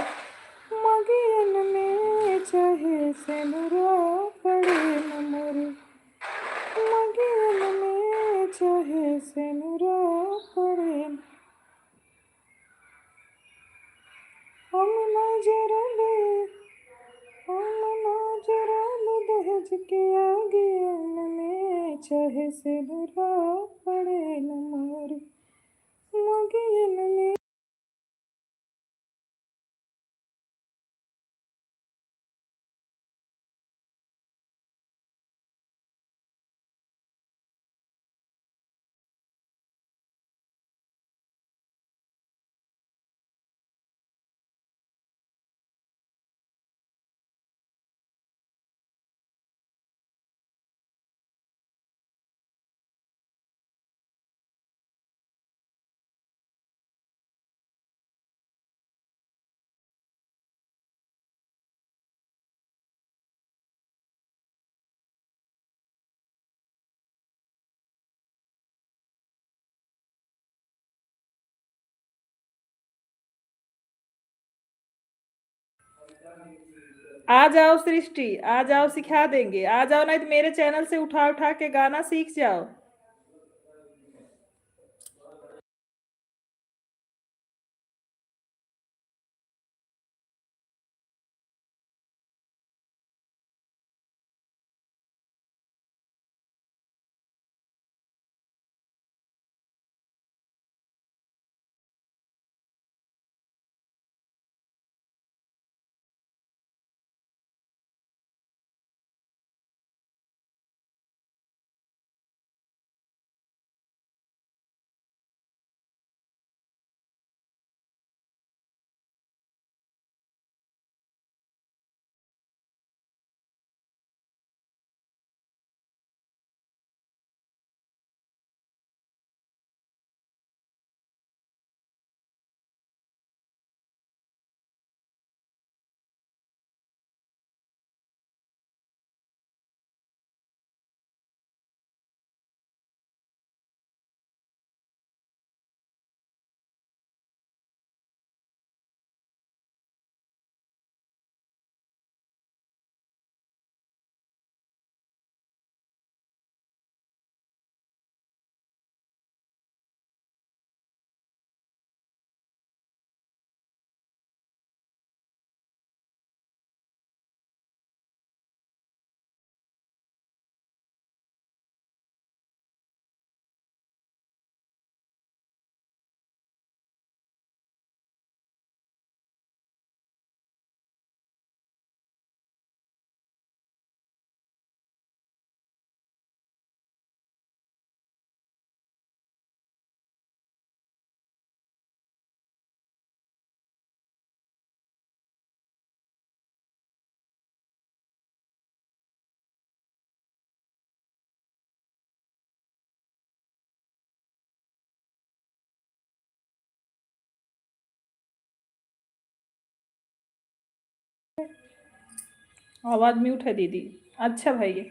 S1: मगियन में, चाहे से नूरा पड़े न मोरी मगियन में, चाहे से नूरा पड़े। हम नजरब दहज के आगियन में, चाहे से नूरा पड़े न मोरी मगियन में। आ जाओ सृष्टि, आ जाओ, सिखा देंगे। आ जाओ, नहीं तो मेरे चैनल से उठा उठा के गाना सीख जाओ। आवाज म्यूट है दीदी। अच्छा भाई।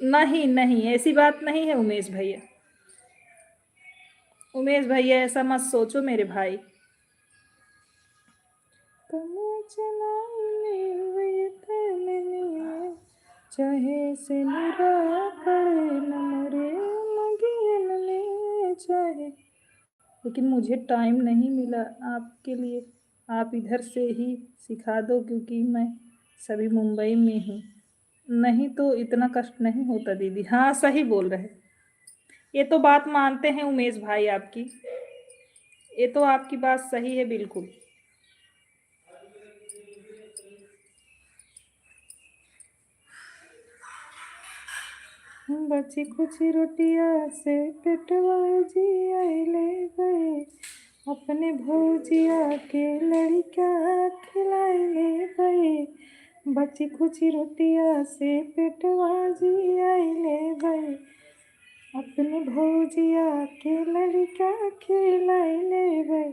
S1: नहीं नहीं, ऐसी बात नहीं है उमेश भैया। उमेश भैया ऐसा मत सोचो मेरे भाई। चाहे से मेरा पड़े न मरे मगियन में चाहे। लेकिन मुझे टाइम नहीं मिला आपके लिए। आप इधर से ही सिखा दो क्योंकि मैं सभी मुंबई में हूँ। नहीं तो इतना कष्ट नहीं होता दीदी। हाँ सही बोल रहे। ये तो बात मानते हैं उमेश भाई आपकी। ये तो आपकी बात सही है बिल्कुल। बची कुछ रोटिया से पेटवा जी ले गए। अपने भौजिया के लड़का खिलाए ले गए। बची कुछ रोटिया से पेटवा जी ले गए। अपने भौजिया के लड़का खिलाए ले गए।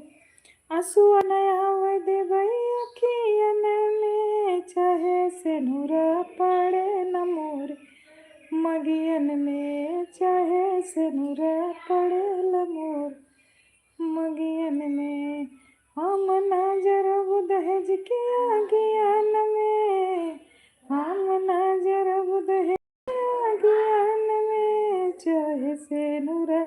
S1: आंसुआ नया दे अखियन में चाहे से नूरा पड़े न मोर मगियन में चाहे से नूरा पड़े न मोर मगियन में। हम ना जरब दहेज के अगियान में। हम ना जरब दहेज के अगियान में चाहे से नूरा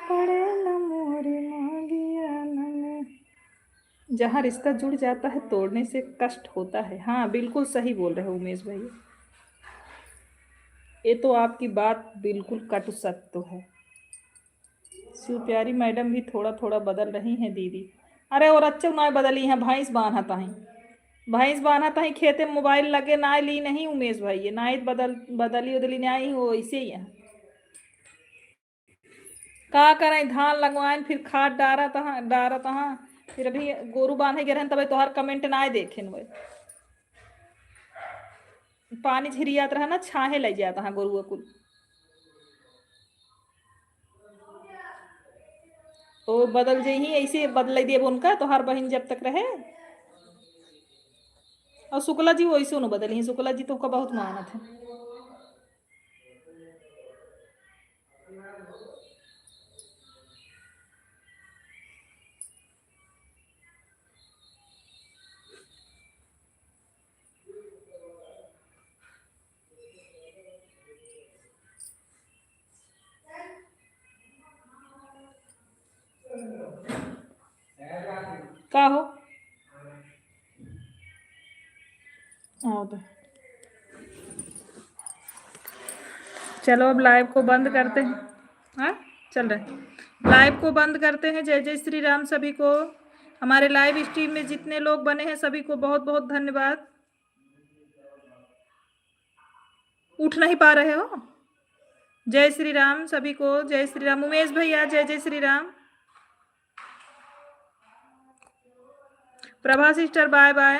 S1: पड़े न मोर मगियन में। जहाँ रिश्ता जुड़ जाता है तोड़ने से कष्ट होता है। हाँ बिल्कुल सही बोल रहे हो उमेश भाई। ये तो आपकी बात बिल्कुल कटु सत्य है। शिव प्यारी मैडम भी थोड़ा थोड़ा बदल रही हैं दीदी। अरे और अच्छे ना बदली हैं। भैंस बान्हा ताही खेते में मोबाइल लगे ना ली नहीं उमेश भाई। ये ना बदली उदली नहीं हो ऐसे ही है। का करें धान लगवाएं फिर खाद डारा तहाँ फिर अभी गोरू बांधे गे रहन तब तोहार कमेंट ना देखे न पानी झिरियात रहा ना छाहे लग जाता है गोरुआ कुल। तो बदल जाही ऐसे बदल देव उनका तो हर बहन जब तक रहे। और शुक्ला जी वैसे न बदली। शुक्ला जी तो का बहुत मानत है। का हो आओ तो चलो अब लाइव को बंद करते हैं। हाँ चल रहे लाइव को बंद करते हैं। जय जय श्री राम सभी को। हमारे लाइव स्ट्रीम में जितने लोग बने हैं सभी को बहुत बहुत धन्यवाद। उठ नहीं पा रहे हो। जय श्री राम सभी को। जय श्री राम उमेश भैया जय जय Shri Ram. Prabha sister bye bye.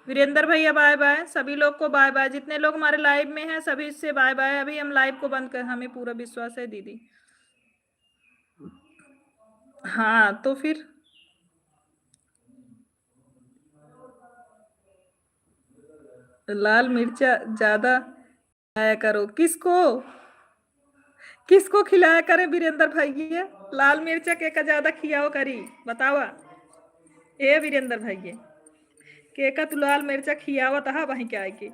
S1: Virendra भैया बाय बाय। सभी लोग को बाय बाय। जितने लोग हमारे लाइव में हैं सभी से बाय बाय। अभी हम लाइव को बंद कर। हमें पूरा विश्वास है दीदी। हाँ तो फिर लाल मिर्चा ज्यादा खिलाया करो। किसको किसको खिलाया करे वीरेंद्र भैया। लाल मिर्चा के का ज्यादा खियाओ करी बतावा। ए वीरेंद्र भैया के का तू लाल मिर्चा खियावत हा वहीं क्या की।